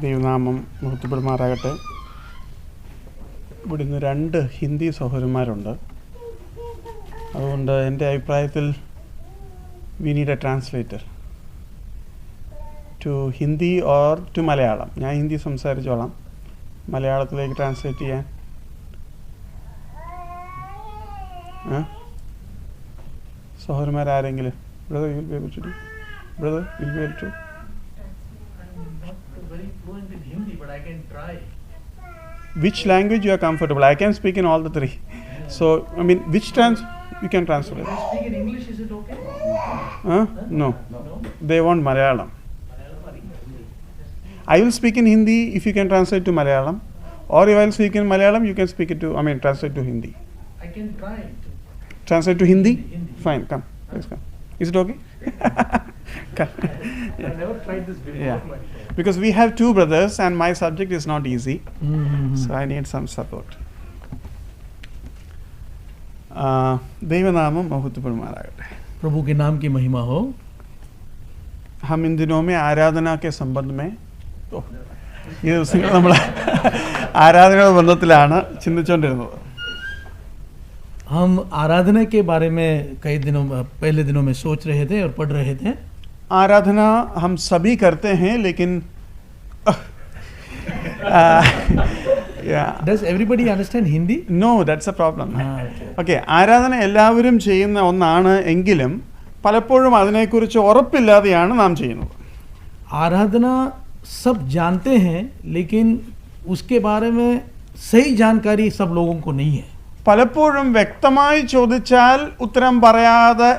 ദൈവനാമം മഹത്വപ്പെടുമാറാകട്ടെ. ഇവിടെ നിന്ന് 2 ഹിന്ദി സഹോദരന്മാരുണ്ട്. അതുകൊണ്ട് എൻ്റെ അഭിപ്രായത്തിൽ we need a translator to Hindi or to Malayalam. ഞാൻ ഹിന്ദി സംസാരിച്ചോളാം, മലയാളത്തിലേക്ക് ട്രാൻസ്ലേറ്റ് ചെയ്യാൻ. സഹോദരന്മാരാരെങ്കിലും? Brother will be able to do? Brother will be able to? Very fluent in Hindi, but I can try. Which language you are comfortable? I can speak in all the 3. So, I mean, which you can translate? If I speak in English, is it okay? No. They want Malayalam. I will speak in Hindi if you can translate to Malayalam. Or if I will speak in Malayalam, you can speak it to, translate to Hindi. I can try to. Translate to Hindi? Hindi. Fine, come. Let's come. Is it okay? Come. I've never tried this before. Yeah. Because we have 2 brothers and my subject is not easy. So I need some support. देवनामम महत्वपूर्णमारागटे. प्रभु के नाम की महिमा हो. हम इन दिनों में आराधना के संबंध में ഈ ദിവസങ്ങൾ നമ്മൾ ആരാധനയുടെ ബന്ധത്തിലാണ് ചിന്തിച്ചുകൊണ്ടിരുന്നത്. हम आराधना के बारे में पहले दिनों में सोच रहे थे और पढ़ रहे थे. आराधना हम सभी करते हैं, लेकिन Does everybody understand Hindi? No, that's a problem. Okay. Okay, ആരാധന എല്ലാവരും ചെയ്യുന്ന ഒന്നാണ് എങ്കിലും പലപ്പോഴും അതിനെക്കുറിച്ച് ഉറപ്പില്ലാതെയാണ് നാം ചെയ്യുന്നത്. आराधना सब जानते हैं, लेकिन उसके बारे में सही जानकारी सब लोगों को नहीं है. പലപ്പോഴും വ്യക്തമായി ചോദിച്ചാൽ ഉത്തരം പറയാതെ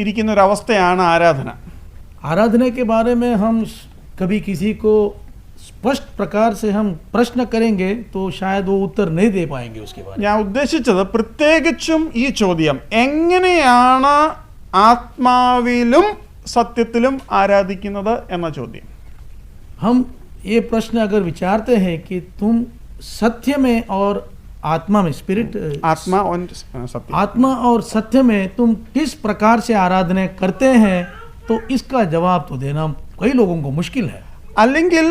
ഇരിക്കുന്ന ഒരു അവസ്ഥയാണ് ആരാധന. आराधना के बारे में हम कभी किसी को स्पष्ट प्रकार से हम प्रश्न करेंगे तो शायद वो उत्तर नहीं दे पाएंगे उसके बारे में. ഞാൻ ഉദ്ദേശിച്ചത് പ്രത്യേകിച്ചും ഈ ചോദ്യം, എങ്ങനെയാണ് ആത്മാവിലും സത്യത്തിലും ആരാധിക്കുന്നത് എന്ന ചോദ്യം. हम ये प्रश्न अगर विचारते हैं कि तुम सत्य में और आत्मा में आत्मा और सत्य, आत्मा और सत्य में तुम किस प्रकार से आराधना करते हैं, तो इसका जवाब तो देना कई लोगों को मुश्किल है. അല്ലെങ്കിൽ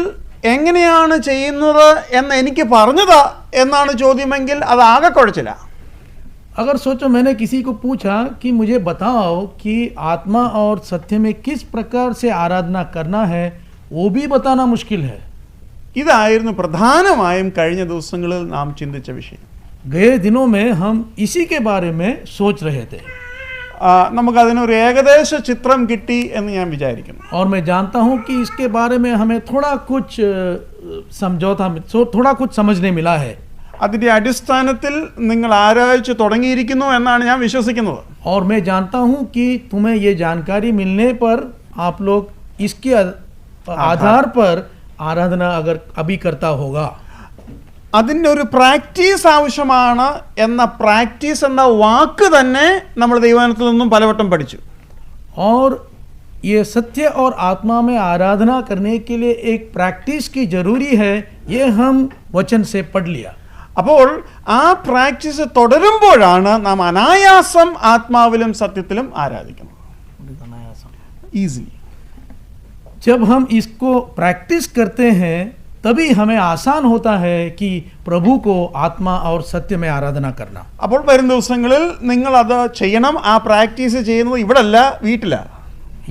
എങ്ങനെയാണ് ചെയ്യുന്നത് എന്ന് എനിക്ക് പറഞ്ഞതാ എന്നാണ് ചോദ്യമെങ്കിൽ അത് ആകെ കുഴച്ചില്ല. अगर सोचो मैंने किसी को पूछा कि मुझे बताओ कि आत्मा और सत्य में किस प्रकार से आराधना करना है, वो भी बताना मुश्किल है. ഇതായിരുന്നു പ്രധാനമായും കഴിഞ്ഞ ദിവസങ്ങളിൽ നാം ചിന്തിച്ച വിഷയം. गए दिनों में हम इसी के बारे में सोच रहे थे. നമുക്കതിനൊരു ഏകദേശ ചിത്രം കിട്ടി എന്ന് ഞാൻ വിചാരിക്കുന്നു. और मैं जानता हूँ कि इसके बारे में हमें थोड़ा कुछ समझने मिला है. അതിന്റെ അടിസ്ഥാനത്തിൽ നിങ്ങൾ ആരാധിച്ചു തുടങ്ങിയിരിക്കുന്നു എന്നാണ് ഞാൻ വിശ്വസിക്കുന്നത്. और मैं जानता हूँ कि तुम्हें ये जानकारी मिलने पर आप लोग इसके आधार पर आराधना अगर अभी करता होगा. അതിൻ്റെ ഒരു പ്രാക്ടീസ് ആവശ്യമാണ് എന്ന പ്രാക്ടീസ് എന്ന വാക്ക് തന്നെ നമ്മൾ ദൈവവചനത്തിൽ നിന്നും പലവട്ടം പഠിച്ചു. और ये सत्य और आत्मा में आराधना करने के लिए एक प्रैक्टिस की जरूरी है, ये हम वचन से पढ़ लिया. അപ്പോൾ ആ പ്രാക്ടീസ് തുടരുമ്പോഴാണ് നാം അനായാസം ആത്മാവിലും സത്യത്തിലും ആരാധിക്കുന്നത്. ഈസിലി. जब हम इसको प्रैक्टिस करते हैं तभी हमें आसान होता है कि प्रभु को आत्मा और सत्य में आराधना करना. അപ്പോൾ വരും ദിവസങ്ങളിൽ നിങ്ങൾ അത് ചെയ്യണം. ആ പ്രാക്ടീസ് ചെയ്യുന്നത് ഇവിടല്ല, വീട്ടിലാണ്.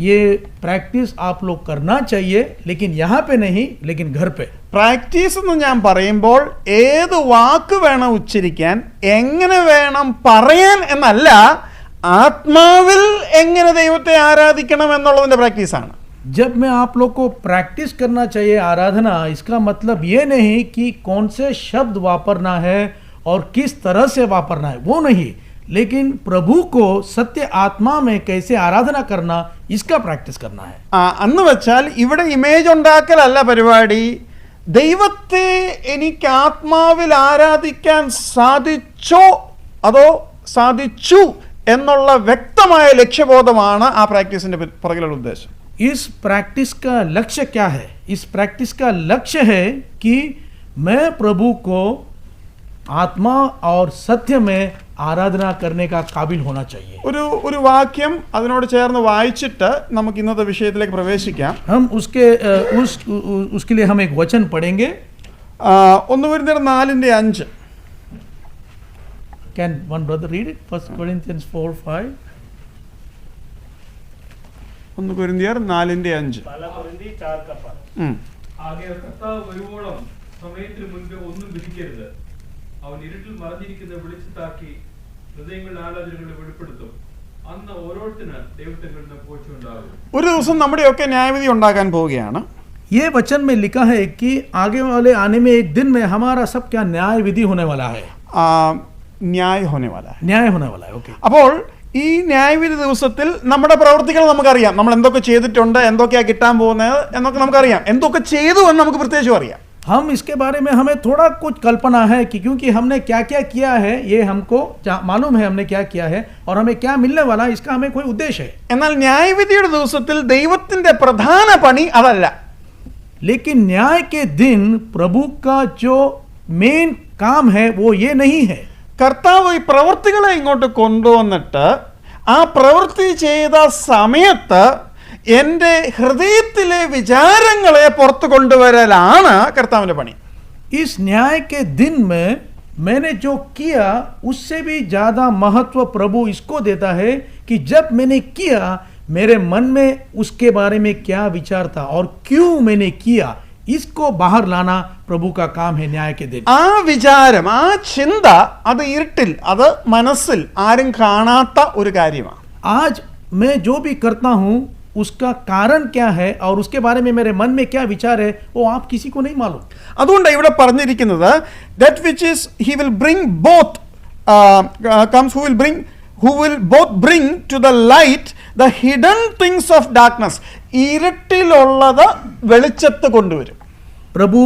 ये प्रैक्टिस आप लोग करना चाहिए, लेकिन यहाँ पे नहीं, लेकिन घर पे. പ്രാക്ടീസ് എന്ന് ഞാൻ പറയുമ്പോൾ ഏത് വാക്ക് വേണം ഉച്ചരിക്കാൻ, എങ്ങനെ വേണം പറയാൻ എന്നല്ല, ആത്മാവിൽ എങ്ങനെ ദൈവത്തെ ആരാധിക്കണം എന്നുള്ളതിന്റെ പ്രാക്ടീസാണ്. जब मैं आप लोग को प्रैक्टिस करना चाहिए आराधना, इसका मतलब ये नहीं कि कौन से शब्द वापरना है और किस तरह से वापरना है, वो नहीं, लेकिन प्रभु को सत्य आत्मा में कैसे आराधना करना, इसका प्रैक्टिस करना है. അന്ന് വെച്ചാൽ ഇവിടെ ഇമേജ് ഉണ്ടാക്കലല്ല പരിപാടി. ദൈവത്തെ എനിക്ക് ആത്മാവിൽ ആരാധിക്കാൻ സാധിച്ചോ അതോ സാധിച്ചു എന്നുള്ള വ്യക്തമായ ലക്ഷ്യബോധമാണ് ആ പ്രാക്ടീസിന്റെ പുറകിലുള്ള ഉദ്ദേശം. इस प्रैक्टिस का लक्ष्य क्या है? इस प्रैक्टिस का लक्ष्य है कि मैं प्रभु को आत्मा और सत्य में आराधना करने का काबिल होना चाहिए। ഒരു വാക്യം അതിനോട് ചേർന്ന് വായിച്ചിട്ട് നമുക്ക് ഇന്നത്തെ വിഷയത്തിലേക്ക് പ്രവേശിക്കാം. हम उसके लिए हम एक वचन पढ़ेंगे। 1 കൊരിന്ത്യർ 4:5. Can one brother read it? 1 Corinthians 4:5. 1 കൊരിന്ത്യർ 4:5. ആകയാൽ കർത്താവ് വരുവോളം സമയത്തിന് മുൻപേ ഒന്നും വിധിക്കരുത്. അവൻ ഇരുട്ടിൽ മറഞ്ഞിരിക്കുന്ന വെളിച്ചത്താക്കി ഹൃദയങ്ങളുടെ ആലോചനകളെ വെളിപ്പെടുത്തും. അന്ന് ഓരോരുത്തന് ദൈവത്തിൽ പോച്ചുണ്ടാകും. ഒരു ദിവസം നമ്മുടെയൊക്കെ ന്യായവിധി ഉണ്ടാകാൻ പോവുകയാണ്. ये वचन में लिखा है कि आगे वाले आने में एक दिन में हमारा सब क्या न्याय विधि होने वाला है। ന്യായ होने वाला है. न्याय होने वाला है. ओके. അപ്പോൾ ഈ ന്യായവിധി ദിവസത്തിൽ നമ്മുടെ പ്രവർത്തികൾ നമുക്കറിയാം. നമ്മൾ എന്തൊക്കെ ചെയ്തിട്ടുണ്ട്, എന്തൊക്കെയാണ് കിട്ടാൻ പോകുന്നത് എന്നൊക്കെ നമുക്കറിയാം. എന്തൊക്കെ ചെയ്തു എന്ന് നമുക്ക് പ്രത്യേകിച്ചും അറിയാം. हम इसके बारे में हमें थोड़ा कुछ कल्पना है कि क्योंकि हमने क्या क्या किया है ये हमको मालूम है, हमने क्या किया है और हमें क्या मिलने वाला है, इसका हमें कोई उद्देश्य है. എന്നാൽ ന്യായവിധിയുടെ ദിവസത്തിൽ ദൈവത്തിന്റെ പ്രധാന പണി അതല്ല. लेकिन न्याय के दिन प्रभु का जो मेन काम है वो ये नहीं है. കർത്താവ് ഈ പ്രവൃത്തികളെ ഇങ്ങോട്ട് കൊണ്ടുവന്നിട്ട് ആ പ്രവൃത്തി ചെയ്ത സമയത്ത് എൻ്റെ ഹൃദയത്തിലെ വിചാരങ്ങളെ പുറത്തു കൊണ്ടുവരലാണ് കർത്താവിൻ്റെ പണി. इस न्याय के दिन में मैंने जो किया उससे भी ज़्यादा महत्व प्रभु इसको देता है कि जब मैंने किया मेरे मन में उसके बारे में क्या विचार था और क्यों मैंने किया, इसको बाहर लाना प्रभु का काम है न्याय के दिन. ആ വിചാരം, ആ ചിന്ത, അത് ഇരുട്ടിൽ, അത് മനസ്സിൽ ആരും കാണാത്ത ഒരു കാര്യമാണ്. आज मैं जो भी करता हूँ उसका कारण क्या है और उसके बारे में मेरे मन में क्या विचार है वो आप किसी को नहीं मालूम. അതുകൊണ്ട് ഇവിടെ പറഞ്ഞിരിക്കുന്നത് that which is he will bring both comes who will both bring to the light the hidden things of darkness. ഇരുട്ടിലുള്ളത് വെളിച്ചത്ത് കൊണ്ടുവരും. प्रभु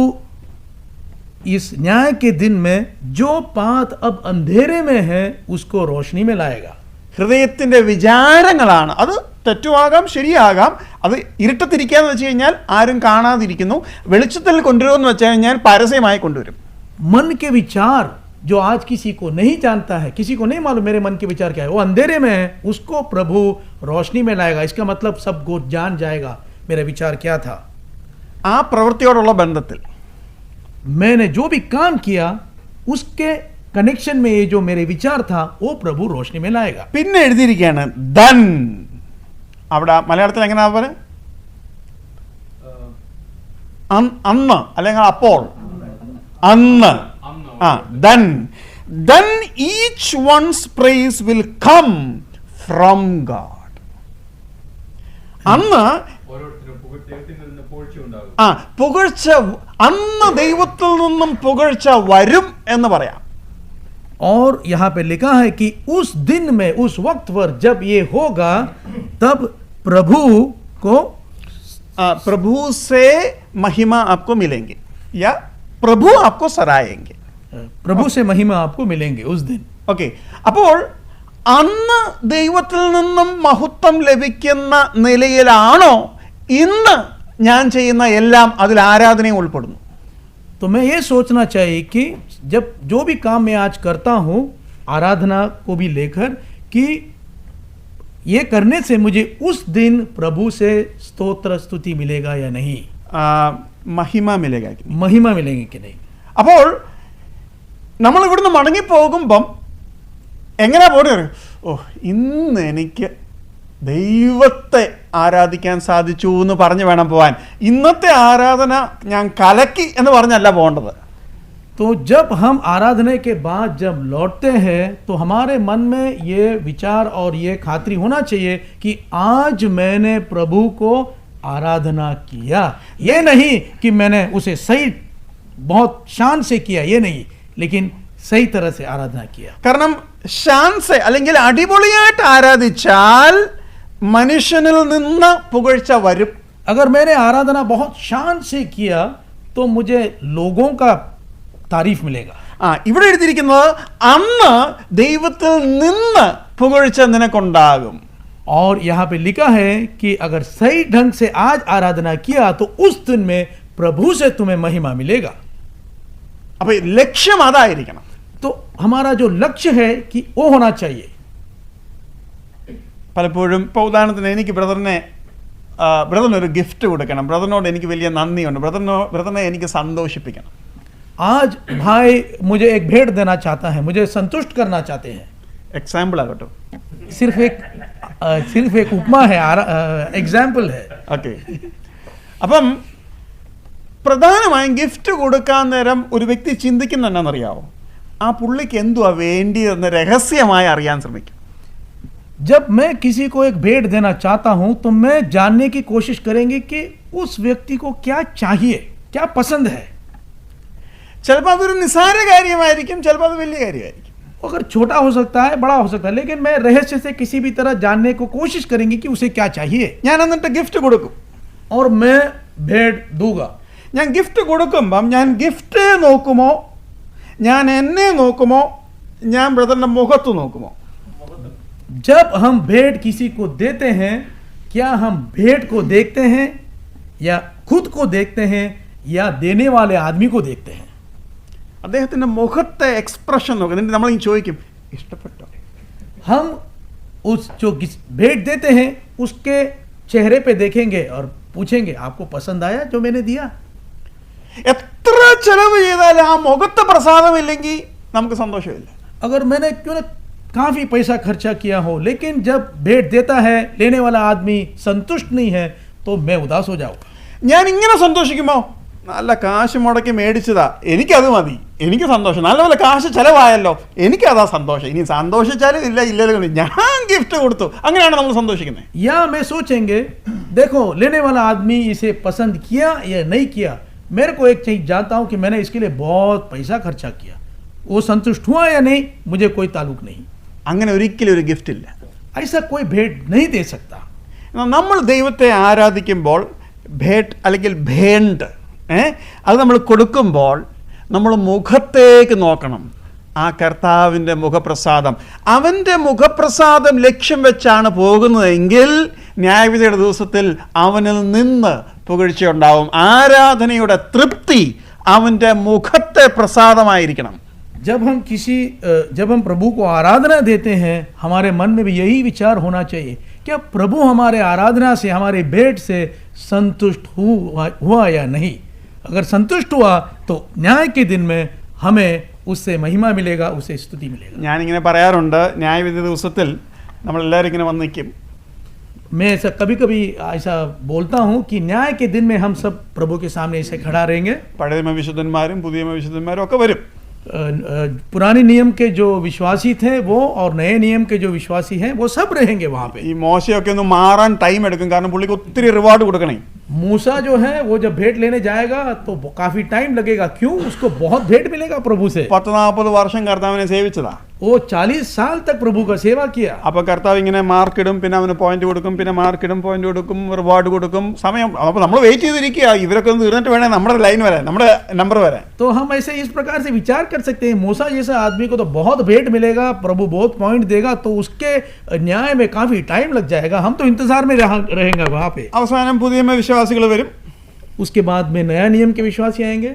इस न्याय के दिन में जो बात अब अंधेरे में है उसको रोशनी में लाएगा. ഹൃദയത്തിന്റെ വിചാരങ്ങളാണ്. അത് തെറ്റുമാകാം, ശരിയാകാം. അത് ഇരുട്ടത്തിരിക്കാന്ന് വെച്ച് കഴിഞ്ഞാൽ ആരും കാണാതിരിക്കുന്നു. വെളിച്ചത്തിൽ കൊണ്ടുവരുമെന്ന് വെച്ച് കഴിഞ്ഞാൽ പരസ്യമായി കൊണ്ടുവരും. मन के विचार जो आज किसी को नहीं जानता है, किसी को नहीं मालूम मेरे मन के विचार क्या है, वो अंधेरे में है, उसको प्रभु रोशनी में लाएगा. इसका मतलब सबको जान जाएगा मेरा विचार क्या था. ആ പ്രവൃത്തിയോടുള്ള ബന്ധത്തിൽ मैंने जो भी काम किया उसके कनेक्शन में ये जो मेरे विचार था वो प्रभु रोशनी में लाएगा. പിന്നെ എഴുതിയിരിക്കുകയാണ് ദൻ. അവിടെ മലയാളത്തിൽ എങ്ങനെയാ പറയുക? അന്ന് അല്ലെങ്കിൽ അപ്പോൾ, അന്ന്. Then each one's praise will come from God. അന്ന് ഓരോരുത്തരും ദൈവത്തിൽ നിന്ന് പോഴ്ചയുണ്ടാകും. പുകഴ്ച, അന്ന് ദൈവത്തിൽ നിന്നും പുകഴ്ച വരും എന്ന് പറയാം. और यहाँ पे लिखा है कि उस दिन में, उस वक्त पर जब ये होगा तब प्रभु को प्रभु से महिमा आपको मिलेंगे या प्रभु आपको सराहेंगे. प्रभु से महिमा आपको मिलेंगे उस दिन. ഓക്കെ. അപ്പോൾ അന്ന് ദൈവത്തിൽ നിന്നും മഹത്വം ലഭിക്കുന്ന നിലയിലാണോ ഇന്ന് ഞാൻ ചെയ്യുന്ന എല്ലാം അതിൽ ആരാധനയും ഉൾപ്പെടുന്നു? तो मैं ये सोचना चाहिए कि जब जो भी काम मैं आज करता हूँ आराधना को भी लेकर कि ये करने से मुझे उस दिन प्रभु से स्तोत्र स्तुति मिलेगा या नहीं, മഹിമ മിലേഗ. महिमा मिलेंगे कि नहीं. അപ്പോൾ നമ്മൾ ഇവിടുന്ന് മടങ്ങിപ്പോകുമ്പം എങ്ങനെയാ പോരുക? ഓ, ഇന്ന് എനിക്ക് ദൈവത്തെ ആരാധിക്കാൻ സാധിച്ചു എന്ന് പറഞ്ഞു വേണം പോവാൻ. ഇന്നത്തെ ആരാധന ഞാൻ കലക്കി എന്ന് പറഞ്ഞല്ല പോകേണ്ടത്. तो जब हम आराधना के बाद जब लौटते हैं तो हमारे मन में ये विचार और ये खातरी होना चाहिए कि आज मैंने प्रभु को आराधना किया. ये नहीं कि मैंने उसे सही बहुत शान से किया, ये नहीं, लेकिन सही तरह से आराधना किया. കാരണം ഷാൻസെ അല്ലെങ്കിൽ അടിപൊളിയായിട്ട് ആരാധിച്ചാൽ മനുഷ്യനിൽ നിന്ന് പുകഴ്ച വരും. अगर मैंने आराधना बहुत शान से किया तो मुझे लोगों का तारीफ मिलेगा. ഇവിടെ എഴുതിയിരിക്കുന്നത് അന്ന് ദൈവത്തിൽ നിന്ന് പുകഴ്ച നിനക്കുണ്ടാകും. और यहाँ पे लिखा है कि अगर सही ढंग से आज आराधना किया तो उस दिन में प्रभु से तुम्हें महिमा मिलेगा. അപ്പൊ ലക്ഷ്യം അതായിരിക്കണം. तो हमारा जो लक्ष्य है कि वो होना चाहिए. പലപ്പോഴും ഇപ്പോൾ ഉദാഹരണത്തിന് എനിക്ക് ബ്രദറിനൊരു ഗിഫ്റ്റ് കൊടുക്കണം, ബ്രദറിനോട് എനിക്ക് വലിയ നന്ദിയുണ്ട്, ബ്രദറിനെ എനിക്ക് സന്തോഷിപ്പിക്കണം. आज भाई मुझे एक भेंट देना चाहता है, मुझे संतुष्ट करना चाहते हैं. എക്സാമ്പിൾ ആകട്ടോ. सिर्फ एक उपमा है, एग्जाम्पल है. ഓക്കെ. അപ്പം പ്രധാനമായും ഗിഫ്റ്റ് കൊടുക്കാൻ നേരം ഒരു വ്യക്തി ചിന്തിക്കുന്ന എന്നാണെന്നറിയാമോ? ആ പുള്ളിക്ക് എന്തുവാ വേണ്ടിയതെന്ന് രഹസ്യമായി അറിയാൻ ശ്രമിക്കും. जब मैं किसी को एक भेंट देना चाहता हूं तो मैं जानने की कोशिश करेंगे कि उस व्यक्ति को क्या चाहिए, क्या पसंद है. ചിലപ്പോൾ അതൊരു നിസ്സാര കാര്യമായിരിക്കും, ചിലപ്പോൾ അത് വലിയ കാര്യമായിരിക്കും. अगर छोटा हो सकता है, बड़ा हो सकता है, लेकिन मैं रहस्य से किसी भी तरह जानने को कोशिश करेंगे कि उसे क्या चाहिए. ഞാൻ എന്നിട്ട് ഗിഫ്റ്റ് കൊടുക്കും. और मैं भेंट दूंगा. ഞാൻ ഗിഫ്റ്റ് കൊടുക്കുമ്പം ഞാൻ ഗിഫ്റ്റ് നോക്കുമോ, ഞാൻ എന്നെ നോക്കുമോ, ഞാൻ ബ്രദറിന്റെ മുഖത്ത് നോക്കുമോ? जब हम भेंट किसी को देते हैं, क्या हम भेंट को देखते हैं या खुद को देखते हैं या देने वाले आदमी को देखते हैं? അദ്ദേഹത്തിന്റെ മുഖത്തെ എക്സ്പ്രഷൻ നോക്കുക. എന്നിട്ട് നമ്മൾ ചോദിക്കും, ഇഷ്ടപ്പെട്ടോ? हम उस जो भेंट देते हैं उसके चेहरे पे देखेंगे और पूछेंगे आपको पसंद आया जो मैंने दिया? എത്ര ചെലവ് ചെയ്താലും ആ മുഖത്തെ പ്രസാദമില്ലെങ്കിൽ നമുക്ക് സന്തോഷമില്ല. अगर मैंने क्यों ना काफी पैसा खर्चा किया हो, लेकिन जब भेंट देता है लेने वाला आदमी संतुष्ट नहीं है तो मैं उदास हो जाऊंगा. ഞാൻ ഇങ്ങനെ സന്തോഷിക്കുമോ? നല്ല കാശ് മുടക്കി മേടിച്ചതാ, എനിക്കത് മതി, എനിക്ക് സന്തോഷം. നല്ലപോലെ കാശ് ചിലവായല്ലോ, എനിക്കതാ സന്തോഷം. ഇനി സന്തോഷിച്ചാലും ഇല്ലെങ്കിലും ഞാൻ ഗിഫ്റ്റ് കൊടുത്തു, അങ്ങനെയാണ് നമ്മൾ സന്തോഷിക്കുന്നത്. या मैं सोचेंगे देखो लेने वाला आदमी इसे पसंद किया या नहीं किया, मेरे को एक चीज जानता हूं कि मैंने इसके लिए बहुत पैसा खर्चा किया, वो संतुष्ट हुआ या नहीं मुझे कोई ताल्लुक नहीं. അങ്ങനെ ഒരിക്കലും ഒരു ഗിഫ്റ്റ് ഇല്ല. ऐसा कोई भेंट नहीं दे सकता. നമ്മൾ ദൈവത്തെ ആരാധിക്കുമ്പോൾ ഭേട്ട് അല്ലെങ്കിൽ ഭേണ്ട് അത് നമ്മൾ കൊടുക്കുമ്പോൾ നമ്മൾ മുഖത്തേക്ക് നോക്കണം. ആ കർത്താവിൻ്റെ മുഖപ്രസാദം, അവൻ്റെ മുഖപ്രസാദം ലക്ഷ്യം വെച്ചാണ് പോകുന്നതെങ്കിൽ ന്യായവിധിയുടെ ദിവസത്തിൽ അവനിൽ നിന്ന് പുകഴ്ചയുണ്ടാവും. ആരാധനയുടെ തൃപ്തി അവൻ്റെ മുഖത്തെ പ്രസാദമായിരിക്കണം. जब हम प्रभु को आराधना देते हैं, हमारे मन में भी यही विचार होना चाहिए क्या प्रभु हमारे आराधना से, हमारे भेंट से संतुष्ट हुआ या नहीं. अगर संतुष्ट हुआ तो न्याय के दिन में हमें उससे महिमा मिलेगा, उससे स्तुति मिलेगा. ഞാനിങ്ങനെ പറയാറുണ്ട്, ന്യായവിധി ദിവസത്തിൽ നമ്മളെല്ലാവരും ഇങ്ങനെ വന്ന് നിൽക്കും. मैं ऐसा कभी कभी ऐसा बोलता हूँ कि न्याय के दिन में हम सब प्रभु के सामने ऐसे खड़ा रहेंगे. പഴയ നിയമ വിശുദ്ധന്മാരും പുതിയ നിയമ വിശുദ്ധന്മാരും ഒക്കെ വരും. पुराने नियम के जो विश्वासी थे वो और नए नियम के जो विश्वासी हैं वो सब रहेंगे वहाँ पे. ഈ മോശയൊക്കെ ഒന്ന് മാറാൻ ടൈം എടുക്കും, കാരണം പുള്ളിക്ക് ഒത്തിരി റിവാർഡ് കൊടുക്കണേ. मूसा जो है वो जब भेंट लेने जाएगा तो काफी टाइम लगेगा. क्यों? उसको बहुत भेंट मिलेगा प्रभु से. 40-40 വർഷം കർത്താവിനെ സേവിച്ചതാ. वो 40 साल तक प्रभु का सेवा किया. അപ്പൊ കർത്താവ് ഇങ്ങനെ മാർക്ക് ഇടും, പിന്നെ അവന് പോയിന്റ് കൊടുക്കും, പിന്നെ മാർക്ക് ഇടും, പോയിന്റ് കൊടുക്കും, റിവാർഡ് കൊടുക്കും. സമയം അപ്പൊ നമ്മൾ വെയിറ്റ് ചെയ്തിരിക്കുക, ഇവരൊക്കെ ഒന്ന് തീർന്നിട്ട് വേണേ നമ്മുടെ ലൈൻ വരാൻ, നമ്മുടെ നമ്പർ വരാൻ. तो हम ऐसे इस प्रकार से विचार कर सकते हैं, मूसा जैसा आदमी को तो बहुत भेंट मिलेगा, प्रभु बहुत पॉइंट देगा, तो उसके न्याय में काफी टाइम लग जाएगा. हम तो इंतजार में रहेंगे वहाँ पे. അവസാനം പുതിയ വിശ്വാസികൾ വരും. उसके बाद में नया नियम के विश्वासी आएंगे.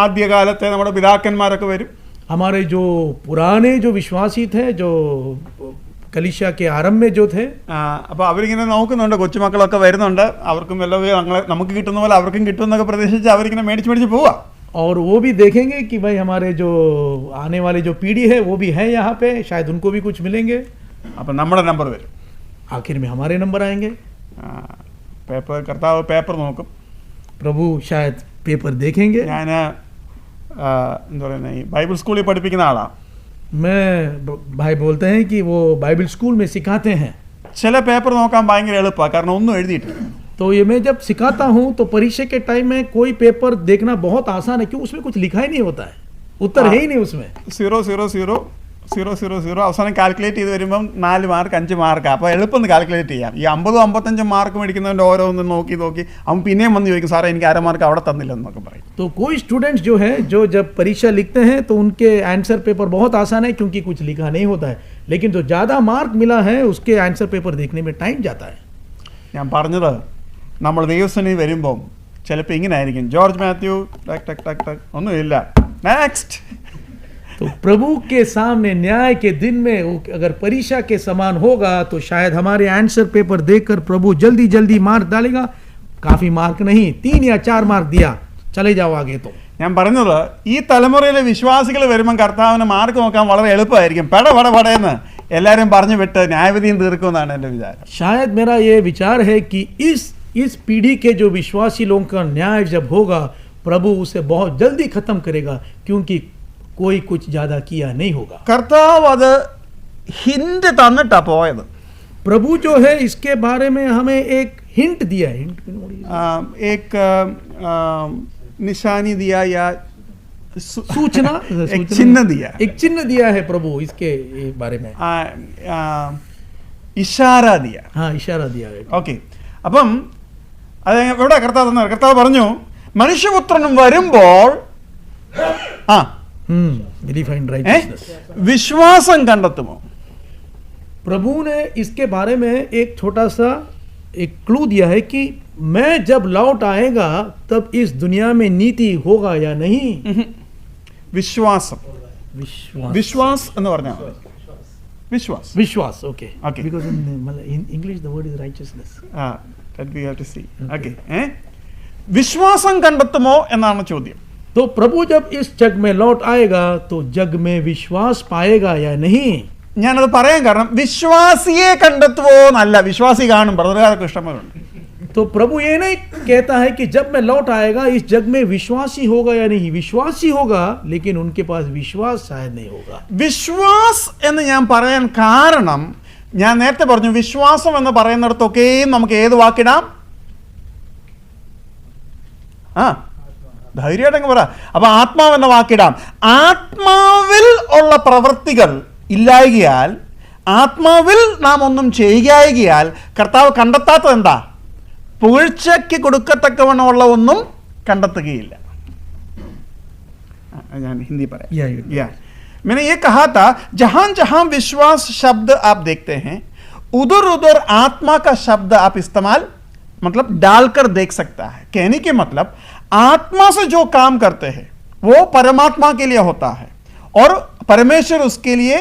ആദ്യകാലത്തെ നമ്മുടെ പിതാക്കന്മാരൊക്കെ വരും. हमारे जो पुराने जो विश्वासी थे, जो कलीसिया के आरंभ में जो थे, അപ്പോൾ അവരിങ്ങനെ നോക്കുന്നുണ്ട്, കൊച്ചുമക്കളൊക്കെ വരുന്നുണ്ട്, അവർക്കും വല്ലതും നമുക്ക് കിട്ടുന്ന പോലെ അവർക്കും കിട്ടുമെന്നൊക്കെ പ്രതീക്ഷിച്ച് അവരിങ്ങനെ മേടിച്ച് പോവാ. और वो भी देखेंगे कि भाई हमारे जो आने वाली जो पीढ़ी है वो भी है यहाँ पे, शायद उनको भी कुछ मिलेंगे. അപ്പം നമ്മുടെ നമ്പർ വരും. आखिर में हमारे नंबर आएंगे. കർത്താവ് പേപ്പർ നോക്കും. प्रभु शायद पेपर देखेंगे. ഞാൻ എന്താ പറയുന്നത്, ഈ ബൈബിൾ സ്കൂളിൽ പഠിപ്പിക്കുന്ന ആളാണ്. मैं भाई बोलते हैं कि वो बाइबल स्कूल में सिखाते हैं. ചില പേപ്പർ നോക്കാൻ ഭയങ്കര എളുപ്പമാണ്, കാരണം ഒന്നും എഴുതിയിട്ടില്ല. तो ये मैं जब सिखाता हूँ तो परीक्षा के टाइम में कोई पेपर देखना बहुत आसान है. क्यों? उसमें कुछ लिखा ही नहीं होता है, उत्तर है ही नहीं उसमें. 00000 അവസാനം കാൽക്കുലേറ്റ് ചെയ്ത് വരുമ്പം 4 മാർക്ക് 5 മാർക്ക്. അപ്പോൾ എളുപ്പം കാൽക്കുലേറ്റ് ചെയ്യാം. ഈ 50-55 മാർക്ക് മേടിക്കുന്നവൻ്റെ ഓരോന്നും നോക്കി അവൻ പിന്നെയും വന്ന് ചോദിക്കും, സാറേ എനിക്ക് 1/2 മാർക്ക് അവിടെ തന്നില്ലെന്നൊക്കെ പറയും. तो कोई स्टूडेंट्स जो है जो जब परीक्षा लिखते हैं तो उनके आंसर पेपर बहुत आसान है क्योंकि कुछ लिखा नहीं होता है, लेकिन जो ज़्यादा मार्क मिला है उसके आंसर पेपर देखने में टाइम जाता है. ഞാൻ പറഞ്ഞത്, നമ്മൾ ദൈവസേനയിൽ വരുമ്പം ചിലപ്പോൾ ഇങ്ങനെ ആയിരിക്കും, ജോർജ് മാത്യു ടക് ടക് ടക് ടക് ഒന്നുമില്ല, നെക്സ്റ്റ്. तो प्रभु के सामने न्याय के दिन में वो अगर परीक्षा के समान होगा तो शायद हमारे आंसर पेपर देखकर प्रभु जल्दी जल्दी मार्क डालेगा. काफी मार्क नहीं, 3 या 4 मार्क दिया, चले जाओ आगे. तो ഞാൻ പറഞ്ഞത് ഈ തലമുറയിലെ വിശ്വാസികൾ വരുമ്പം കർത്താവിന് മാർക്ക് നോക്കാൻ വളരെ എളുപ്പമായിരിക്കും. പടയെന്ന് എല്ലാവരും പറഞ്ഞു വിട്ട് ന്യായവിധിയും തീർക്കുമെന്നാണ് എൻ്റെ വിചാരം. शायद मेरा ये विचार है कि इस पीढ़ी के जो विश्वासी लोगों का न्याय जब होगा प्रभु उसे बहुत जल्दी खत्म करेगा, क्योंकि कोई कुछ ज्यादा किया नहीं होगा. കർത്താവ് അത് ഹിന്റ് തന്നിട്ടാ പോയത്. प्रभु जो है इसके बारे में हमें एक हिंट दिया है. एक निशानी दिया या सूचना एक चिन्ह दिया. एक चिन्ह दिया है प्रभु इसके बारे में. ഇഷാര ദിയ. हाँ, इशारा दिया है. ഓക്കെ. അപ്പം അത് എവിടെ കർത്താവ് പറഞ്ഞു മനുഷ്യപുത്രനും വരുമ്പോൾ डिफाइंड राइटनेस. വിശ്വാസം കണ്ടെത്തുമോ? प्रभु ने इसके बारे में एक छोटा सा एक क्लू दिया है कि मैं जब लौट आएगा तब इस दुनिया में नीति होगा या नहीं. വിശ്വാസം. विश्वास. വിശ്വാസ് എന്ന് പറഞ്ഞാൽ വിശ്വാസ്. विश्वास. Okay. Okay. Because in English the word is righteousness. that we have to see. Okay. വിശ്വാസം കണ്ടെത്തുമോ എന്നാണ് ചോദ്യം. तो प्रभु जब इस जग में लौट आएगा तो जग में विश्वास पाएगा या नहीं. ഞാനത് പറയാൻ കാരണം വിശ്വാസിയെ കണ്ടെത്തുവോ എന്നല്ല, വിശ്വാസി കാണും. ബ്രദറുകാർക്ക് ഇഷ്ടംപോലുണ്ട്. तो प्रभु ये नहीं कहता है कि जब मैं लौट आएगा इस जग में विश्वासी होगा या नहीं. विश्वासी होगा लेकिन उनके पास विश्वास शायद नहीं होगा. വിശ്വാസ് എന്ന് ഞാൻ പറയാൻ കാരണം ഞാൻ നേരത്തെ പറഞ്ഞു വിശ്വാസം എന്ന് പറയുന്നിടത്തൊക്കെയും നമുക്ക് ഏത് വാക്കിടാം? ധൈര്യമായിട്ടങ്ങ് പറ. അപ്പൊ ആത്മാവെന്ന വാക്കിടാം. ആത്മാവിൽ ഉള്ള പ്രവൃത്തികൾ ഇല്ലായകയാൽ, ആത്മാവിൽ നാം ഒന്നും ചെയ്യുകയാൽ കർത്താവ് കണ്ടെത്താത്തത് എന്താ? പുകഴ്ചയ്ക്ക് കൊടുക്കത്തക്കവണ്ണമുള്ള ഒന്നും കണ്ടെത്തുകയില്ല. ഞാൻ ഹിന്ദി പറയാം. मैंने ये कहा था जहां जहां विश्वास शब्द आप देखते हैं उधर उधर आत्मा का शब्द आप इस्तेमाल मतलब डालकर देख सकता है. कहने के मतलब आत्मा से जो काम करते हैं वो परमात्मा के लिए होता है और परमेश्वर उसके लिए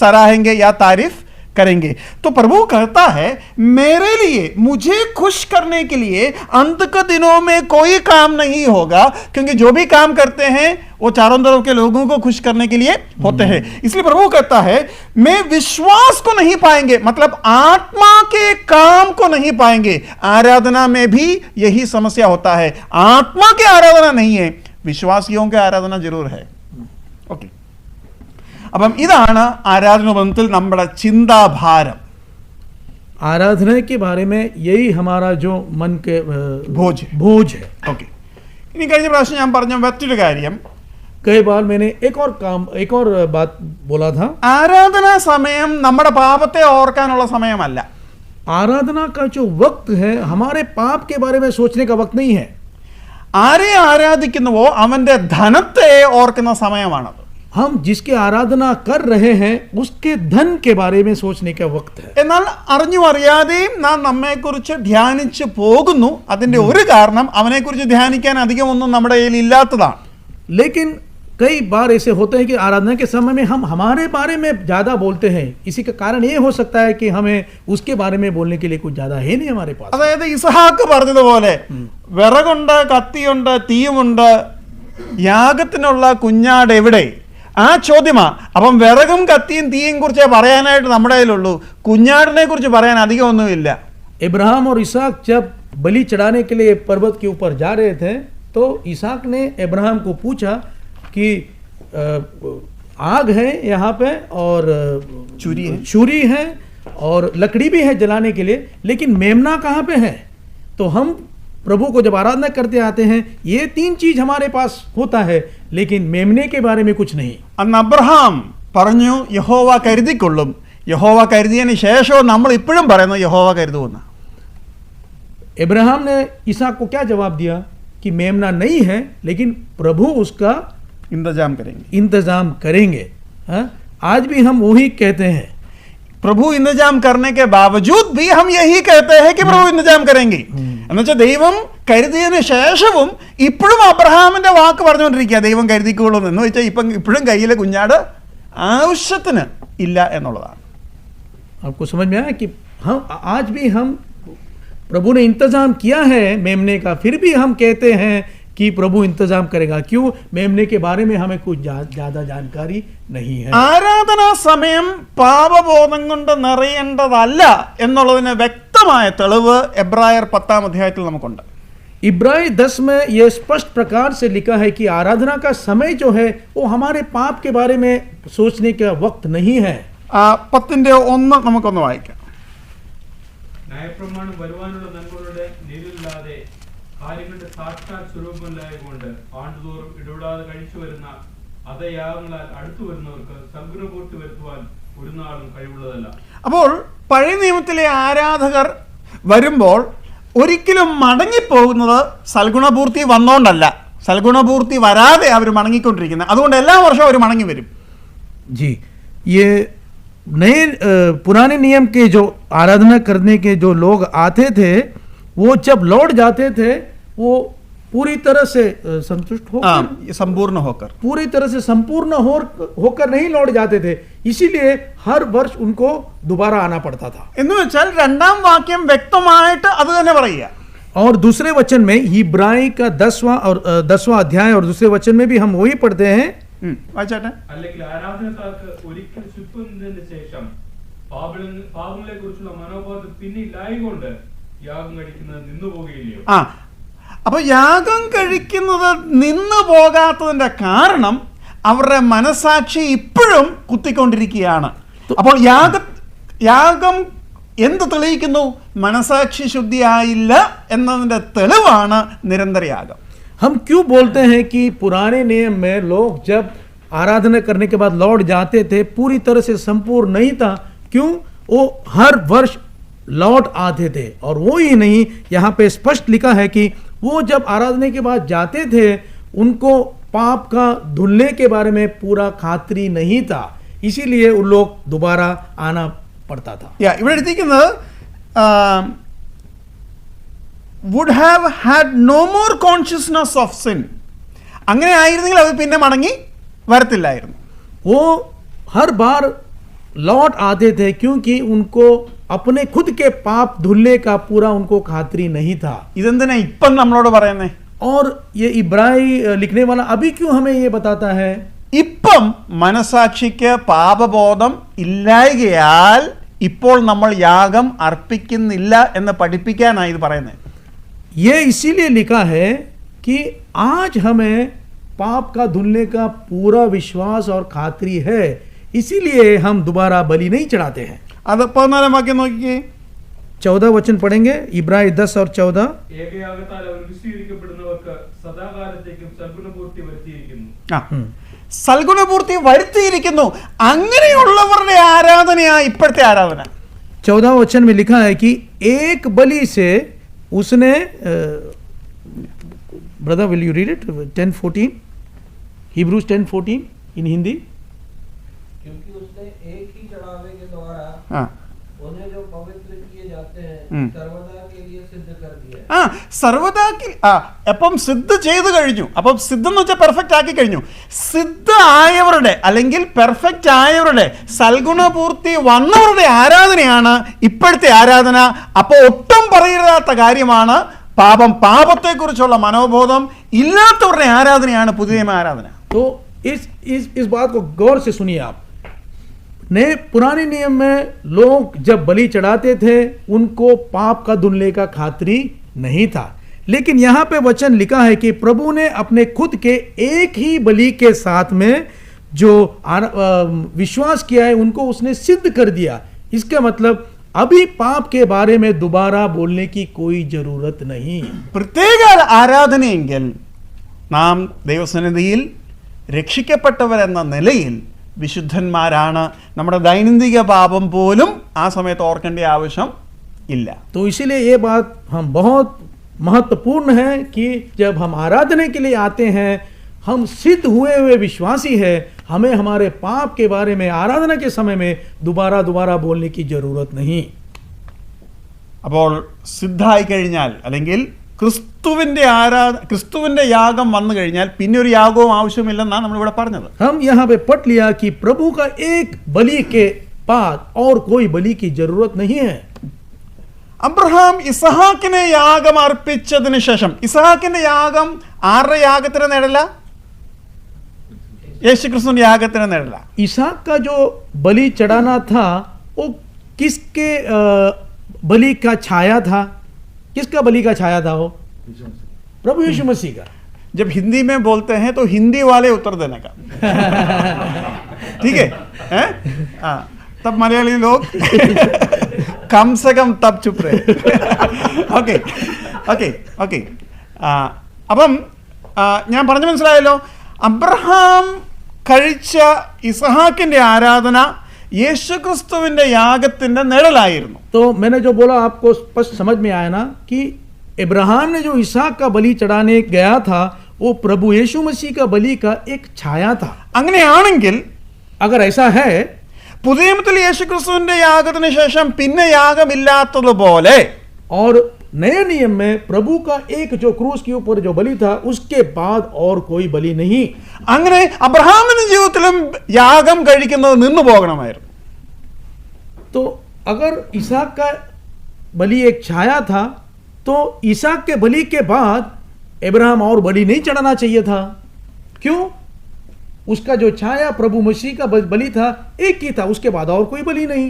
सराहेंगे या तारीफ करेंगे. तो प्रभु कहता है मेरे लिए, मुझे खुश करने के लिए अंत के दिनों में कोई काम नहीं होगा, क्योंकि जो भी काम करते हैं वो चारों तरफ के लोगों को खुश करने के लिए होते हैं. इसलिए प्रभु कहता है मैं विश्वास को नहीं पाएंगे, मतलब आत्मा के काम को नहीं पाएंगे. आराधना में भी यही समस्या होता है. आत्मा की आराधना नहीं है, विश्वासियों की आराधना जरूर है. ओके. അപ്പം ഇതാണ് ആരാധനാബന്ധത്തിൽ നമ്മുടെ ചിന്താഭാരം. आराधना के बारे में यही हमारा जो मन के बोझ है. ഓക്കെ. ഇനി കഴിഞ്ഞ പ്രാവശ്യം ഞാൻ പറഞ്ഞ മറ്റൊരു കാര്യം, कई बार मैंने एक और बात बोला था. ആരാധനാ സമയം നമ്മുടെ പാപത്തെ ഓർക്കാനുള്ള സമയമല്ല. आराधना का जो वक्त है हमारे पाप के बारे में सोचने का वक्त नहीं है. ആരെ ആരാധിക്കുന്നുവോ അവന്റെ ധനത്തെ ഓർക്കുന്ന സമയമാണത്. हम जिसके आराधना कर रहे हैं उसके धन के बारे में सोचने का वक्त है. എന്നാൽ അറിഞ്ഞു അറിയാതെയും നാം നമ്മെക്കുറിച്ച് ധ്യാനിച്ചു പോകുന്നു. അതിന്റെ ഒരു കാരണം അവനെക്കുറിച്ച് ധ്യാനിക്കാൻ അധികം ഒന്നും നമ്മുടെ കയ്യിൽ ഇല്ലാത്തതാണ്. लेकिन कई बार ऐसे होते हैं कि आराधना के समय में हम हमारे बारे में ज्यादा बोलते हैं. इसी का कारण ये हो सकता है कि हमें उसके बारे में बोलने के लिए कुछ ज्यादा है नहीं हमारे पास. അതായത് ഇസഹാക്ക് പറഞ്ഞതുപോലെ വിറകുണ്ട്, കത്തിയുണ്ട്, തീയുമുണ്ട്, യാഗത്തിനുള്ള കുഞ്ഞാട് എവിടെ? ആ ചോദ്യമാ. അപ്പം വിറകും കത്തിയും തീയും കുറിച്ച് പറയാനായിട്ട് നമ്മുടെ കയ്യിലുള്ളൂ, കുഞ്ഞാടിനെ കുറിച്ച് പറയാൻ അധികം ഒന്നുമില്ല. इब्राहिम और इसहाक जब बलि चढ़ाने के लिए पर्वत के ऊपर जा रहे थे तो इसहाक ने इब्राहिम को पूछा कि आग है यहाँ पे और छुरी है और लकड़ी भी है जलाने के लिए, लेकिन मेमना कहाँ पे है? तो हम प्रभु को जब आराधना करते आते हैं ये 3 चीज हमारे पास होता है, लेकिन मेमने के बारे में कुछ नहीं. അന്ന് അബ്രഹാം പറഞ്ഞു യഹോവ കരുതിക്കൊള്ളും. യഹോവ കരുതിയതിന് ശേഷവും നമ്മൾ ഇപ്പോഴും പറയുന്നു യഹോവ കരുതുമെന്ന്. इब्राहिम ने इसहाक को क्या जवाब दिया कि मेमना नहीं है लेकिन प्रभु उसका इंतजाम करेंगे. आज भी हम वही कहते हैं. प्रभु इंतजाम करने के बावजूद भी हम यही कहते हैं कि प्रभु इंतजाम करेंगे. എന്നുവെച്ചാൽ ദൈവം കരുതിയതിന് ശേഷവും ഇപ്പോഴും അബ്രഹാമിന്റെ വാക്ക് പറഞ്ഞുകൊണ്ടിരിക്കുക, ദൈവം കരുതിക്കോളും എന്ന് വെച്ചാൽ ഇപ്പോഴും കയ്യിലെ കുഞ്ഞാട് ആവശ്യത്തിന് ഇല്ല എന്നുള്ളതാണ്. आपको समझ में आया कि हम आज भी हम प्रभु ने इंतजाम किया है मेमने का, फिर भी हम कहते हैं कि प्रभु इंतजाम करेगा. क्यों? मेमने के बारे में हमें कुछ ज्यादा जानकारी नहीं है. ആരാധനാ സമയം പാപബോധം കൊണ്ട് നിറയേണ്ടതല്ല എന്നുള്ളതിന് വ്യക്തമായ തെളിവ് എബ്രായർ 10-ാം അധ്യായത്തിൽ നമുക്കുണ്ട്. इब्रानी 10 में यह स्पष्ट प्रकार से लिखा है कि आराधना का समय जो है वो हमारे पाप के बारे में सोचने का वक्त नहीं है. 10:1 നമുക്കൊന്ന് വായിക്കാം. ന്യായപ്രമാണം വരുവാനുള്ള നന്മകളുടെ നീരില്ലാതെ കാര്യങ്ങളുടെ സാക്ഷാത് സ്വരൂപമല്ലായതുകൊണ്ട് ആണ്ടുതോറും ഇടപെടാതെ കഴിച്ചു വരുന്ന അതയാഗങ്ങളാൽ അടുത്തു വരുന്നവർക്ക് സൽഗുണപൂർത്തി വരുത്തുവാൻ ഒരു നാളും കഴിവുള്ളതല്ല. അപ്പോൾ പഴയ നിയമത്തിലെ ആരാധകർ വരുമ്പോൾ ഒരിക്കലും മടങ്ങിപ്പോകുന്നത് സൽഗുണപൂർത്തി വന്നോണ്ടല്ല, സൽഗുണപൂർത്തി വരാതെ അവർ മടങ്ങിക്കൊണ്ടിരിക്കുന്നത്. അതുകൊണ്ട് എല്ലാ വർഷവും അവർ മടങ്ങി വരും. जी, ये नए पुराने नियम के जो आराधना करने के जो लोग आते थे वो जब लौट जाते थे वो पूरी तरह से संतुष्ट होकर, संपूर्ण होकर, पूरी तरह से संपूर्ण होकर नहीं लौट जाते थे. इसीलिए हर वर्ष उनको दोबारा आना पड़ता था. എന്ന് വെച്ചാൽ രണ്ടാം വാക്യം വ്യക്തമായിട്ട് അത് തന്നെ പറയുക. और दूसरे वचन में इब्रानी का 10वां अध्याय और दूसरे वचन में भी हम वही पढ़ते हैं. വായിച്ചാട്ടെ. അല്ലെങ്കിൽ ആരാധനക്കാർക്ക് ഒരിക്കൽ ശുദ്ധീകരണത്തിന് ശേഷം പാപങ്ങളെ കുറിച്ചുള്ള മനോബോധം പിന്നെ ഇല്ലായകൊണ്ട് യാഗം കഴിക്കുന്നത് നിന്നു പോകുകയില്ലയോ? അപ്പൊ യാഗം കഴിക്കുന്നത് നിന്നു പോകാത്തതിന്റെ കാരണം അവരുടെ മനസാക്ഷി ഇപ്പോഴും കുത്തിക്കൊണ്ടിരിക്കുകയാണ്. അപ്പോൾ യാഗം എന്ത് തെളിയിക്കുന്നു? മനസാക്ഷി ശുദ്ധിയായില്ല എന്നതിന്റെ തെളിവാണ് നിരന്തരയാഗം. हम क्यों बोलते हैं कि पुराने नियम में लोग जब आराधना करने के बाद लौट जाते थे पूरी तरह से संपूर्ण नहीं था? क्यों? वो हर वर्ष लौट आते थे. और वो ही नहीं, यहाँ पे स्पष्ट लिखा है कि वो जब आराधना के बाद जाते थे उनको पाप का धुलने के बारे में पूरा खातरी नहीं था, इसीलिए उन लोग दोबारा आना पड़ता था. ഇവിടെ എഴുതിയിരിക്കുന്നത് would have had no more consciousness of sin. അങ്ങനെ ആയിരുന്നെങ്കിൽ അത് പിന്നെ മടങ്ങി വരത്തില്ലായിരുന്നു. वो हर बार लौट आते थे क्योंकि उनको अपने खुद के पाप धुलने का पूरा उनको खातरी नहीं था. ഇതെന്തിനാ ഇപ്പം നമ്മളോട് പറയുന്നേ? और ये इब्रानी लिखने वाला अभी क्यों हमें ये बताता है? ഇപ്പം മനസാക്ഷിക്ക് പാപബോധം ഇല്ലായകയാൽ ഇപ്പോൾ നമ്മൾ യാഗം അർപ്പിക്കുന്നില്ല എന്ന് പഠിപ്പിക്കാനാണ് ഇത് പറയുന്നത്. ये इसीलिए लिखा है कि आज हमें पाप का धुलने का पूरा विश्वास और खातरी है, इसीलिए हम दोबारा बलि नहीं चढ़ाते हैं. അത് 14-ാം വാക്യം നോക്കിക്കേ. 14 वचन पढ़ेंगे, इब्रानी 10 और 14. ഏകയാഗത്താൽ അവർ വിശുദ്ധീകരിക്കപ്പെടുന്നവർക്ക് സദാകാലത്തേക്കും സൽഗുണപൂർത്തി വരുത്തിയിരിക്കുന്നു. സൽഗുണപൂർത്തി വരുത്തിയിരിക്കുന്നു. അങ്ങനെയുള്ളവരുടെ ആരാധനയാ ഇപ്പോഴത്തെ ആരാധന. 14 वचन में लिखा है कि एक बलि से उसने brother will you read it 10:14 Hebrews 10:14 इन हिंदी. क्योंकि उसने एक ही चढ़ावे के द्वारा उन्हें जो पवित्र किए जाते हैं सर्वदा के लिए सिद्ध कर दिया. സർവ്വതാക്കി അപ്പം സിദ്ധ ചെയ്തു കഴിഞ്ഞു. അപ്പം സിദ്ധം എന്ന് വെച്ചാൽ പെർഫെക്റ്റ് ആക്കി കഴിഞ്ഞു. സിദ്ധ ആയവരുടെ അല്ലെങ്കിൽ പെർഫെക്റ്റ് ആയവരുടെ സൽഗുണപൂർത്തി വന്നവരുടെ ആരാധനയാണ് ഇപ്പോഴത്തെ ആരാധന. അപ്പോൾ ഒട്ടും പറയരുതാത്ത കാര്യമാണ് പാപത്തെക്കുറിച്ചുള്ള മനോബോധം ഇല്ലാത്തവരുടെ ആരാധനയാണ് പുതിയ ആരാധന. तो इस बात को गौर से सुनिए आप. नए पुराने नियम में लोग जब बलि चढ़ाते थे उनको पाप का धुलने का खातरी नहीं था, लेकिन यहाँ पे वचन लिखा है कि प्रभु ने अपने खुद के एक ही बलि के साथ में जो विश्वास किया है उनको उसने सिद्ध कर दिया. इसका मतलब अभी पाप के बारे में दोबारा बोलने की कोई जरूरत नहीं. പ്രത്യേക ആരാധനയെങ്കിൽ നാം ദൈവസന്നിധിയിൽ രക്ഷിക്കപ്പെട്ടവരെന്ന നിലയിൽ വിശുദ്ധന്മാരാണ്. നമ്മുടെ ദൈനംദിന പാപം പോലും ആ സമയത്ത് ഓർക്കേണ്ട ആവശ്യം ഇല്ല. तो इसीलिए ये बात हम बहुत महत्वपूर्ण है कि जब हम आराधना के लिए आते हैं हम सिद्ध हुए विश्वासी है, हमें हमारे पाप के बारे में आराधना के समय में दोबारा बोलने की जरूरत नहीं. അപ്പോൾ സിദ്ധായി കഴിഞ്ഞാൽ അല്ലെങ്കിൽ ക്രിസ്തുവിന്റെ യാഗം വന്നു കഴിഞ്ഞാൽ പിന്നെ ഒരു യാഗവും ആവശ്യമില്ലെന്നാണ് നമ്മളിവിടെ പറഞ്ഞത്. हम यहाँ पे पढ़ लिया कि प्रभु का एक बलि के बाद और कोई बलि की जरूरत नहीं है. അബ്രഹാം ഇസഹാക്കിനെ യാഗം അർപ്പിച്ചതിന് ശേഷം, ഇസഹാക്കിന്റെ യാഗം ആരുടെ യാഗത്തിന് നേടല? യേശുക്രിസ്തുവിന്റെ യാഗത്തിന് നേടല. इसहाक का जो बलि चढ़ाना था वो किसके बलि का छाया था? किसका बलि का छाया था? वो प्रभु यीशु मसीह का. जब हिंदी में बोलते हैं तो हिंदी वाले उत्तर देने का, ठीक है? हाँ, तब मलयाली लोग कम से कम तब चुप रहे. ഓക്കെ ഓക്കെ ഓക്കെ അപ്പം ഞാൻ പറഞ്ഞു മനസ്സിലായല്ലോ. അബ്രഹാം കഴിച്ച ഇസഹാക്കിന്റെ ആരാധന യേശുക്രിസ്തുവിന്റെ യാഗത്തിന്റെ നിഴലായിരുന്നു. तो मैंने जो बोला आपको स्पष्ट समझ में आया ना कि इब्राहिम ने जो इसहाक का बलि चढ़ाने गया था वो प्रभु यीशु मसीह का बलि का एक छाया था. അങ്ങനെയാണെങ്കിൽ अगर ऐसा है, പുതിയ നിയമത്തിൽ യേശുക്രിസ്തുവിന്റെ യാഗത്തിന് ശേഷം പിന്നെ യാഗമില്ലാത്തതുപോലെ और नए नियम में प्रभु का एक जो क्रूस के ऊपर जो बलि था उसके बाद और कोई बलि नहीं. അങ്ങനെ അബ്രഹാമിന്റെ ജീവിതത്തിലും യാഗം കഴിക്കുന്നത് നിന്നു പോകണമായിരുന്നു. तो अगर इसहाक का बलि एक छाया था तो इसहाक के बलि के बाद इब्राहिम और बलि नहीं चढ़ाना चाहिए था. क्यों? उसका जो छाया प्रभु मसीह का बलि था एक ही था, उसके बाद और कोई बलि नहीं.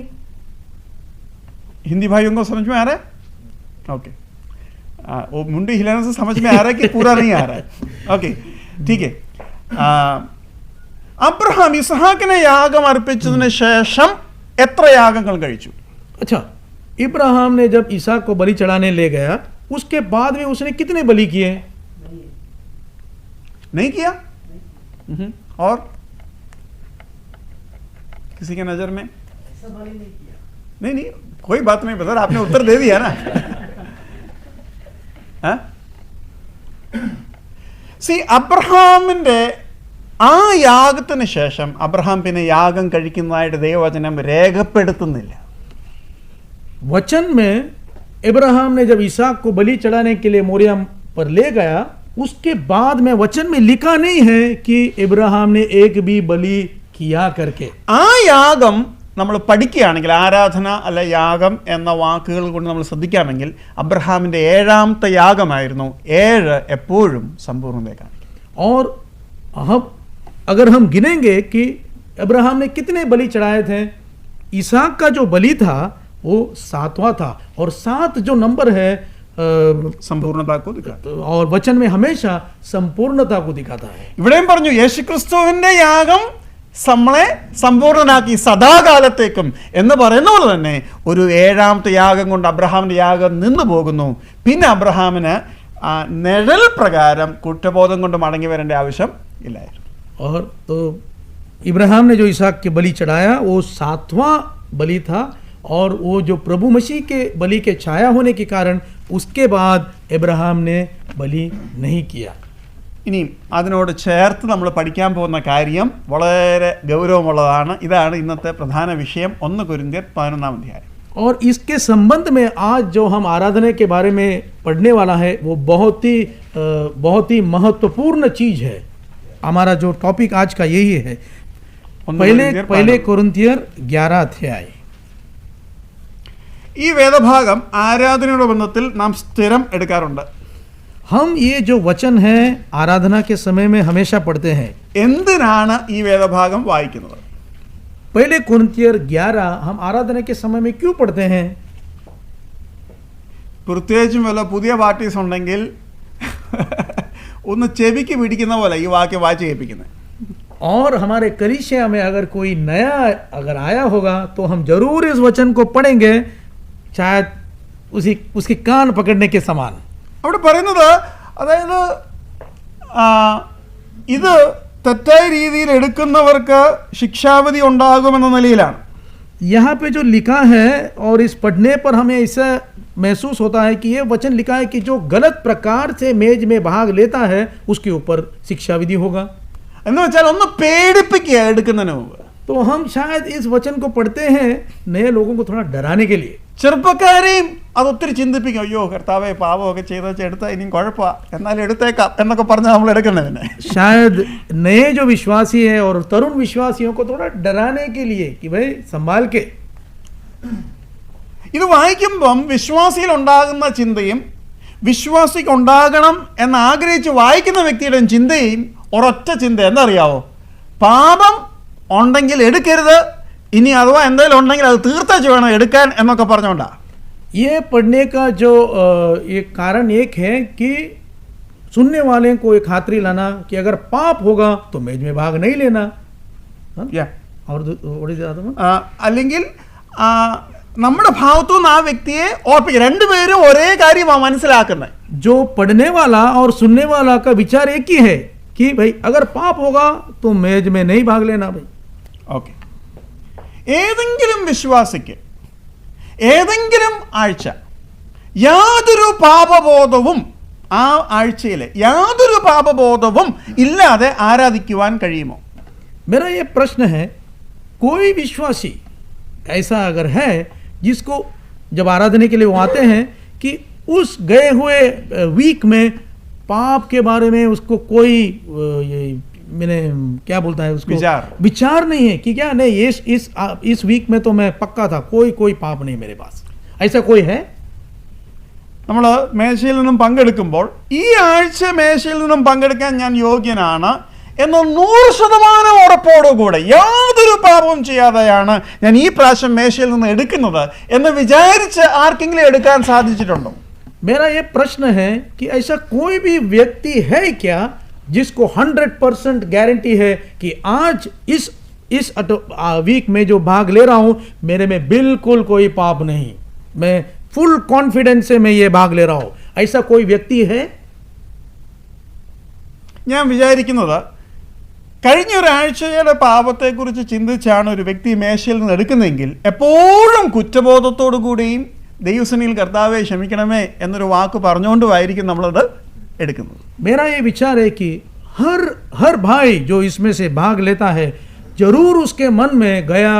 हिंदी भाइयों को समझ में आ रहा है? ओके. वो मुंडी हिलाने से समझ में आ रहा है कि पूरा नहीं आ रहा है? ओके, ठीक है. അബ്രഹാം ഇസഹാക്കിനെ യാഗം അർപ്പിച്ചതിന് ശേഷം എത്ര യാഗങ്ങൾ കഴിച്ചു? अच्छा, इब्राहिम ने जब इसहाक को बलि चढ़ाने ले गया उसके बाद में उसने कितने बलि किए? नहीं किया. और किसी के नजर में नहीं, कोई बात नहीं ब्रदर, आपने उत्तर दे दिया ना. സി അബ്രഹാമിന്റെ ആ യാഗത്തിന് ശേഷം അബ്രഹാം പിന്നെ യാഗം കഴിക്കുന്നതായിട്ട് ദൈവവചനം രേഖപ്പെടുത്തുന്നില്ല. वचन में इब्राहिम ने जब इसहाक को बलि चढ़ाने के लिए मोरिया पर ले गया उसके बाद में वचन में लिखा नहीं है कि इब्राहिम ने एक भी बलि किया करके. ആ യാഗം നമ്മൾ പഠിക്കുകയാണെങ്കിൽ, ആരാധന അല്ല യാഗം എന്ന വാക്കുകൾ കൊണ്ട് നമ്മൾ ശ്രദ്ധിക്കാമെങ്കിൽ അബ്രഹാമിന്റെ 7ാമത്തെ യാഗമായിരുന്നു. 7 എപ്പോഴും സമ്പൂർണ്ണതയാണ്. और अगर हम गिनेंगे कि इब्राहिम ने कितने बलि चढ़ाए थे, इसहाक का जो बलि था वो 7वां था. और 7 जो नंबर है സമ്പൂർണ്ണത को दिखाता है. और वचन में हमेशा संपूर्णता को दिखाता है. ഇവിടെയും പറഞ്ഞു യേശുക്രിസ്തുവിന്റെ യാഗം നമ്മളെ സമ്പൂർണ്ണനാക്കി സദാകാലത്തേക്കും എന്ന് പറയുന്ന പോലെ തന്നെ ഒരു 7ാമത്തെ യാഗം കൊണ്ട് അബ്രഹാമിന്റെ യാഗം നിന്നു പോകുന്നു. പിന്നെ അബ്രഹാമിന് നിഴൽ പ്രകാരം കുറ്റബോധം കൊണ്ട് മടങ്ങി വരേണ്ട ആവശ്യം ഇല്ലായിരുന്നു. और तो इब्राहिम ने जो इसहाक के बलि चढ़ाया वो 7वां बलि था और वो जो प्रभु मसीह के बलि के छाया होने के कारण उसके बाद इब्राहिम ने बलि नहीं किया. ഇനി അതിനോട് ചേർത്ത് നമ്മൾ പഠിക്കാൻ പോകുന്ന കാര്യം വളരെ ഗൗരവമുള്ളതാണ്. ഇതാണ് ഇന്നത്തെ പ്രധാന വിഷയം. 1 കൊരിന്ത്യർ 11-ാം അധ്യായം. और इसके संबंध में आज जो हम आराधना के बारे में पढ़ने वाला है वो बहुत ही महत्वपूर्ण चीज है. हमारा जो टॉपिक आज का यही है. पहले कोरिन्थियर 11 अध्याय. ഈ വേദഭാഗം ആരാധനയുടെ ബന്ധത്തിൽ നാം സ്ഥിരം എടുക്കാറുണ്ട്. हम ये जो वचन है आराधना के समय में हमेशा पढ़ते हैं. എന്തിനാണ് ഈ വേദഭാഗം വായിക്കുന്നത്? पहले कोरिन्थियर 11 हम आराधना के समय में क्यों पढ़ते हैं? പ്രത്യേകിച്ചും വല്ല പുതിയ പാർട്ടീസ് ഉണ്ടെങ്കിൽ ഒന്ന് ചെവിക്ക് പിടിക്കുന്ന പോലെ ഈ വാക്യം വായിച്ച് കേൾപ്പിക്കുന്നത്. और हमारे कलीसिया में अगर कोई नया अगर आया होगा तो हम जरूर इस वचन को पढ़ेंगे, शायद उसकी कान पकड़ने के समान. അവിടെ പറയുന്നത് അതായത് ഇത് തെറ്റായ രീതിയിൽ എടുക്കുന്നവർക്ക് ശിക്ഷാവിധി ഉണ്ടാകുമെന്ന നിലയിലാണ്. यहाँ पे जो लिखा है और इस पढ़ने पर हमें ऐसा महसूस होता है कि ये वचन लिखा है कि जो गलत प्रकार से मेज में भाग लेता है उसके ऊपर शिक्षा विधि होगा. എന്ന് വെച്ചാൽ ഒന്ന് പേടിപ്പിക്കുക എടുക്കുന്നതിന് മുമ്പ്. तो हम शायद इस वचन को पढ़ते हैं नए लोगों को थोड़ा डराने के लिए. ചെറുപ്പക്കാരെയും അതൊത്തിരി ചിന്തിപ്പിക്കും. അയ്യോ കർത്താവേ, പാപമൊക്കെ ചെയ്ത് എടുത്താൽ ഇനിയും കുഴപ്പമാണ്, എന്നാലും എടുത്തേക്കാം എന്നൊക്കെ പറഞ്ഞാൽ നമ്മൾ എടുക്കണേ. പിന്നെ शायद नए जो विश्वासी है और तरुण विश्वासियों को थोड़ा डराने के लिए कि भाई संभाल के. ഇത് വായിക്കുമ്പം വിശ്വാസിയിൽ ഉണ്ടാകുന്ന ചിന്തയും വിശ്വാസിക്ക് ഉണ്ടാകണം എന്ന് ആഗ്രഹിച്ച് വായിക്കുന്ന വ്യക്തിയുടെ ചിന്തയും ഒരൊറ്റ ചിന്ത എന്താ, പാപം ഉണ്ടെങ്കിൽ എടുക്കരുത്, ഇനി അഥവാ എന്തെങ്കിലും ഉണ്ടെങ്കിൽ അത് തീർത്തേച്ച് വേണം എടുക്കാൻ എന്നൊക്കെ പറഞ്ഞുകൊണ്ടാണ്. ये पढ़ने का जो एक कारण एक है कि सुनने वाले को एक खातरी लाना कि अगर पाप होगा तो मेज में भाग नहीं लेना. और അല്ലെങ്കിൽ നമ്മുടെ ഭാഗത്തു നിന്ന് ആ വ്യക്തിയെ ഓർപ്പിക്കുക. രണ്ടുപേരും ഒരേ കാര്യമാണ് മനസ്സിലാക്കുന്നത്. जो पढ़ने वाला और सुनने वाला का विचार एक ही है कि भाई अगर पाप होगा तो मेज में नहीं भाग लेना भाई. ഓക്കെ, ഏതെങ്കിലും വിശ്വാസിക്ക് ഏതെങ്കിലും ആഴ്ച യാതൊരു പാപബോധവും ആ ആഴ്ചയിൽ യാതൊരു പാപബോധവും ഇല്ലാതെ ആരാധിക്കുവാൻ കഴിയുമോ? मेरा ये प्रश्न है, कोई विश्वासी ऐसा अगर है जिसको जब आराधना के लिए वो आते हैं कि उस गए हुए वीक में पाप के बारे में उसको कोई ये मैंने क्या बोलता है उसको विचार नहीं है कि क्या नहीं इस वीक में तो मैं पक्का था, कोई पाप नहीं मेरे पास, ऐसा कोई है? നമ്മൾ മേശയിൽ നിന്നും പങ്കെടുക്കുമ്പോൾ ഈ ആഴ്ച മേശയിൽ നിന്നും പങ്കെടുക്കാൻ ഞാൻ യോഗ്യനാണ് എന്ന് 100% ഉറപ്പോടുകൂടെ യാതൊരു പാപവും ചെയ്യാതെയാണ് ഞാൻ ഈ പ്രാവശ്യം മേശയിൽ നിന്ന് എടുക്കുന്നത് എന്ന് വിചാരിച്ച് ആർക്കെങ്കിലും എടുക്കാൻ സാധിച്ചിട്ടുണ്ടോ? मेरा ये प्रश्न है कि ऐसा कोई भी व्यक्ति है क्या जिसको 100% गारंटी है कि आज इस वीक में जो भाग ले रहा हूं मेरे में बिल्कुल कोई पाप नहीं, मैं फुल कॉन्फिडेंस से मैं ये भाग ले रहा हूं, ऐसा कोई व्यक्ति है? ഞാൻ വിചാരിക്കുന്നത് കഴിഞ്ഞ ഒരാഴ്ചയുടെ പാപത്തെക്കുറിച്ച് ചിന്തിച്ചാണ് ഒരു വ്യക്തി മേശയിൽ നിന്ന് എടുക്കുന്നതെങ്കിൽ എപ്പോഴും കുറ്റബോധത്തോടു കൂടിയും ദൈവസന്നിധിയിൽ കർത്താവേ ക്ഷമിക്കണമേ എന്നൊരു വാക്ക് പറഞ്ഞുകൊണ്ടുമായിരിക്കും നമ്മളത് എടുക്കുന്നത്. मेरा ये विचार है कि हर भाई जो इसमें से भाग लेता है जरूर उसके मन में गया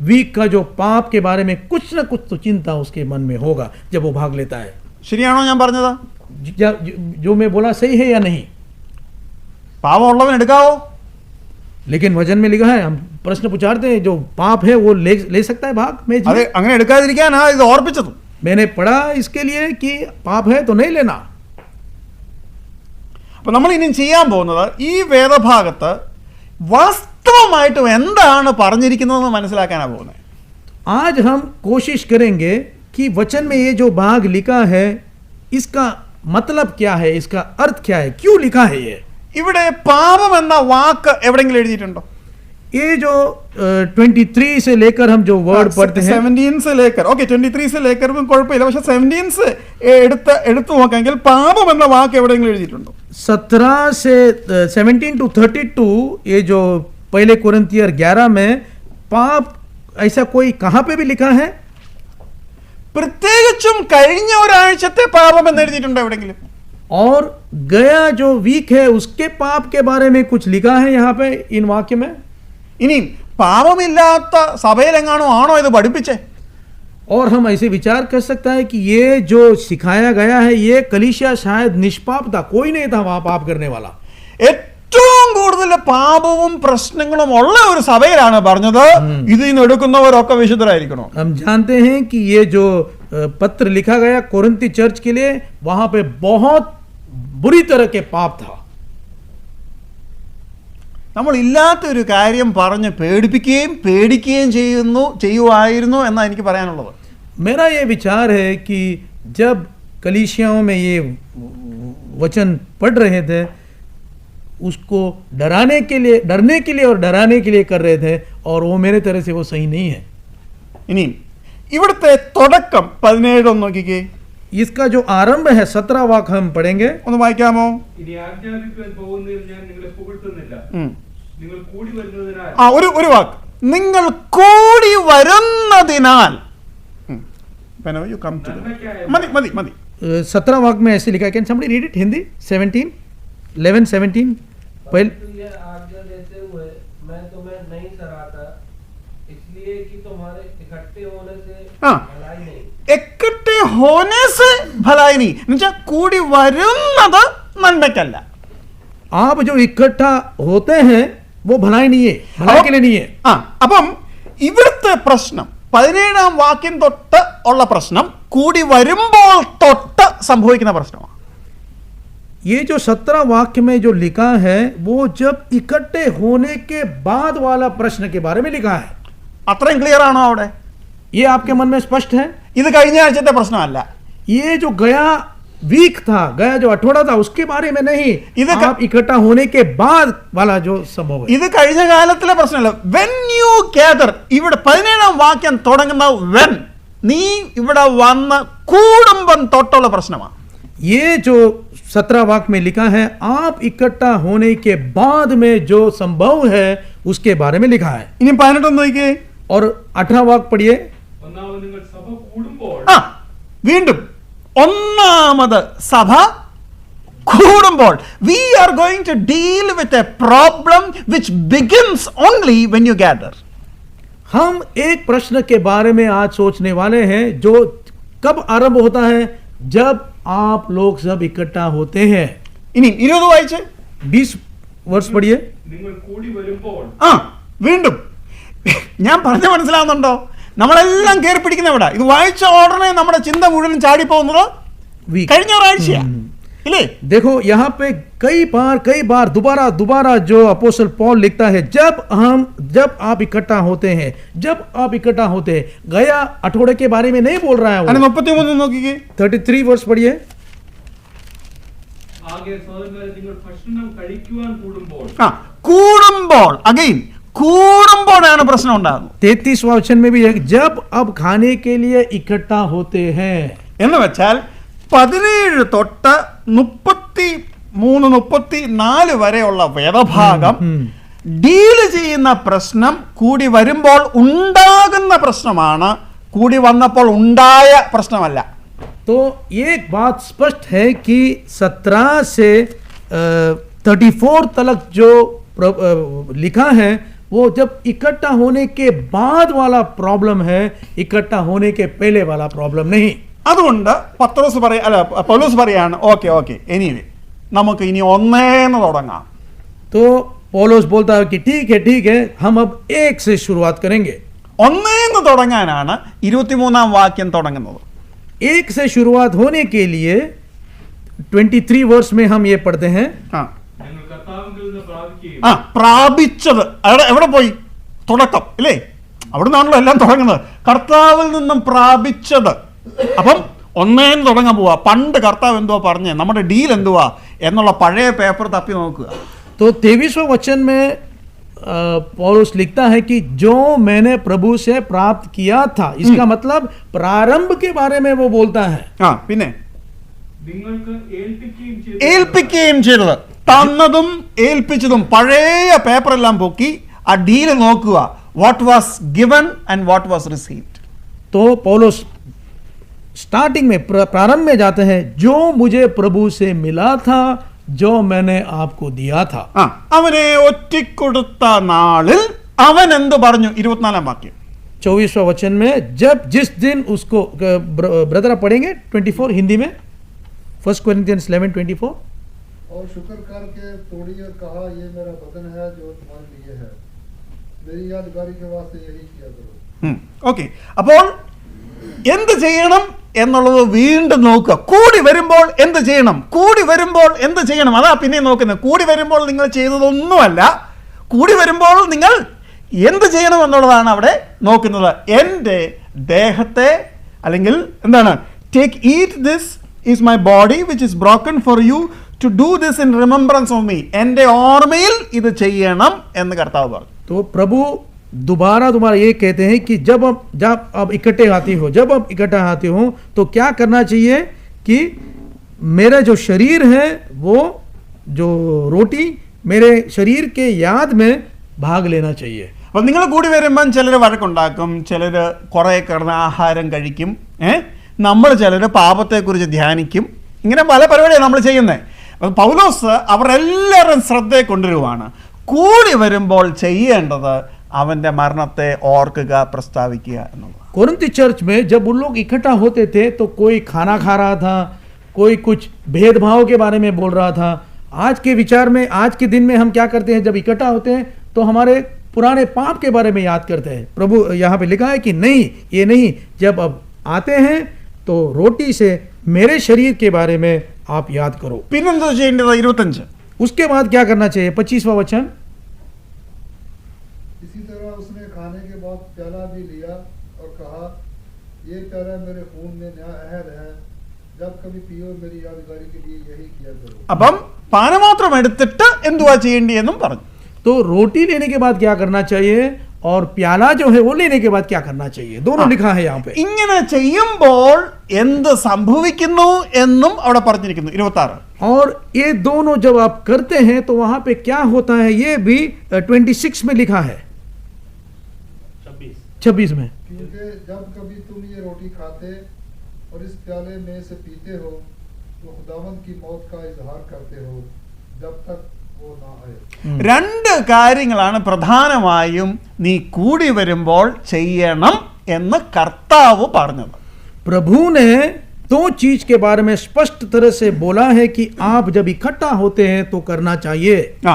वीक का जो पाप के बारे में कुछ न कुछ तो चिंता उसके मन में होगा जब वो भाग लेता है. ശരിയാണോ ഞാൻ പറഞ്ഞത്? जो मैं बोला सही है या नहीं? പാപം ഉള്ളവൻ എടുക്കാവോ? लेकिन वचन में लिखा है, हम प्रश्न पूछते हैं जो पाप है वो ले सकता है भाग में. അതെ, അങ്ങനെ എടുക്കാതിരിക്കാനാ ഇത് ഓർപ്പിച്ചത്. मैंने पढ़ा इसके लिए कि पाप है तो नहीं लेना. അപ്പോൾ നമ്മൾ ഇനി ചെയ്യാൻ പോകുന്നത് ഈ വേദഭാഗത്ത് വാസ്തവമായിട്ടും എന്താണ് പറഞ്ഞിരിക്കുന്നതെന്ന് മനസ്സിലാക്കാനാണ് പോകുന്നത്. आज हम कोशिश करेंगे कि वचन में ये जो भाग लिखा है इसका मतलब क्या है, इसका अर्थ क्या है, क्यों लिखा है ये. ഇവിടെ പാപം എന്ന വാക്ക് എവിടെയെങ്കിലും എഴുതിയിട്ടുണ്ടോ? ये जो 23 से लेकर हम जो वर्ड पढ़ते हैं 17 से लेकर, ഓക്കെ 23 से लेकर കുഴപ്പമില്ല, പക്ഷെ 17 से എടുത്തു നോക്കാമെങ്കിൽ പാപം എന്ന വാക്ക് എവിടെയെങ്കിലും എഴുതിയിട്ടുണ്ടോ? 17 से 17 to 32 ये जो पहले कोरिन्थियर 11 में पाप ऐसा कोई कहाँ पे भी लिखा है? പ്രത്യേകിച്ചും കഴിഞ്ഞ ഒരാഴ്ചത്തെ പാപം എന്ന് എഴുതിയിട്ടുണ്ടോ എവിടെയെങ്കിലും? और गया जो वीक है उसके पाप के बारे में कुछ लिखा है यहाँ पे इन वाक्य में? ഇനിയും പാപമില്ലാത്ത സഭയിലെങ്ങാണോ ആണോ ഇത് പഠിപ്പിച്ചേ? और हम ऐसे विचार कर सकता है कि ये जो सिखाया गया है ये कलीसिया शायद निष्पाप था, कोई नहीं था वहां पाप करने वाला. ഏറ്റവും കൂടുതൽ പാപവും പ്രശ്നങ്ങളും ഉള്ള ഒരു സഭയിലാണ് പറഞ്ഞത് ഇതിൽ നിന്ന് എടുക്കുന്നവരൊക്കെ വിശുദ്ധരായിരിക്കണോ. हम जानते हैं कि ये जो पत्र लिखा गया कोरिन्थी चर्च के लिए वहां पे बहुत बुरी तरह के पाप था. നമ്മൾ ഇല്ലാത്തൊരു കാര്യം പറഞ്ഞ് പേടിക്കുകയും ചെയ്യുമായിരുന്നു എന്നാണ് എനിക്ക് പറയാനുള്ളത്. मेरा ये विचार है कि जब कलीसियाओं में ये वचन पढ़ रहे थे उसको डरने के लिए और डराने के लिए कर रहे थे और वो मेरे तरह से वो सही नहीं है. ഇനിയും ഇവിടുത്തെ തുടക്കം 17 ഒന്ന് നോക്കിക്കേ. इसका जो आरंभ है 17 वाक्य हम पढ़ेंगे. ഒന്ന് വായിക്കാമോ? ഇനി ആജ്ഞാപിക്കുവാൻ പോകുന്നതിൽ ഞാൻ നിങ്ങളെ പുകഴ്ത്തുന്നില്ല, നിങ്ങൾ കൂടി വരുന്നതിനാൽ. ഒരു വാക്ക്, നിങ്ങൾ കൂടി വരുന്നതിനാൽ. മതി 17 वाक्य में ऐसे लिखा है. Can somebody read it Hindi? 11-17 पहले ये आज्ञा देते हुए मैं तुम्हें नहीं सराहता, इसलिए कि तुम्हारे इकट्ठे होने से भलाई नहीं. ഇക്കട്ടെ ഹോനെ സെ ഭലായി നീ എന്നുവെച്ചാൽ കൂടി വരുന്നത് നന്മയ്ക്കല്ല. आप जो इकट्ठा होते हैं वो भलाई नहीं है, भलाई के लिए नहीं है. ആ അപ്പം ഇവിടുത്തെ പ്രശ്നം 17-ാം വാക്യം തൊട്ട് ഉള്ള പ്രശ്നം കൂടി വരുമ്പോൾ തൊട്ട് സംഭവിക്കുന്ന പ്രശ്നമാണ്. ये जो 17 वाक्य में जो लिखा है वो जब इकट्ठे होने के बाद वाला प्रश्न के बारे में लिखा है. അത്രയും ക്ലിയർ ആണോ അവിടെ? ये आपके मन में स्पष्ट है? ഇത് കഴിഞ്ഞ ആഴ്ചത്തെ പ്രശ്നമല്ല. ये जो गया वीक था, गया जो अठवाड़ा था, उसके बारे में नहीं. इधर आप इकट्ठा होने के बाद वाला जो संभव है. ഇത് കഴിഞ്ഞ കാലത്തിലെ പ്രശ്നമല്ല. വെൻ യു ഗ്യാദർ, ഇവിടെ 17-ാം വാക്യം തുടങ്ങുന്ന വെൻ, നീ ഇവിടെ വന്ന് കൂടുമ്പം തൊട്ടുള്ള പ്രശ്നമാണ്. ये जो 17 वाक्य में लिखा है आप इकट्ठा होने के बाद में जो संभव है उसके बारे में लिखा है. ഇനി 18 നോക്കിയേ. और 18 वाक्य पढ़िए. ഒന്നാമത് നിങ്ങൾ സഭ കൂടുമ്പോൾ ആ വീണ്ടും ഒന്നാമത് സഭ കൂടുമ്പോൾ we are going to deal with a problem which begins only when you gather. हम एक प्रश्न के बारे में आज सोचने वाले हैं जो कब आरंभ होता है, जब आप लोग सब इकट्ठा होते हैं. ഇനി 20 വായിച്ചേ. 20 वर्ष पढ़िए. നിങ്ങൾ കൂടി വരുമ്പോൾ ആ വീണ്ടും ഞാൻ പറഞ്ഞു മനസ്സിലാവുന്നുണ്ടോ? നമ്മളെല്ലാം കയറി പിടിക്കുന്ന ഇവിടെ ഇത് വായിച്ച ഉടനെ നമ്മുടെ ചിന്ത മുഴുവൻ ചാടിപ്പോകുന്നത് Week. കഴിഞ്ഞ ഒരാഴ്ചയാ ഇല്ലേ? देखो यहाँ पे कई बार दोबारा जो अपोस्टल पॉल लिखता है जब आप इकट्ठा होते हैं, जब आप इकट्ठा होते हैं. गया अठौड़े के बारे में नहीं बोल रहा है അതിന് वो. 33 നോക്കിക്കേ. 33 वर्ष पढ़िए. ആകെ സഹോദരന്മാരെ നിങ്ങൾ ഭക്ഷണം കഴിക്കുവാൻ കൂടുമ്പോൾ ആ കൂടുമ്പോൾ അഗൈൻ കൂടുമ്പോഴാണ് പ്രശ്നം ഉണ്ടാകുന്നത്. 33वां वचन में भी है जब अब खाने के लिए इकट्ठा होते हैं. എന്ന് വെച്ചാൽ 17 തൊട്ട് 33-34 വരെയുള്ള വേദഭാഗം ഡീൽ ചെയ്യുന്ന പ്രശ്നം കൂടി വരുമ്പോൾ ഉണ്ടാകുന്ന പ്രശ്നമാണ്, കൂടി വന്നപ്പോൾ ഉണ്ടായ പ്രശ്നമല്ല. तो एक बात स्पष्ट है कि 17 से 34 तक जो लिखा है वो जब इकट्ठा होने के बाद वाला प्रॉब्लम है, इकट्ठा होने के पहले वाला प्रॉब्लम नहीं. അതുകൊണ്ട് പൗലോസ് പറയാണ് ഓക്കെ എനിവേ നമുക്ക് ഇനി ഒന്നേന്ന് തുടങ്ങാം. तो पौलुस बोलता है कि ठीक है हम अब एक से शुरुआत करेंगे. ഒന്നേന്ന് തുടങ്ങാനാണ് 23-ാം വാക്യം തുടങ്ങുന്നത്. एक से शुरुआत होने के लिए 23 वर्ष में हम ये पढ़ते हैं. ആ ഞങ്ങൾ കർത്താവിൽ നിന്ന് പ്രാപിക്കുകയും ആ പ്രാപിച്ചത് എവിടെ പോയി? തുടക്കം ഇല്ലേ? അവിടെ നിന്നാണല്ലോ എല്ലാം തുടങ്ങുന്നത്. കർത്താവിൽ നിന്നും പ്രാപിച്ചത്. അപ്പം ഒന്നേന്ന് തുടങ്ങാൻ പോവാ. പണ്ട് കർത്താവ് എന്തുവാ പറഞ്ഞേ, നമ്മുടെ ഡീൽ എന്തുവാ എന്നുള്ള പഴയ പേപ്പർ തപ്പി നോക്കുക. तो 23वें वचन में पौलुस लिखता है कि जो मैंने प्रभु से प्राप्त किया था, इसका मतलब प्रारंभ के बारे में वो बोलता है. ആ പിന്നെ നിങ്ങൾക്ക് ഏൽപ്പിക്കുകയും ഏൽപ്പിക്കുകയും ചെയ്തത്, തന്നതും ഏൽപ്പിച്ചതും പഴയ പേപ്പറെല്ലാം പൊക്കി ആ ഡീല് നോക്കുക. What was given and what was received. तो पौलुस स्टार्टिंग में प्रारंभ में जाते हैं जो मुझे प्रभु से मिला था, जो मैंने आपको दिया था. ആ അവനെ ഒറ്റിക്കൊടുത്ത നാളിൽ അവൻ എന്ത് പറഞ്ഞു? 24-ാം വാക്യം. 24वां वचन में जिस दिन उसको ब्रदर आप पढ़ेंगे 24 हिंदी में. 1 Corinthians 11:24. और शुक्र करके तोड़ी और कहा ये मेरा बदन है जो तुम्हारे लिए है, मेरी यादगारी के वास्ते यही किया करो. ഓക്കെ, അപ്പോൾ എന്ത് ചെയ്യണം എന്നുള്ളത് വീണ്ടും നോക്കുക. കൂടി വരുമ്പോൾ എന്ത് ചെയ്യണം, കൂടി വരുമ്പോൾ എന്ത് ചെയ്യണം, അതാ പിന്നെ നോക്കുന്നത്. കൂടി വരുമ്പോൾ നിങ്ങൾ ചെയ്തതൊന്നുമല്ല, കൂടി വരുമ്പോൾ നിങ്ങൾ എന്ത് ചെയ്യണം എന്നുള്ളതാണ് അവിടെ നോക്കുന്നത്. എൻ്റെ ദേഹത്തെ അല്ലെങ്കിൽ എന്താണ്, take eat this is my body which is broken for you to do this in remembrance of me. എൻ്റെ ഓർമ്മയിൽ ഇത് ചെയ്യണം എന്ന് കർത്താവ് പറഞ്ഞു. तो प्रभु दोबारा ये कहते हैं कि जब आप इकट्ठे आते हो, जब आप इकट्ठा आते हो तो क्या करना चाहिए कि मेरा जो शरीर है वो जो रोटी मेरे शरीर के याद में भाग लेना चाहिए. അപ്പോൾ നിങ്ങൾ കൂടി വരുമ്പം ചിലർ വഴക്കുണ്ടാക്കും, ചിലർ കുറേ കിടന്ന് ആഹാരം കഴിക്കും, നമ്മൾ ചിലർ പാപത്തെക്കുറിച്ച് ധ്യാനിക്കും. ഇങ്ങനെ പല പരിപാടിയാണ് നമ്മൾ ചെയ്യുന്നത്. അപ്പം പൗലോസ് അവരെല്ലാവരും ശ്രദ്ധയെ കൊണ്ടുവരുവാണ്. കൂടി വരുമ്പോൾ ചെയ്യേണ്ടത് അവൻ്റെ മരണത്തെ ഓർക്കുക, പ്രസ്താവിക്കുക എന്നുള്ളത്. कोरिन्थी चर्च में जब उन लोग इकट्ठा होते थे तो कोई खाना खा रहा था, कोई कुछ भेदभाव के बारे में बोल रहा था. आज के विचार में, आज के दिन में हम क्या करते हैं, जब इकट्ठा होते हैं तो हमारे पुराने पाप के बारे में याद करते हैं. प्रभु यहाँ पे लिखा है कि नहीं, ये नहीं, जब अब आते हैं तो रोटी से मेरे शरीर के बारे में आप याद करो. പിന്നെന്താ ചെയ്യേണ്ടത്? 25. उसके बाद क्या करना चाहिए? 25वां वचन. इसी तरह उसने खाने के बाद प्याला भी लिया और कहा, ये प्याला मेरे खून में नया अहद है, जब कभी पियो मेरी यादगारी के लिए यही किया करो. അപ്പം പാനപാത്രം എടുത്തിട്ട് എന്തുവാ ചെയ്യേണ്ടിയെന്നും പറഞ്ഞു. तो रोटी लेने के बाद क्या करना चाहिए और प्याला जो है वो लेने के बाद क्या करना चाहिए, दोनों लिखा है यहाँ पे. ഇങ്ങനെ ചെയ്യുമ്പോൾ എന്ത് സംഭവിക്കുന്നു എന്നും അവിടെ പറഞ്ഞിരിക്കുന്നു. 26. और ये दोनों जब आप करते हैं तो वहां पे क्या होता है, ये भी 26 में लिखा है. 26 में. क्योंकि जब कभी तुम ये रोटी खाते और इस प्याले में से पीते हो तो खुदावंद की मौत का इजहार करते हो जब तक वो ना आए. രണ്ട് കാര്യങ്ങളാണ് പ്രധാനമായും നീ കൂടി വരുമ്പോൾ ചെയ്യണം എന്ന് കർത്താവ് പറഞ്ഞത്. प्रभु ने दो चीज के बारे में स्पष्ट तरह से बोला है कि आप जब इकट्ठा होते हैं तो करना चाहिए. ആ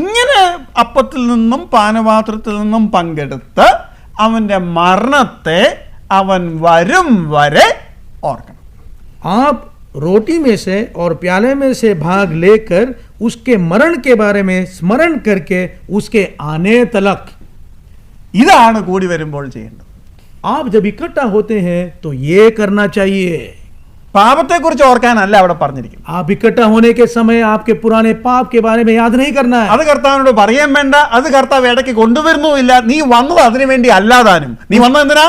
ഇങ്ങനെ അപ്പത്തിൽ നിന്നും പാനപാത്രത്തിൽ നിന്നും പങ്കെടുത്ത് അവൻ്റെ മരണത്തെ അവൻ വരും വരെ ഓർക്കണം. आप रोटी में से और प्याले में से भाग लेकर उसके मरण के बारे में स्मरण करके उसके आने तलक. ഇതാണ് കൂടി വരുമ്പോൾ ചെയ്യേണ്ടത്. आप जब इकट्ठा होते हैं तो ये करना चाहिए. പാപത്തെക്കുറിച്ച് ഓർക്കാനല്ല അവിടെ പറഞ്ഞിരിക്കുന്നത്. आप इकट्ठा होने के समय आपके पुराने पाप के बारे में याद नहीं करना है. അത് കർത്താവിനോട് പറയാൻ വേണ്ട. അത് കർത്താവ് ഇടയ്ക്ക് കൊണ്ടുവരുന്നുമില്ല. നീ വന്നത് അതിനു വേണ്ടി അല്ലാതാനും. നീ വന്നത് എന്തിനാ?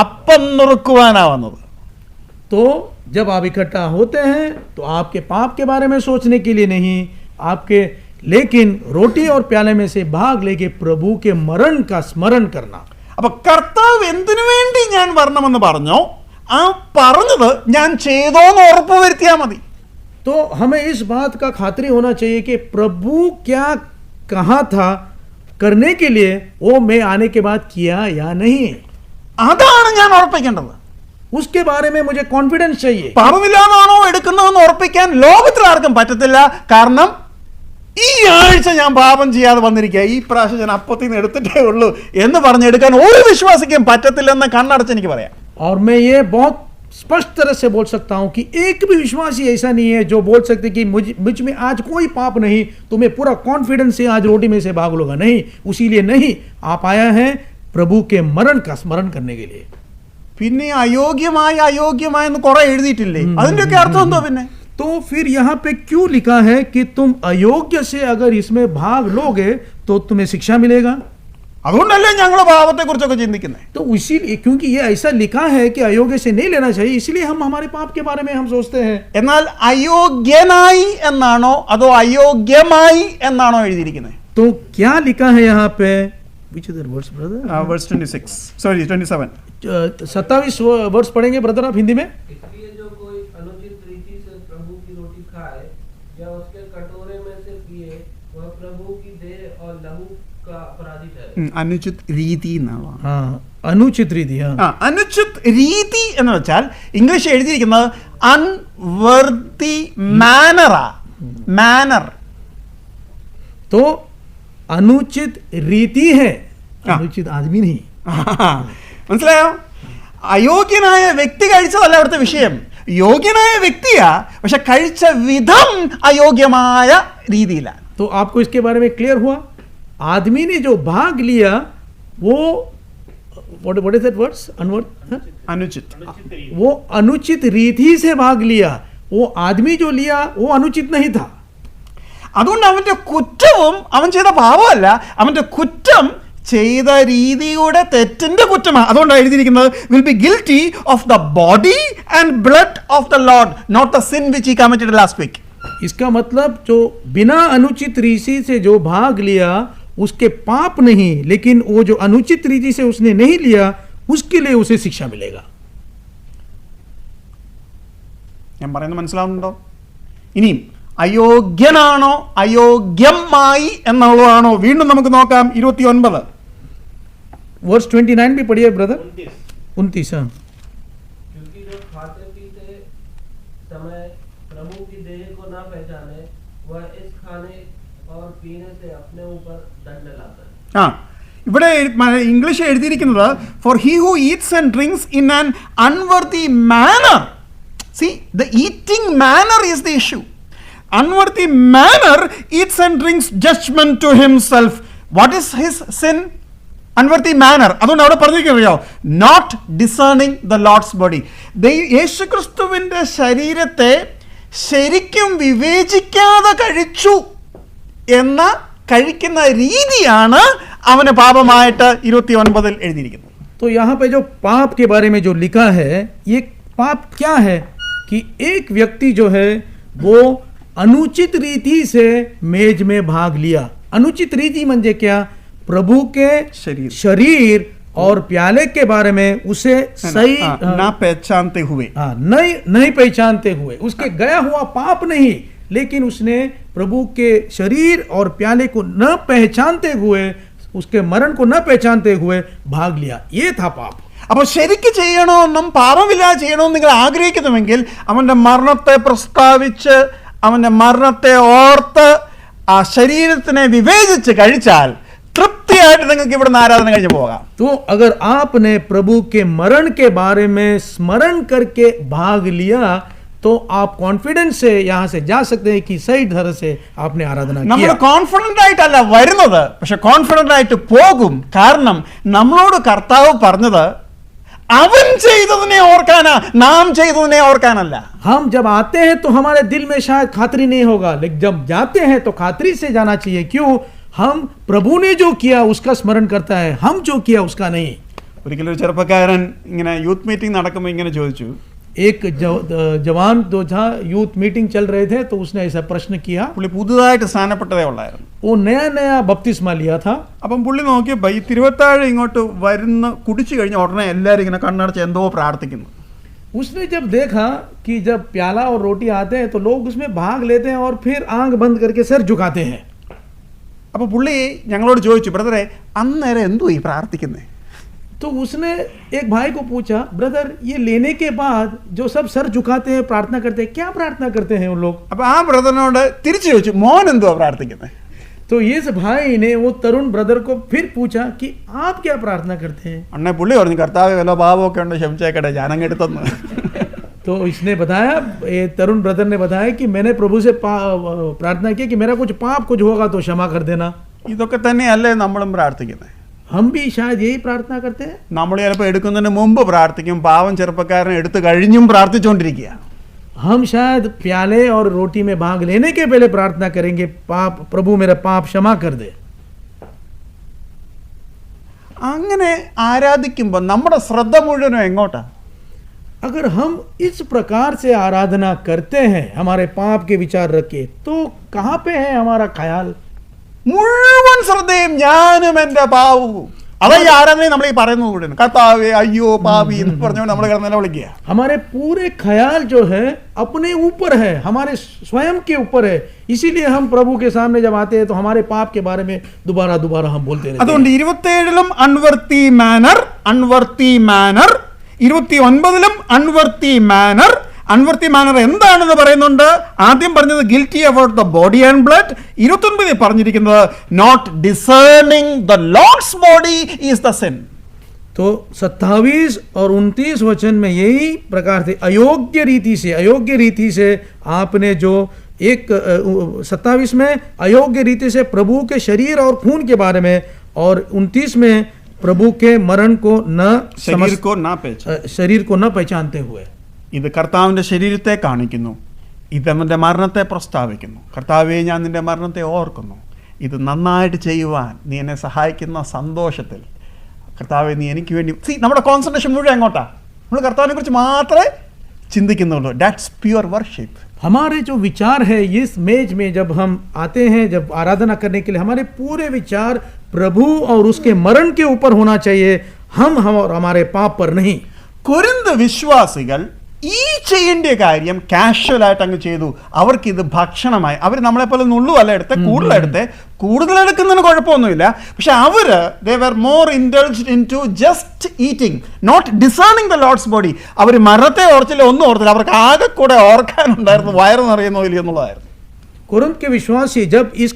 അപ്പം നുറുക്കുവാനാ വന്നത്. तो जब आप इकट्ठा होते हैं तो आपके पाप के बारे में सोचने के लिए नहीं, आपके लेकिन रोटी और प्याले में से भाग लेके प्रभु के मरण का स्मरण करना. അപ്പൊ കർത്താവ് എന്തിനു വേണ്ടി ഞാൻ വരണമെന്ന് പറഞ്ഞോ, ആ പറഞ്ഞത് ഞാൻ ചെയ്തോന്ന് ഉറപ്പ് വരുത്തിയാ മതി. तो हमें इस बात का खातिरी होना चाहिए कि प्रभु क्या कहा था करने के लिए, वो मैं आने के बाद किया या नहीं, അതാണ് ഞാൻ ഉറപ്പിക്കേണ്ടത്. उसके बारे में मुझे कॉन्फिडेंस चाहिए. പാപമില്ലാതാണോ എടുക്കുന്നതെന്ന് ഉറപ്പിക്കാൻ ലോകത്തിൽ ആർക്കും പറ്റത്തില്ല. കാരണം ഈ ആഴ്ച ഞാൻ പാപം ചെയ്യാതെ വന്നിരിക്കുക, ഈ പ്രാവശ്യം ഞാൻ അപ്പത്തിൽ നിന്ന് എടുത്തിട്ടേ ഉള്ളൂ എന്ന് പറഞ്ഞെടുക്കാൻ ഒരു വിശ്വാസിക്കും പറ്റത്തില്ലെന്ന് കണ്ണടച്ച് എനിക്ക് പറയാം. और मैं ये बहुत स्पष्ट तरह से बोल सकता हूं कि एक भी विश्वासी ऐसा नहीं है जो बोल सकते कि मुझ में आज कोई पाप नहीं, तुम्हें पूरा कॉन्फिडेंस से आज रोटी में से भाग लोगा. नहीं, उसीलिए नहीं, आप आया है प्रभु के मरण का स्मरण करने के लिए. പിന്നെ അയോഗ്യമായെന്ന് കുറെ എഴുതിയിട്ടില്ലേ? അതിന്റെയൊക്കെ അർത്ഥം എന്തോ? പിന്നെ तो फिर यहाँ पे क्यों लिखा है कि तुम अयोग्य से अगर इसमें भाग लोगे तो तुम्हें शिक्षा मिलेगा? അതുകൊണ്ടല്ലേ ഞങ്ങൾ പാപത്തെ കുറിച്ചൊക്കെ ചിന്തിക്കുന്നത്. तो इसीलिए, क्योंकि ये ऐसा लिखा है कि अयोग्य से नहीं लेना चाहिए, इसलिए हम हमारे पाप के बारे में हम सोचते हैं. എന്നാൽ അയോഗ്യനായി എന്നാണോ അതോ അയോഗ്യമായി എന്നാണോ എഴുതിയിരിക്കുന്നത്? तो क्या लिखा है यहाँ पे? Which other verse, brother? verse 26, sorry 27. 27 वर्ष पढ़ेंगे ब्रदर आप हिंदी में. इसलिए जो कोई अनुचित रीति से प्रभु की रोटी खाए या उसके कटोरे में से पिए वह प्रभु की देह और लहू का अपराधी ठहरे. അനുചിത് രീതി എന്നാണ്. हाँ, अनुचित रीति. हाँ, അനുചിത് രീതി എന്ന് വെച്ചാൽ ഇംഗ്ലീഷ് എഴുതിയിരിക്കുന്നത് അൺവർത്തി മാനർ. तो अनुचित रीति है, अनुचित आदमी नहीं. മനസ്സിലായോ? അയോഗ്യനായ വ്യക്തി കഴിച്ചതല്ല അവിടുത്തെ വിഷയം. യോഗ്യനായ വ്യക്തിയാ, പക്ഷെ കഴിച്ച വിധം അയോഗ്യമായ രീതിയിലാണ്. तो आपको इसके बारे में क्लियर हुआ? आदमी ने जो भाग लिया वो what is that words? അനുചിത്. वो अनुचित रीति से भाग लिया. वो आदमी जो लिया वो अनुचित नहीं था. അതുകൊണ്ട് അവന്റെ കുറ്റവും അവൻ ചെയ്ത പാപമല്ല, അവന്റെ കുറ്റം ചെയ്ത രീതിയുടെ തെറ്റിന്റെ കുറ്റമാണ്. അതുകൊണ്ടാണ് എഴുതിയിരിക്കുന്നത് will be guilty of the body and blood of the Lord, not the sin which he committed last week. इसका मतलब जो बिना अनुचित रीति से जो भाग लिया उसके पाप नहीं, लेकिन वो जो अनुचित रीति से उसने नहीं लिया उसके लिए उसे शिक्षा मिलेगा. ഞാൻ പറയുന്നത് മനസ്സിലാവുന്നുണ്ടോ? ഇനിയും അയോഗ്യനാണോ അയോഗ്യമായി എന്നുള്ളതാണോ? വീണ്ടും നമുക്ക് നോക്കാം 29. वर्स 29 भी पढ़िए ब्रदर. 29. हाँ. क्योंकि जो खाते पीते समय प्रभु की देह को ना पहचाने वह इस खाने और पीने से अपने ऊपर दंड लाता है. ആ ഇവിടെ ഇംഗ്ലീഷ് എഴുതിയിരിക്കുന്നത് for he who eats and drinks in an unworthy manner. See the eating manner is the issue. Unworthy manner eats and drinks judgement to himself. What is his sin? Unworthy manner. അതുകൊണ്ട് അവിടെ പറഞ്ഞിരിക്കുന്നറിയോ? Not discerning the Lord's body. യേശുക്രിസ്തുവിൻ്റെ ശരീരത്തെ ശരിക്കും വിവേചിക്കാതെ കഴിച്ചു എന്ന കഴിക്കുന്ന രീതിയാണ് അവന് പാപമായിട്ട് 29 എഴുതിയിരിക്കുന്നത്. तो यहाँ पे जो पाप के बारे में जो लिखा है, ये पाप क्या है कि एक व्यक्ति जो है वो अनुचित रीति से मेज में भाग लिया. अनुचित रीति म्हणजे क्या? प्रभु के शरीर और प्याले के बारे में उसे सही ना पहचानते हुए, नहीं पहचानते हुए, उसके गया हुआ पाप नहीं, लेकिन उसने प्रभु के शरीर और प्याले को न पहचानते हुए, उसके मरण को न पहचानते हुए भाग लिया. ये था पाप. അപ്പോൾ ശരിക്ക് ചെയ്യണമെന്നും പാപമില്ലാതെ ചെയ്യണമെന്നും നിങ്ങൾ ആഗ്രഹിക്കുന്നുവെങ്കിൽ അവൻ്റെ മരണത്തെ പ്രസ്താവിച്ച് അവൻ്റെ മരണത്തെ ഓർത്ത് ആ ശരീരത്തിനെ വിവേചിച്ച് കഴിച്ചാൽ തൃപ്തിയായിട്ട് നിങ്ങൾക്ക് ഇവിടുന്ന് ആരാധന കഴിഞ്ഞ് പോകാം. तो अगर आपने प्रभु के मरण के बारे में स्मरण करके भाग लिया तो आप कॉन्फिडेंस से यहाँ से जा सकते हैं कि सही तरह से आपने आराधना നമ്മൾ किया. കോൺഫിഡന്റ് ആയിട്ടല്ല വരുന്നത്, പക്ഷെ കോൺഫിഡന്റ് ആയിട്ട് പോകും. കാരണം നമ്മളോട് കർത്താവ് പറഞ്ഞത് അവൻ ചെയ്തതിനെ ഓർക്കാനാ, നാം ചെയ്തതിനെ ഓർക്കാനല്ല. हम जब आते हैं तो हमारे दिल में शायद खातरी नहीं होगा, लेकिन जब जाते हैं तो खातरी से जाना चाहिए. क्यों? हम प्रभु ने जो किया उसका स्मरण करता है, हम जो किया उसका नहीं. ഒരിക്കലും ഒരു ചെറുപ്പക്കാരൻ ഇങ്ങനെ യൂത്ത് മീറ്റിംഗ് നടക്കുമ്പോൾ ഇങ്ങനെ ചോദിച്ചു. एक जवान दो जहाँ यूथ मीटिंग चल रहे थे तो उसने ऐसा प्रश्न किया. പുള്ളി പുതുതായിട്ട് സ്ഥാനപ്പെട്ടതേ ഉള്ളായിരുന്നു. वो नया नया बपतिस्मा लिया था. അപ്പം പുള്ളി നോക്കിയപ്പോൾ ഈ തിരുവത്താഴ് ഇങ്ങോട്ട് വരുന്ന കുടിച്ചു കഴിഞ്ഞ ഉടനെ എല്ലാവരും ഇങ്ങനെ കണ്ണടച്ച് എന്തോ പ്രാർത്ഥിക്കുന്നു. उसने जब देखा कि जब प्याला और रोटी आते हैं तो लोग उसमें भाग लेते हैं और फिर आंख बंद करके सिर झुकाते हैं. അപ്പോൾ പുള്ളി ഞങ്ങളോട് ചോദിച്ചു, ബ്രദറെ അന്നേരം എന്തോ ഈ പ്രാർത്ഥിക്കുന്നേ? तो उसने एक भाई को पूछा, ब्रदर ये लेने के बाद जो सब सर झुकाते हैं प्रार्थना करते हैं, क्या प्रार्थना करते हैं उन लोग? അപ്പോൾ ആ ബ്രദറിനോട് തിരിച്ചു ചോദിച്ചു, മോൻ എന്തുവാ പ്രാർത്ഥിക്കുന്നത്? तो इस भाई ने वो तरुण ब्रदर को फिर पूछा कि आप क्या प्रार्थना करते हैं? അണ്ണേ പുള്ളി പറഞ്ഞു, കർത്താവ് വല്ല പാപമൊക്കെ ഉണ്ട് ക്ഷമിച്ചേക്കട്ടെ, ഞാനങ്ങ് എടുത്തെന്ന്. तो इसने बताया, ये तरुण ब्रदर ने बताया कि मैंने प्रभु से प्रार्थना की कि मेरा कुछ पाप कुछ होगा तो क्षमा कर देना. ഇതൊക്കെ തന്നെയല്ലേ നമ്മളും പ്രാർത്ഥിക്കുന്നത്? हम भी शायद यही प्रार्थना करते हैं. നമ്മൾ ചിലപ്പോൾ എടുക്കുന്നതിന് മുമ്പ് പ്രാർത്ഥിക്കും, പാവം ചെറുപ്പക്കാരനെ എടുത്തു കഴിഞ്ഞും പ്രാർത്ഥിച്ചുകൊണ്ടിരിക്കുക. हम शायद प्याले और रोटी में भाग लेने के पहले प्रार्थना करेंगे, पाप प्रभु मेरा पाप क्षमा कर दे. അങ്ങനെ ആരാധിക്കുമ്പോൾ നമ്മുടെ ശ്രദ്ധ മുഴുവനും എങ്ങോട്ടാ? अगर हम इस प्रकार से आराधना करते हैं, हमारे पाप के विचार रखे, तो कहाँ पे है हमारा ख्याल? മുഴുവൻ ശ്രദ്ധയും ഞാനും എൻ്റെ പാവവും. അതാ ഈ ആരാധനയെ നമ്മൾ ഈ പറയുന്നത് കൂടെ, കർത്താവേ അയ്യോ പാവി എന്ന് പറഞ്ഞുകൊണ്ട് നമ്മൾ കിടന്ന് നിലവിളിക്കുക. हमारे पूरे ख्याल जो है अपने ऊपर है, हमारे स्वयं के ऊपर है. इसीलिए हम प्रभु के सामने जब आते हैं तो हमारे पाप के बारे में दोबारा हम बोलते रहते हैं. അതുകൊണ്ട് 27-ലും അൺവർത്തി മാനർ, 29-ലും അൺവർത്തി മാനർ. അൺവർത്തി മാനർ എന്താണെന്ന് പറയുന്നുണ്ട്. ആദ്യം പറഞ്ഞത് guilty about the body and blood. 29 പറഞ്ഞിരിക്കുന്നത് not discerning the Lord's body is the sin. तो 27 और 29 वचन में यही प्रकार से अयोग्य रीति से आपने जो एक 27 में अयोग्य रीति से प्रभु के शरीर और खून के बारे में, और 29 में प्रभु के मरण को शरीर को न पहचानते हुए. ഇത് കർത്താവിൻ്റെ ശരീരത്തെ കാണിക്കുന്നു, ഇത് അവൻ്റെ മരണത്തെ പ്രസ്താവിക്കുന്നു. കർത്താവെ ഞാൻ നിൻ്റെ മരണത്തെ ഓർക്കുന്നു, ഇത് നന്നായിട്ട് ചെയ്യുവാൻ നീ എന്നെ സഹായിക്കുന്ന സന്തോഷത്തിൽ കർത്താവെ നീ എനിക്ക് വേണ്ടി. നമ്മുടെ കോൺസെൻട്രേഷൻ മുഴുവൻ എങ്ങോട്ടാ? നമ്മൾ കർത്താവിനെ കുറിച്ച് മാത്രമേ ചിന്തിക്കുന്നുള്ളൂ. That's pure worship. हमारे जो विचार है इस मेज में जब हम आते हैं, जब आराधना करने के लिए, हमारे पूरे विचार प्रभु और उसके मरण के ऊपर होना चाहिए, हम और हमारे पाप पर नहीं. കൊരിന്ത് വിശ്വാസികൾ ഈ ചെയ്യേണ്ട കാര്യം കാഷ്വലായിട്ട് അങ്ങ് ചെയ്തു. അവർക്ക് ഇത് ഭക്ഷണമായി. അവർ നമ്മളെപ്പോലെ നുള്ളുവല്ല എടുത്ത്, കൂടുതലെടുക്കുന്നതിന് കുഴപ്പമൊന്നുമില്ല. പക്ഷെ അവര് they were more indulged in to just eating, not discerning the Lord's body. അവർ മരത്തെ ഓർത്തില്ല, ഒന്നും ഓർത്തില്ല. അവർക്ക് ആകെ കൂടെ ഓർക്കാനുണ്ടായിരുന്നു വയറ് നിറയുന്നോ ഇല്ലയോ എന്നുള്ളതായിരുന്നു. कोरिन्थ के विश्वासी जब इस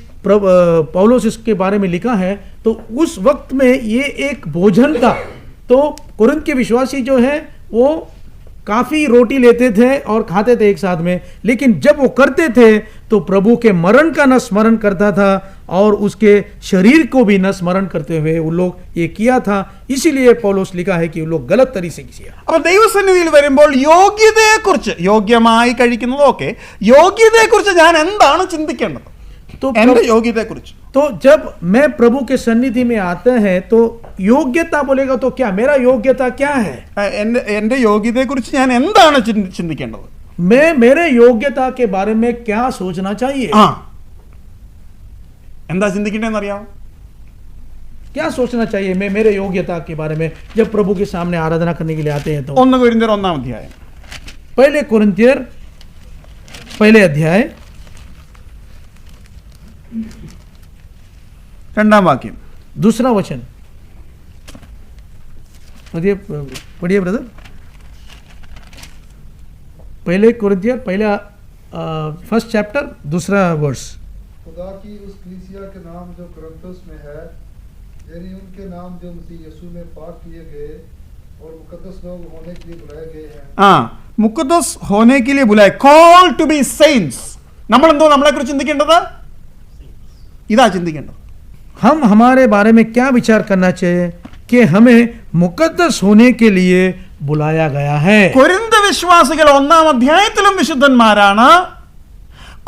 पौलुस इसके बारे में लिखा है तो उस वक्त में ये एक भोजन था. तो कोरिन्थ के विश्वासी जो है वो काफी रोटी लेते थे और खाते थे एक साथ में, लेकिन जब वो करते थे तो प्रभु के मरण का न स्मरण करता था और उसके शरीर को भी न स्मरण करते हुए वो लोग ये किया था. इसीलिए पौलुस लिखा है कि वो लोग गलत तरीके से किया. അപ്പോൾ ദൈവസന്നിധിയിൽ വരുമ്പോൾ യോഗ്യതയെക്കുറിച്ച്, യോഗ്യമായി കഴിക്കുന്നതൊക്കെ, യോഗ്യതയെക്കുറിച്ച് ഞാൻ എന്താണ് ചിന്തിക്കേണ്ടത്? तो എന്റെ യോഗ്യതയെക്കുറിച്ച്. तो जब मैं प्रभु के सन्निधि में आते हैं तो योग्यता बोलेगा तो क्या, मेरा योग्यता क्या है? എന്റെ യോഗ്യതയെക്കുറിച്ച് ഞാൻ എന്താണ് ചിന്തിക്കേണ്ടത്? मैं मेरे योग्यता के बारे में क्या सोचना चाहिए? ആ, എന്താ ചിന്തിക്കേണ്ടതെന്ന് അറിയാമോ? क्या सोचना चाहिए मैं मेरे योग्यता के बारे में जब प्रभु के सामने आराधना करने के लिए आते हैं? तो 1 കൊരിന്ത്യർ 1-ാം അധ്യായം, पहले कोरिन्थियर पहले अध्याय 2-ാം വാക്യം. दूसरा वचन पढ़िए ब्रदर. पहले कोरिन्थियर पहला फर्स्ट चैप्टर दूसरा वर्स. खुदा की उस कलीसिया के नाम जो कुरिन्थुस में है, यानी उनके नाम जो मसीह यीशु में पाक किए गए और मुकद्दस लोग होने के लिए बुलाए गए हैं. ആ, മുഖദ്ദസ് ഹോനെ കെ ലിയെ ബുലായ, കോൾ ടു ബി സെയിൻസ്. നമ്മളെന്തോ നമ്മളെക്കുറിച്ച് ചിന്തിക്കേണ്ടത് ഇതാ ചിന്തിക്കേണ്ടത്. हम हमारे बारे में क्या विचार करना चाहिए कि हमें मुकद्दस होने के लिए बुलाया गया है. കൊരിന്ത വിശ്വാസികൾ 1-ാം അധ്യായത്തിലും വിശുദ്ധന്മാരാണ്.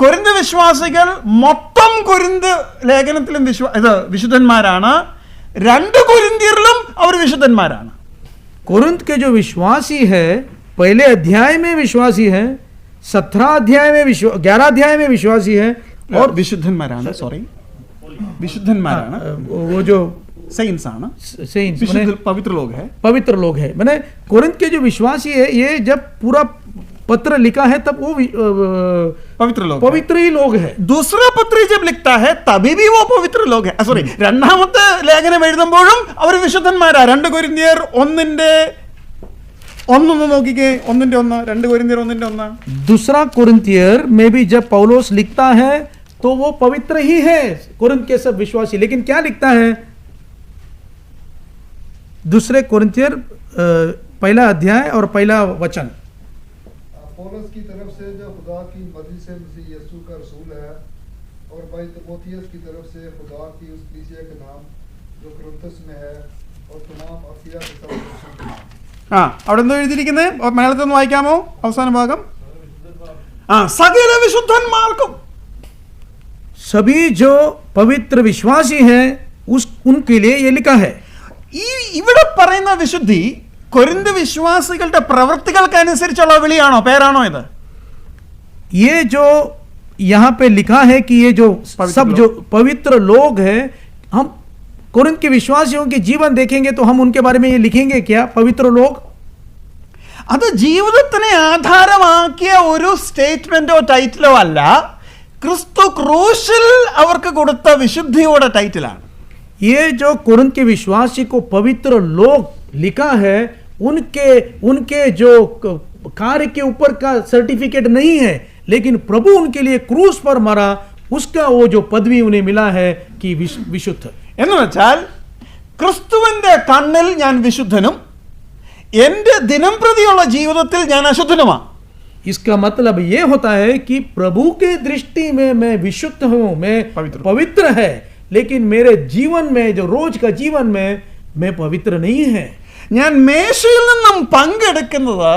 കൊരിന്ത വിശ്വാസികൾ മൊത്തം കൊരിന്ത് ലേഖനത്തിലും വിശുദ്ധന്മാരാണ്. 2 കൊരിന്ത്യരിലും അവർ വിശുദ്ധന്മാരാണ്. कोरिन्थ के जो विश्वासी है पहले अध्याय में विश्वासी है, 17 अध्याय में 11 अध्याय में विश्वासी है और और വിശുദ്ധന്മാരാണ്, സോറി, വിശുദ്ധന്മാരാണ്, वो जो സെയിൻസ് ആണ്, सेंट्स വിശുദ്ധ പവിത്ര ലോക है. पवित्र लोग है. मैंने कोरिन्थ के जो विश्वासी है ये जब पूरा पत्र लिखा है तब वो പവിത്ര ലോക पवित्र ही लोग है. दूसरा पत्र जब लिखता है तभी भी वो पवित्र लोग है. सॉरी, രണ്ടാമത്തെ ലേഖനം എഴുതുമ്പോഴും അവർ വിശുദ്ധന്മാരാ. 2 കൊരിന്ത്യർ 1:1 നോക്കിക്കേ. 1:1, 2 കൊരിന്ത്യർ 1:1. दूसरा कोरिन्थियर में भी जब पौलुस लिखता है तो वो पवित्र ही है, कोरिन्थ के सब विश्वासी. लेकिन क्या लिखता है? दूसरे कोरिन्थियर पहला अध्याय और पहला वचन. पौलुस की तरफ से जो खुदा की मर्जी से मसीह यीशु का रसूल है, और भाई तिमोथियस की तरफ से खुदा की उस कलीसिया के नाम जो कुरिन्थुस में है और तमाम अफिया के सब पुरुषों के नाम. ആ, അവിടെ എന്തോ എഴുതിയിരിക്കുന്നത്? മലയാളത്തിൽ ഒന്ന് വായിക്കാമോ അവസാന ഭാഗം? ആ, സകല വിശുദ്ധന്മാർക്കും. सभी जो पवित्र विश्वासी हैं उनके लिए ये लिखा है. ഈ ഇവിടെ പറയുന്ന വിശുദ്ധി കൊരിന്ത് വിശ്വാസികളുടെ പ്രവൃത്തികൾക്കനുസരിച്ചുള്ള വിളിയാണോ, പേരാണോ ഇത്? ये जो यहाँ पे लिखा है कि ये जो सब जो पवित्र लोग हैं, हम कोरिन्थ के विश्वासियों के जीवन देखेंगे तो हम उनके बारे में ये लिखेंगे क्या, पवित्र लोग? അത് ജീവിതത്തിനെ ആധാരമാക്കിയ ഒരു സ്റ്റേറ്റ്മെന്റോ ടൈറ്റിലോ അല്ല, ക്രിസ്തു ക്രൂശിൽ അവർക്ക് കൊടുത്ത വിശുദ്ധിയുടെ ടൈറ്റിലാണ്. ये जो कोरिन्थ के विश्वासी को पवित्र लोग लिखा है, उनके जो कार्य के ऊपर का सर्टिफिकेट नहीं है, लेकिन प्रभु उनके लिए क्रूस पर मरा, उसका वो जो पदवी उन्हें मिला है कि विशुद्ध. എന്ന് വെച്ചാൽ ക്രിസ്തുവിന്റെ കണ്ണിൽ ഞാൻ വിശുദ്ധനും എന്റെ ദിനം പ്രതിയുള്ള ജീവിതത്തിൽ ഞാൻ അശുദ്ധനുമാണ്. इसका मतलब ये होता है कि प्रभु के दृष्टि में मैं विशुद्ध हूं, मैं पवित्र है, लेकिन मेरे जीवन में जो रोज का जीवन में मैं पवित्र नहीं है. ഞാൻ മേശയിൽ നിന്നും പങ്കെടുക്കുന്നത്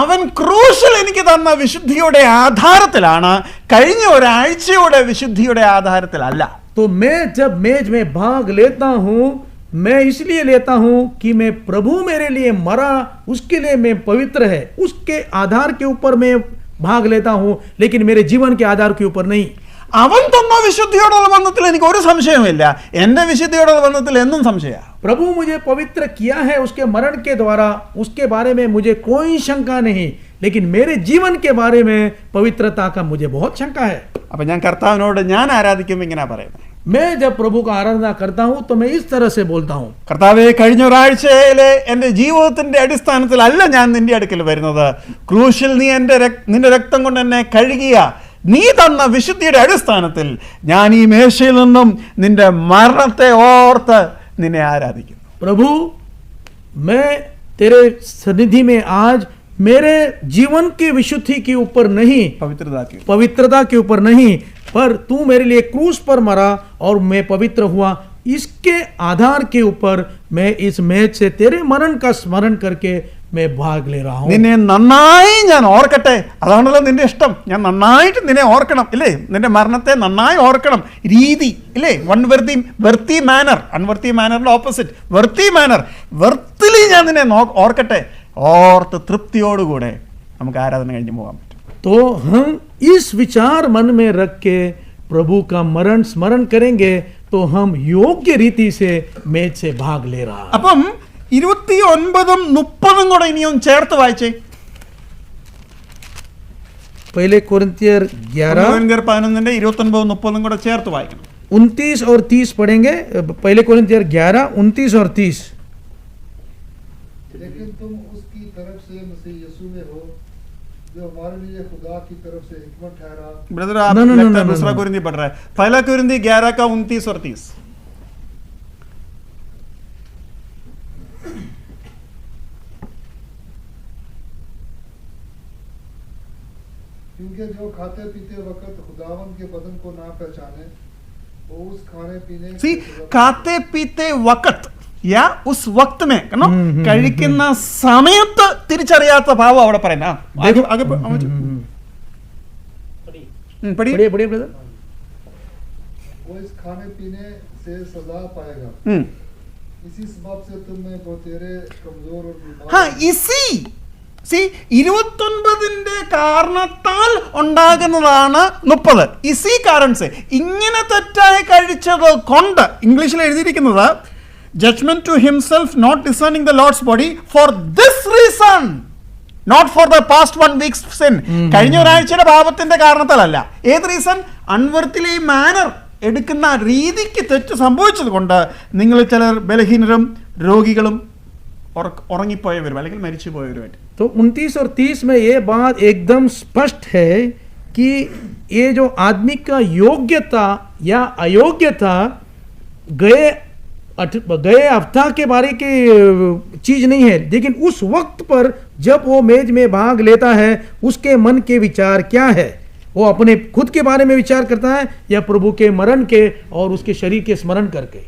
അവൻ ക്രൂശിൽ എനിക്ക് തന്ന വിശുദ്ധിയുടെ ആധാരത്തിലാണ്, കഴിഞ്ഞ ഒരാഴ്ചയുടെ വിശുദ്ധിയുടെ ആധാരത്തിലല്ല. तो मैं जब मेज में भाग लेता हूं, मैं इसलिए लेता हूं कि मैं प्रभु मेरे लिए मरा, उसके लिए मैं पवित्र है, उसके आधार के ऊपर मैं भाग लेता हूं, लेकिन मेरे जीवन के आधार के ऊपर नहीं. അവൻ തന്ന വിശുദ്ധിയോടുള്ള ബന്ധത്തിൽ എനിക്ക് ഒരു സംശയവുമില്ല, എന്റെ വിശുദ്ധിയോടുള്ള ബന്ധത്തിൽ എന്നും സംശയ. प्रभु मुझे पवित्र किया है उसके मरण के द्वारा, उसके बारे में मुझे कोई शंका नहीं, लेकिन मेरे जीवन के बारे में पवित्रता का मुझे बहुत शंका है। അപ്പൊ ഞാൻ കർത്താവിനോട് ഞാൻ ആരാധിക്കുമ്പോൾ ഇങ്ങനെ പറയുന്നത്, मैं जब प्रभु का आराधना करता हूं तो मैं इस तरह से बोलता हूं, കർത്താവെ, കഴിഞ്ഞ ഒരാഴ്ചയിലെ എൻ്റെ ജീവിതത്തിന്റെ അടിസ്ഥാനത്തിലല്ല ഞാൻ നിന്റെ അടുക്കൽ വരുന്നത്. ക്രൂശിൽ നീ നിന്റെ രക്തം കൊണ്ട് എന്നെ കഴുകിയ നീ തന്ന വിശുദ്ധിയുടെ അടിസ്ഥാനത്തിൽ ഞാൻ ഈ മേശയിൽ നിന്നും നിന്റെ മരണത്തെ ഓർത്ത് നിന്നെ ആരാധിക്കുന്നു. प्रभु मैं तेरे सन्निधि में आज मेरे जीवन की विशुद्धि के ऊपर नहीं, പവിത്രതാക്കി पवित्रता के ऊपर नहीं, पर तू मेरे लिए क्रूस पर मरा और मैं पवित्र हुआ, इसके आधार के ऊपर मैं इस मैच से तेरे मरण का स्मरण करके मैं भाग ले रहा हूं। നിന്നെ നന്നായി ഞാൻ ഓർക്കട്ടെ. അതാണല്ലോ നിന്റെ ഇഷ്ടം. ഞാൻ നന്നായിട്ട് നിന്നെ ഓർക്കണം, ഇല്ലേ? നിന്റെ മരണത്തെ നന്നായി ഓർക്കണം. രീതി, ഇല്ലേ? വെർത്തി മാനർ, അൺവർത്തി മാനറിന്റെ ഓപ്പോസിറ്റ് വെർത്തി മാനർ. വെർത്തിലി ഞാൻ നിന്നെ ഓർക്കട്ടെ. ഓർത്ത് തൃപ്തിയോടുകൂടെ നമുക്ക് ആരാധന കഴിഞ്ഞ് പോകാൻ പറ്റും. तो हम इस विचार मन में रख के प्रभु का मरण स्मरण करेंगे तो हम योग्य रीति से मैच से भाग ले रहा है। അപ്പം 29ഉം 30ഉം കൂടെ ഇനിയും ചേർത്ത് വായിച്ചേ. पहले कोरिन्थियर 11 11 29ഉം 30ഉം കൂടെ ചേർത്ത് വായിക്കണം. 29 और 30 पढ़ेंगे। पहले कोरिन्थियर 11 29 और 30। लेकिन तुम उसकी तरफ से मसीह यीशु में हो, जो हमारे लिए खुदा की तरफ से हिकमत ठहरा। ब्रदर No, आप no, no, लगता no, है no, दूसरा no. कोरिन्थी पढ़ रहा है. पहला कोरिन्थी 11 का 29 और 30. क्योंकि जो खाते पीते वक्त खुदावन के बदन को ना पहचाने, वो उस खाने पीने See, खाते पीते वक्त या उस वक्त में कनो കഴിക്കുന്ന സമയത്ത് തിരിച്ചറിയാത്ത ഭാവം അവിടെ പറയുന്ന. देखो पढ़िए. पढ़िए पढ़िए ब्रदर। वो इस खाने पीने से सजा पाएगा। इसी सबब से तुम में बहुतेरे कमजोर और बीमार हाँ, इसी 29ന്റെ കാരണത്താൽ ഉണ്ടാകുന്നതാണ് 30. ഇസി കാരണം സെ ഇങ്ങനെ തെറ്റായി കഴിച്ചത് കൊണ്ട് ഇംഗ്ലീഷിൽ എഴുതിയിരിക്കുന്നത് judgement to himself not discerning the Lord's body for this reason, not for the past 1 weeks sin. കഴിഞ്ഞ ഒരാഴ്ചയുടെ പാപത്തിന്റെ കാരണത്താലല്ല. ഏത് റീസൺ? അൺവർത്തിലി മാനർ എടുക്കുന്ന രീതിക്ക് തെറ്റ് സംഭവിച്ചത് കൊണ്ട് നിങ്ങൾ ചിലർ ബലഹീനരും രോഗികളും ഉറങ്ങിപ്പോയവരും അല്ലെങ്കിൽ മരിച്ചു പോയവരുമായിട്ട്. तो 29 और 30 में ये बात एकदम स्पष्ट है कि ये जो आदमी का योग्यता या अयोग्यता गए हफ्ता के बारे की चीज नहीं है, लेकिन उस वक्त पर जब वो मेज में भाग लेता है उसके मन के विचार क्या है, वो अपने खुद के बारे में विचार करता है या प्रभु के मरण के और उसके शरीर के स्मरण करके।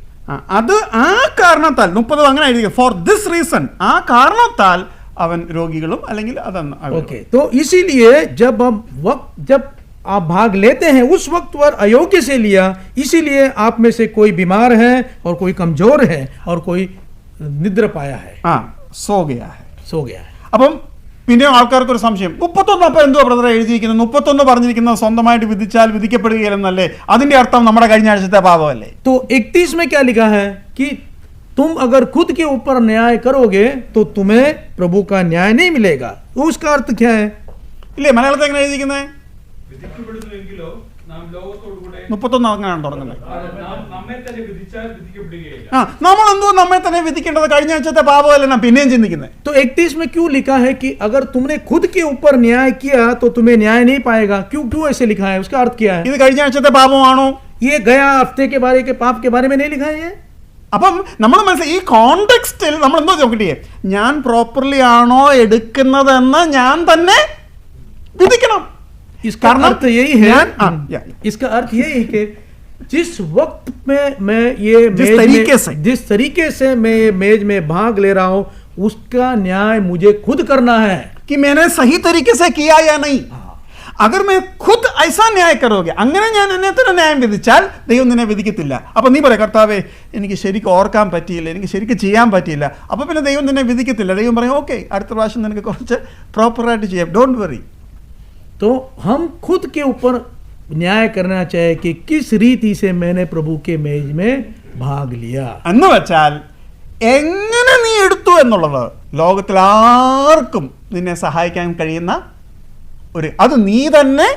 അത് ആ കാരണത്താൽ 30 അങ്ങനെ എഴുതി ഫോർ ദിസ് റീസൺ, ആ കാരണത്താൽ അവൻ രോഗികളും അല്ലെങ്കിൽ അതെന്ന്. ओके, तो इसीलिए जब आप भाग लेते हैं उस वक्त पर अयोग्य से लिया, इसीलिए आप में से कोई बीमार है और कोई कमजोर है और कोई निद्र पाया है, ആ സോ ഗയാ ഹൈ. सो गया है। അപ്പം പിന്നെ ആൾക്കാർക്ക് ഒരു സംശയം, 31 അപ്പം എന്തോ ബ്രദർ എഴുതിയിരിക്കുന്നത്? 31 പറഞ്ഞിരിക്കുന്നത് സ്വന്തമായിട്ട് വിധിച്ചാൽ വിധിക്കപ്പെടുകയില്ലെന്നല്ലേ? അതിന്റെ അർത്ഥം നമ്മുടെ കഴിഞ്ഞ ആഴ്ചത്തെ പാപമല്ലേ? तो 31 में क्या लिखा है कि तुम अगर खुद के ऊपर न्याय करोगे तो तुम्हें प्रभु का न्याय नहीं मिलेगा। तो उसका अर्थ क्या है? ഇല്ലേ, മലയാളത്തിൽ എങ്ങനെ എഴുതിയിരിക്കുന്നത്? വിധിക്കപ്പെടുന്നുവെങ്കിലോ നാം ലോകത്തോടുകൂടെ 31 അങ്ങനെയാണ് തുടങ്ങുന്നത്. നാം നമ്മെ തന്നെ വിധിച്ചാൽ വിധിക്കപ്പെടുകയില്ല. നമ്മൾ എന്തോ നമ്മെ തന്നെ വിധിക്കേണ്ടത്? കഴിഞ്ഞ ആഴ്ചത്തെ പാപമല്ലേ നാം പിന്നെയും ചിന്തിക്കുന്നത്? तो 31 में क्यों लिखा है कि अगर तुमने खुद के ऊपर न्याय किया तो तुम्हें न्याय नहीं पाएगा? क्यों ऐसे लिखा है? उसका अर्थ क्या है? ഇത് കഴിഞ്ഞ ആഴ്ചത്തെ പാപമാണോ? ये गया हफ्ते के बारे के पाप के बारे में नहीं लिखा है ये? അപ്പം നമ്മൾ മനസ്സിലായി ഈ കോണ്ടെക്സ്റ്റിൽ നമ്മൾ എന്തോ നോക്കട്ടെ, ഞാൻ പ്രോപ്പർലി ആണോ എടുക്കുന്നതെന്ന് ഞാൻ തന്നെ വിധിക്കണം. इसका अर्थ यही है, या। इसका अर्थ यही है कि जिस वक्त में मैं ये जिस तरीके से मैं ये मेज में भाग ले रहा हूं उसका न्याय मुझे खुद करना है कि मैंने सही तरीके से किया या नहीं. अगर मैं खुद ऐसा न्याय करोगे, അങ്ങനെ ഞാൻ എന്നെ തന്നെ ന്യായം വിധിച്ചാൽ ദൈവം നിന്നെ വിധിക്കത്തില്ല. അപ്പൊ നീ പറയാം, കർത്താവേ എനിക്ക് ശരിക്കും ഓർക്കാൻ പറ്റിയില്ല, എനിക്ക് ശരിക്കും ചെയ്യാൻ പറ്റിയില്ല, അപ്പൊ പിന്നെ ദൈവം നിന്നെ വിധിക്കത്തില്ല. ദൈവം പറയും, ഓക്കെ, അടുത്ത പ്രാവശ്യം നിനക്ക് കുറച്ച് പ്രോപ്പറായിട്ട് ചെയ്യാം, ഡോണ്ട് വറി. तो हम खुद के ऊपर न्याय करना चाहिए कि किस रीति से मैंने प्रभु के मेज में भाग लिया. എന്ന് വെച്ചാൽ എങ്ങനെ നീ എടുത്തു എന്നുള്ളത് ലോകത്തിൽ ആർക്കും നിന്നെ സഹായിക്കാൻ കഴിയുന്ന അത് നീ തന്നെ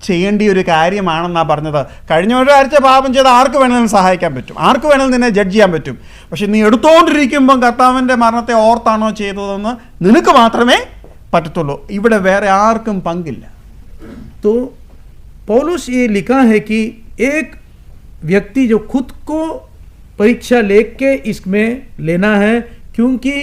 ചെയ്യേണ്ട ഒരു കാര്യമാണെന്നാണ് പറഞ്ഞത്. കഴിഞ്ഞ ഒരാഴ്ച പാപം ചെയ്ത് ആർക്ക് വേണമെങ്കിലും സഹായിക്കാൻ പറ്റും, ആർക്ക് വേണമെങ്കിലും നിന്നെ ജഡ്ജ് ചെയ്യാൻ പറ്റും. പക്ഷെ നീ എടുത്തുകൊണ്ടിരിക്കുമ്പം കർത്താവിൻ്റെ മരണത്തെ ഓർത്താണോ ചെയ്തതെന്ന് നിനക്ക് മാത്രമേ പറ്റത്തുള്ളൂ. ഇവിടെ വേറെ ആർക്കും പങ്കില്ല. तो पौलुस ये लिखा है कि एक व्यक्ति जो खुद को परीक्षा लेके इसमें लेना है, क्योंकि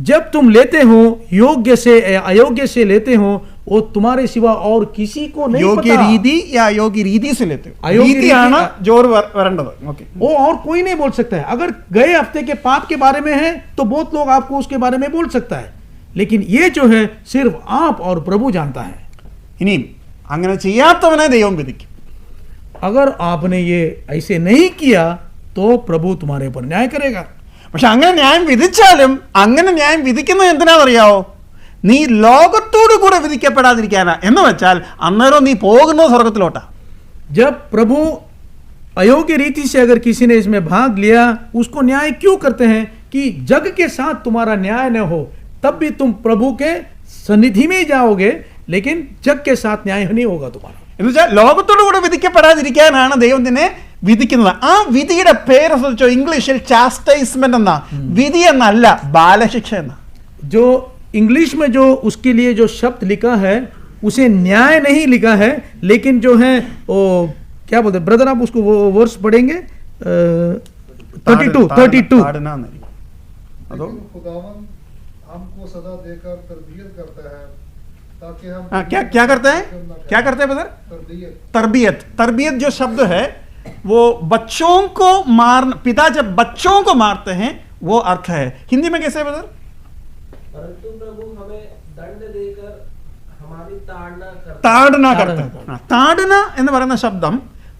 जब तुम लेते हो योग्य से अयोग्य से लेते हो, वो तुम्हारे सिवा और किसी को नहीं योग्य पता। रीति या अयोग्य रीति से लेते हो, अयोग्य रीतिയാണ് रीति- जोर वरേണ്ടത്. ओके, वो और कोई नहीं बोल सकता है. अगर गए हफ्ते के पाप के बारे में है तो बहुत लोग आपको उसके बारे में बोल सकता है, लेकिन ये जो है सिर्फ आप और प्रभु जानता है. ഇനിയും അങ്ങനെ ചെയ്യാത്തവനെ ദൈവം വിധിക്കും. अगर आपने ये ऐसे नहीं किया तो प्रभु तुम्हारे ऊपर न्याय करेगा. പക്ഷെ അങ്ങനെ ന്യായം വിധിച്ചാലും അങ്ങനെ ന്യായം വിധിക്കുന്നത് എന്തിനാണെന്നറിയാവോ? നീ ലോകത്തോടു കൂടെ വിധിക്കപ്പെടാതിരിക്കാനാ. എന്ന് വെച്ചാൽ അന്നേരം നീ പോകുന്നത് സ്വർഗത്തിലോട്ടാ. जब प्रभु अयोग्य रीति से अगर किसी ने इसमें भाग लिया, उसको न्याय क्यों करते हैं? कि जग के साथ तुम्हारा न्याय न हो, तब भी तुम प्रभु के सन्निधि में जाओगे, लेकिन जग के साथ न्याय नहीं होगा तुम्हारा. എന്ന് വെച്ചാൽ ലോകത്തോടു കൂടെ വിധിക്കപ്പെടാതിരിക്കാനാണ് ദൈവം നിന്നെ വിധിക്കുന്നത്. ആ വിധിയുടെ പേര് ശ്രദ്ധിച്ചോ, ഇംഗ്ലീഷിൽ ചാസ്റ്റൈസ്മെന്റ് എന്നാ. വിധി എന്നല്ല, ബാലശിക്ഷ എന്നാ. जो इंग्लिश में जो उसके लिए जो शब्द लिखा है उसे न्याय नहीं लिखा है, लेकिन जो है वो क्या बोलते हैं ब्रदर, आप उसको वो वर्स पढ़ेंगे 32. താടുന്നാന്നിരിക്കും. അതോ लेकिन खुदावन हमको सदा देकर तरबियत करता है ताकि हम क्या करते हैं, क्या करते हैं ब्रदर? तरबियत तरबियत. तरबियत जो शब्द है वो बच्चों को मारना, पिता जब बच्चों को मारते हैं वो अर्थ है. हिंदी में कैसे है ब्रदर? परंतु प्रभु हमें दंड देकर हमारी ताड़ना करता താടുന കർത്തൻ. താടുന എന്ന് പറയുന്ന ശബ്ദം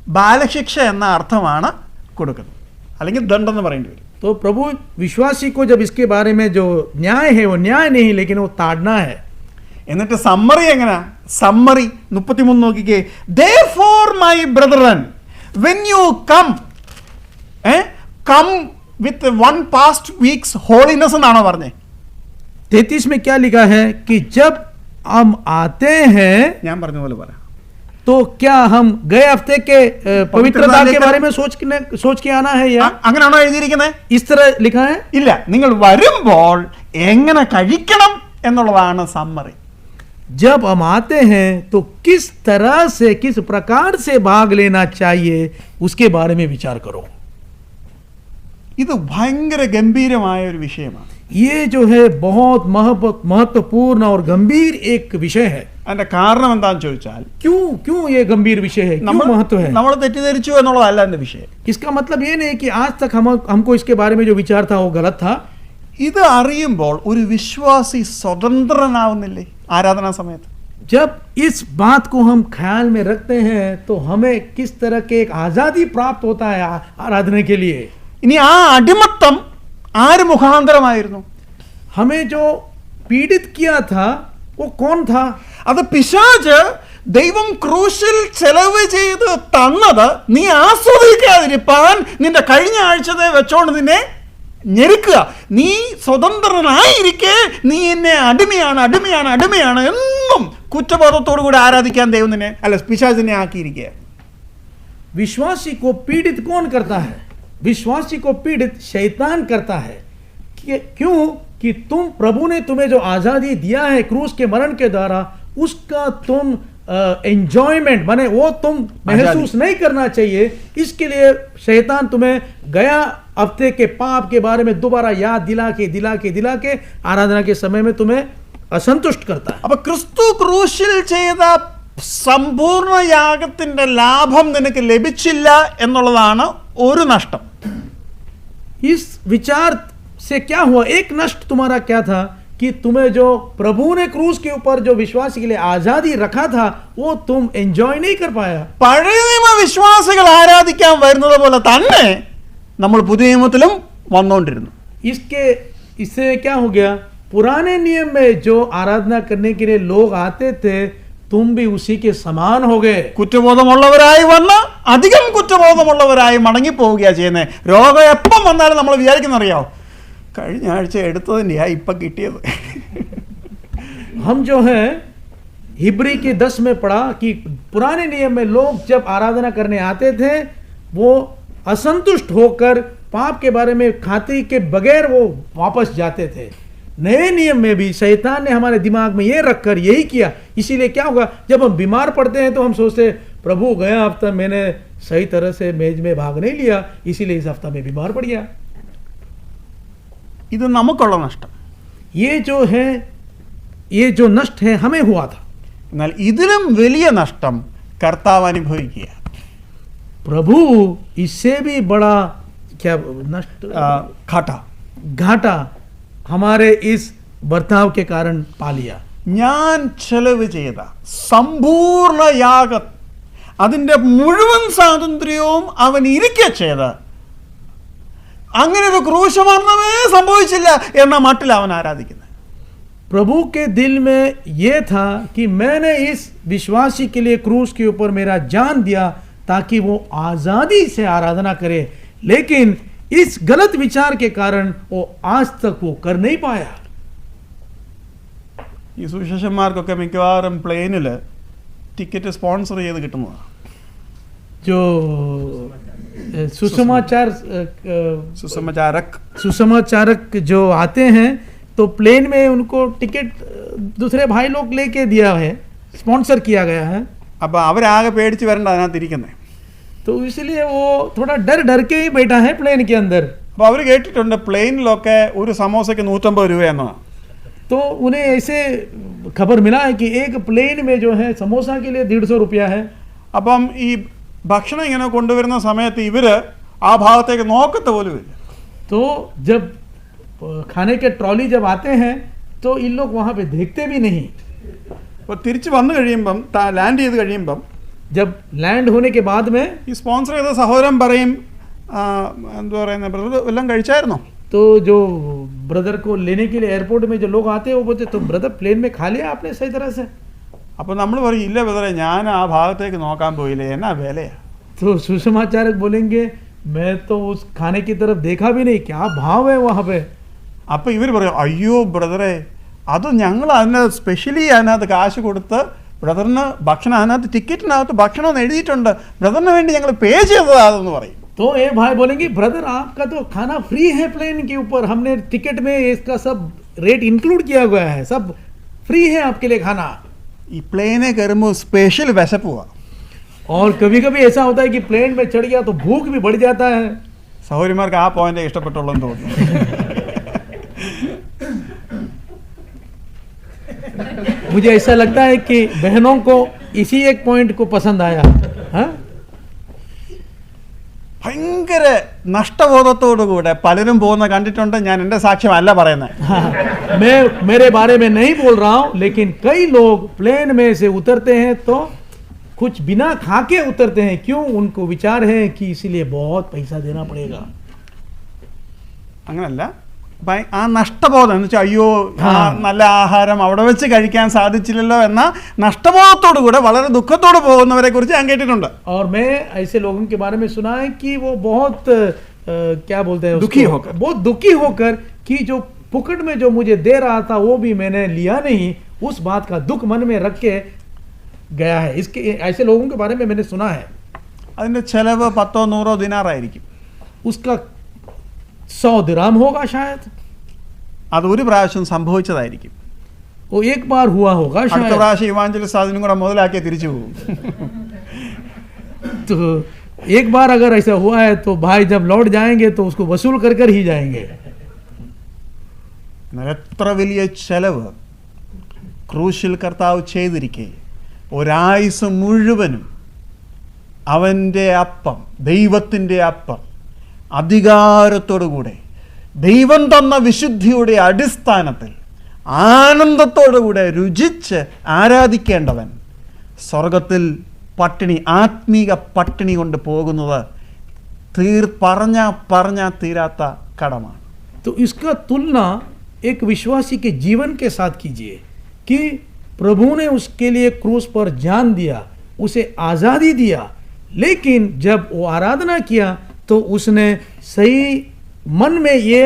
ബാലശിക്ഷ എന്ന അർത്ഥമാണ് കൊടുക്കുന്നത്, അല്ലെങ്കിൽ ദണ്ഡെന്ന് പറയേണ്ടി വരും. तो प्रभु विश्वासी को जब इसके बारे में जो न्याय है वो न्याय नहीं, लेकिन वो ताड़ना है. എന്നിട്ട് സമ്മറി എങ്ങനെ? സമ്മറി 33 നോക്കിക്കേ. Therefore my brethren, when you come with one past week's holiness എന്നാണോ പറഞ്ഞേ? 33 में क्या लिखा है कि जब हम आते हैं ഞാൻ പറഞ്ഞ പോലെ പറ. तो क्या हम गए हफ्ते के पवित्रता के लेकर- बारे में सोच के आना है, या അങ്ങനെയാണോ എഴുതിയിരിക്കുന്നത്? इस तरह लिखा है? ഇല്ല, നിങ്ങൾ വരുമ്പോൾ എങ്ങനെ കഴിക്കണം എന്നുള്ളതാണ് സമ്മറി. जब हम आते हैं तो किस तरह से, किस प्रकार से भाग लेना चाहिए, उसके बारे में विचार करो. ഇത് ഭയങ്കര ഗംഭീരമായ ഒരു വിഷയമാണ്. ये जो है बहुत महत्वपूर्ण और गंभीर एक विषय है. അതിന്റെ കാരണം എന്താണെന്ന് ചോദിച്ചാൽ क्यों ये गंभीर विषय है, क्यों महत्व है? നമ്മൾ തെറ്റിദ്ധരിച്ചു എന്നുള്ളതല്ല എന്റെ വിഷയം. इसका मतलब ये नहीं कि आज तक हमको इसके बारे में जो विचार था वो गलत था. ഇത് അറിയുമ്പോൾ ഒരു വിശ്വാസി സ്വതന്ത്രനാവുന്നില്ലേ ആരാധനാ സമയത്ത്? जब इस बात को हम ख्याल में रखते हैं तो हमें किस तरह के एक आज़ादी प्राप्त होता है आराधना के लिए. ഇനി ആ അടിമത്തം ആര് മുഖാന്തരമായിരുന്നു? हमें जो पीड़ित किया था वो कौन था? അത് പിശാച് ദൈവം ക്രൂശിൽ ചെലവ് ചെയ്ത് തന്നത് നീ ആസ്വദിക്കാതിരിപ്പാൻ നിന്റെ കഴിഞ്ഞ ആഴ്ചത്തെ വെച്ചോണ്ട് നിന്നെ ഞെരുക്കുക. നീ സ്വതന്ത്രനായിരിക്കെ നീ എന്നെ അടിമയാണ് എന്നും കുറ്റബോധത്തോടു കൂടി ആരാധിക്കാൻ ദൈവം നിന്നെ പിശാച് നിന്നെ ആക്കിയിരിക്കുക. विश्वासी को पीड़ित कौन करता है? विश्वासी को पीड़ित शैतान करता है. क्यों? कि तुम प्रभु ने तुम्हें जो आज़ादी दिया है क्रूस के मरण के द्वारा, उसका तुम एंजॉयमेंट माने वो तुम महसूस नहीं करना चाहिए. इसके लिए शैतान तुम्हें गया हफ्ते के पाप के बारे में दोबारा याद दिला के आराधना के समय में तुम्हें असंतुष्ट करता है. അപ്പൊ ക്രിസ്തു ക്രൂശിൽ ചെയ്ത സമ്പൂർണ്ണ യാഗത്തിന്റെ ലാഭം നിനക്ക് ലഭിച്ചില്ല എന്നുള്ളതാണ് ഒരു നഷ്ടം. इस विचार से क्या हुआ? एक नष्ट तुम्हारा क्या था? कि तुम्हें जो प्रभु ने क्रूस के ऊपर जो विश्वासी के लिए आजादी रखा था वो तुम एंजॉय नहीं कर पाया. പഴയ നിയമ വിശ്വാസികൾ ആരാധിക്കാൻ വരുന്നത് പോലെ തന്നെ നമ്മൾ പുതിയ നിയമത്തിലും വന്നുകൊണ്ടിരുന്നു. इससे क्या हो गया? पुराने नियम में जो आराधना करने के लिए लोग आते थे, तुम भी उसी के समान हो गए. കുറ്റബോധമുള്ളവരായി വന്ന് അധികം കുറ്റബോധമുള്ളവരായി മടങ്ങിപ്പോവുകയാണ് ചെയ്യുന്നത്. രോഗം എപ്പം വന്നാലും നമ്മൾ വിചാരിക്കുന്നറിയാവോ, കഴിഞ്ഞ ആഴ്ച എടുത്തതിൻ്റെയാ ഇപ്പം കിട്ടിയത്. हम जो है हिब्री के 10 में पढ़ा कि पुराने नियम में लोग जब आराधना करने आते थे वो असंतुष्ट होकर पाप के बारे में खाते के बगैर वो वापस जाते थे. नए नियम में भी शैतान ने हमारे दिमाग में ये रखकर यही किया. इसीलिए क्या होगा, जब हम बीमार पड़ते हैं तो हम सोचते हैं प्रभु गया हफ्ता मैंने सही तरह से मेज में भाग नहीं लिया, इसीलिए इस हफ्ता में बीमार पड़ गया. ഇത് നമുക്കുള്ള നഷ്ടം. ये जो नष्ट है हमें हुआ था. എന്നാൽ ഇതിലും വലിയ നഷ്ടം കർത്താവ് അനുഭവിക്കുക. प्रभु इससे भी बड़ा क्या नष्ट घाटा हमारे इस बर्ताव के कारण पा लिया. ഞാൻ ചെലവ് ചെയ്ത സമ്പൂർണ്ണ യാഗം, അതിൻ്റെ മുഴുവൻ സ്വാതന്ത്ര്യവും അവൻ ഇരിക്കെ ചെയ്ത് അങ്ങനെ ഒരു ക്രൂശമരണമേ സംഭവിച്ചില്ല എന്ന മട്ടിൽ അവൻ ആരാധിക്കുന്നത്. प्रभु के दिल में ये था कि मैंने इस विश्वासी के लिए क्रूस के ऊपर मेरा जान दिया ताकि वो आजादी से आराधना करे, लेकिन इस गलत विचार के कारण वो आज तक वो कर नहीं पाया. ഈ സുവിശേഷന്മാർക്കൊക്കെ മിക്കവാറും പ്ലെയിനിൽ ടിക്കറ്റ് സ്പോൺസർ ചെയ്ത് കിട്ടുന്നതാണ്. जो सुसमाचारक जो आते हैं तो प्लेन में उनको टिकट दूसरे भाई लोग लेके दिया है, स्पॉन्सर किया गया है. അപ്പോൾ അവരാകെ പേടിച്ച് വരേണ്ട അതിനകത്ത് ഇരിക്കുന്നത്. तो इसलिए वो थोड़ा डर के ही बैठा है प्लेन के अंदर. അപ്പോൾ അവർ കേട്ടിട്ടുണ്ട് പ്ലെയിനിലൊക്കെ ഒരു സമോസയ്ക്ക് 150 രൂപ എന്നതാണ്. तो उन्हें ऐसे खबर मिला है कि एक प्लेन में जो है समोसा के लिए 150 रुपया है. അപ്പം ഈ ഭക്ഷണം ഇങ്ങനെ കൊണ്ടുവരുന്ന സമയത്ത് ഇവർ ആ ഭാഗത്തേക്ക് നോക്കത്ത പോലും ഇല്ല. तो जब खाने के ट्रॉली जब आते हैं तो इन लोग वहाँ पे देखते भी नहीं. അപ്പോൾ തിരിച്ച് വന്നു കഴിയുമ്പം ലാൻഡ് ചെയ്ത് കഴിയുമ്പം जब लैंड होने के बाद में ഈ സ്പോൺസർ ചെയ്ത സഹോദരൻ പറയും, എന്താ പറയുന്നത്, ബ്രദർ എല്ലാം കഴിച്ചായിരുന്നോ? तो जो ब्रदर को लेने के लिए एयरपोर्ट में जो लोग आते हैं वो बोलते तो ब्रदर प्लेन में खा लिया आपने सही तरह से? അപ്പോൾ നമ്മൾ പറയും ഇല്ല ബ്രദറെ ഞാൻ ആ ഭാഗത്തേക്ക് നോക്കാൻ പോയില്ലേ, എന്നാ വിലയാ. तो सुसमाचारक बोलेंगे मैं तो उस खाने की तरफ देखा भी नहीं, क्या भाव है वहाँ पे. അപ്പോൾ ഇവർ പറയും അയ്യോ ബ്രദറെ അത് ഞങ്ങൾ അതിനകത്ത് സ്പെഷ്യലി അതിനകത്ത് കാശ് കൊടുത്ത് ബ്രദറിന് ഭക്ഷണം അതിനകത്ത് ടിക്കറ്റിനകത്ത് ഭക്ഷണം എന്ന് എഴുതിയിട്ടുണ്ട്, ബ്രദറിന് വേണ്ടി ഞങ്ങൾ പേ ചെയ്തതാണെന്ന് പറയും. तो ये भाई बोलेंगे ब्रदर आपका तो खाना फ्री है प्लेन के ऊपर, हमने टिकट में इसका सब रेट इंक्लूड किया हुआ है, सब फ्री है आपके लिए खाना. ഈ പ്ലെയിനെ കയറുമ്പോൾ സ്പെഷ്യൽ വിശപ്പ് പോവാ. और कभी कभी ऐसा होता है कि प्लेन में चढ़ गया तो भूख भी बढ़ जाता है. സഹോദരിമാർക്ക് ആ പോയിന്റ് ഇഷ്ടപ്പെട്ടുള്ളൂ എന്ന് തോന്നുന്നു. मुझे ऐसा लगता है कि बहनों को इसी एक पॉइंट को पसंद आया. हाँ? ഭയങ്കര നഷ്ടബോധത്തോടുകൂടെ പലരും പോകുന്ന കണ്ടിട്ടുണ്ട്. ഞാൻ എൻ്റെ സാക്ഷ്യമല്ല പറയുന്നത്. हाँ, मैं मेरे बारे में नहीं बोल रहा हूँ, लेकिन कई लोग प्लेन में से उतरते हैं तो कुछ बिना खा के उतरते हैं. क्यों? उनको विचार है कि इसीलिए बहुत पैसा देना पड़ेगा. അങ്ങനല്ല, ആ നഷ്ടബോധം എന്ന് വെച്ചാൽ അയ്യോ ആ നല്ല ആഹാരം അവിടെ വെച്ച് കഴിക്കാൻ സാധിച്ചില്ലല്ലോ എന്ന നഷ്ടബോധത്തോടു കൂടെ വളരെ ദുഃഖത്തോടെ പോകുന്നവരെ കുറിച്ച് ഞാൻ കേട്ടിട്ടുണ്ട്. और मैं ऐसे लोगों के बारे में सुना है कि वो बहुत क्या बोलते हैं दुखी होकर, बहुत दुखी होकर कि जो पुकट में जो मुझे दे रहा था वो भी मैंने लिया नहीं, उस बात का दुख मन में रख के गया है. इसके ऐसे लोगों के बारे में मैंने सुना है. അതിൻ്റെ ചെലവ് 10-100 ദിനാറായിരിക്കും. उसका 100 दिराम होगा शायद. അത് ഒരു പ്രാവശ്യം സംഭവിച്ചതായിരിക്കും. वो एक बार हुआ होगा അടുത്ത शायद. പ്രാവശ്യം ഇവാഞ്ചലിസ്റ്റ് അതിനും കൂടെ മുതലാക്കി തിരിച്ചു പോകും. तो एक बार अगर ऐसा हुआ है तो भाई जब लौट जाएंगे तो उसको वसूल कर कर ही जाएंगे. എത്ര വലിയ ചെലവ് ക്രൂശിൽ കർത്താവ് ചെയ്തിരിക്കെ ഒരായുസ് മുഴുവനും അവൻ്റെ അപ്പം, ദൈവത്തിൻ്റെ അപ്പം അധികാരത്തോടുകൂടെ ദൈവം തന്ന വിശുദ്ധിയുടെ അടിസ്ഥാനത്തിൽ ആനന്ദത്തോടുകൂടെ രുചിച്ച് ആരാധിക്കേണ്ടവൻ സ്വർഗത്തിൽ പട്ടിണി, ആത്മീക പട്ടിണി കൊണ്ട് പോകുന്നത് പറഞ്ഞാൽ തീരാത്ത കടമാണ്. तो इसका तुलना एक विश्वासी के जीवन के साथ कीजिए कि प्रभु ने उसके लिए क्रूस पर जान दिया, उसे आज़ादी दिया, लेकिन जब वो आराधना किया तो उसने सही मन में ये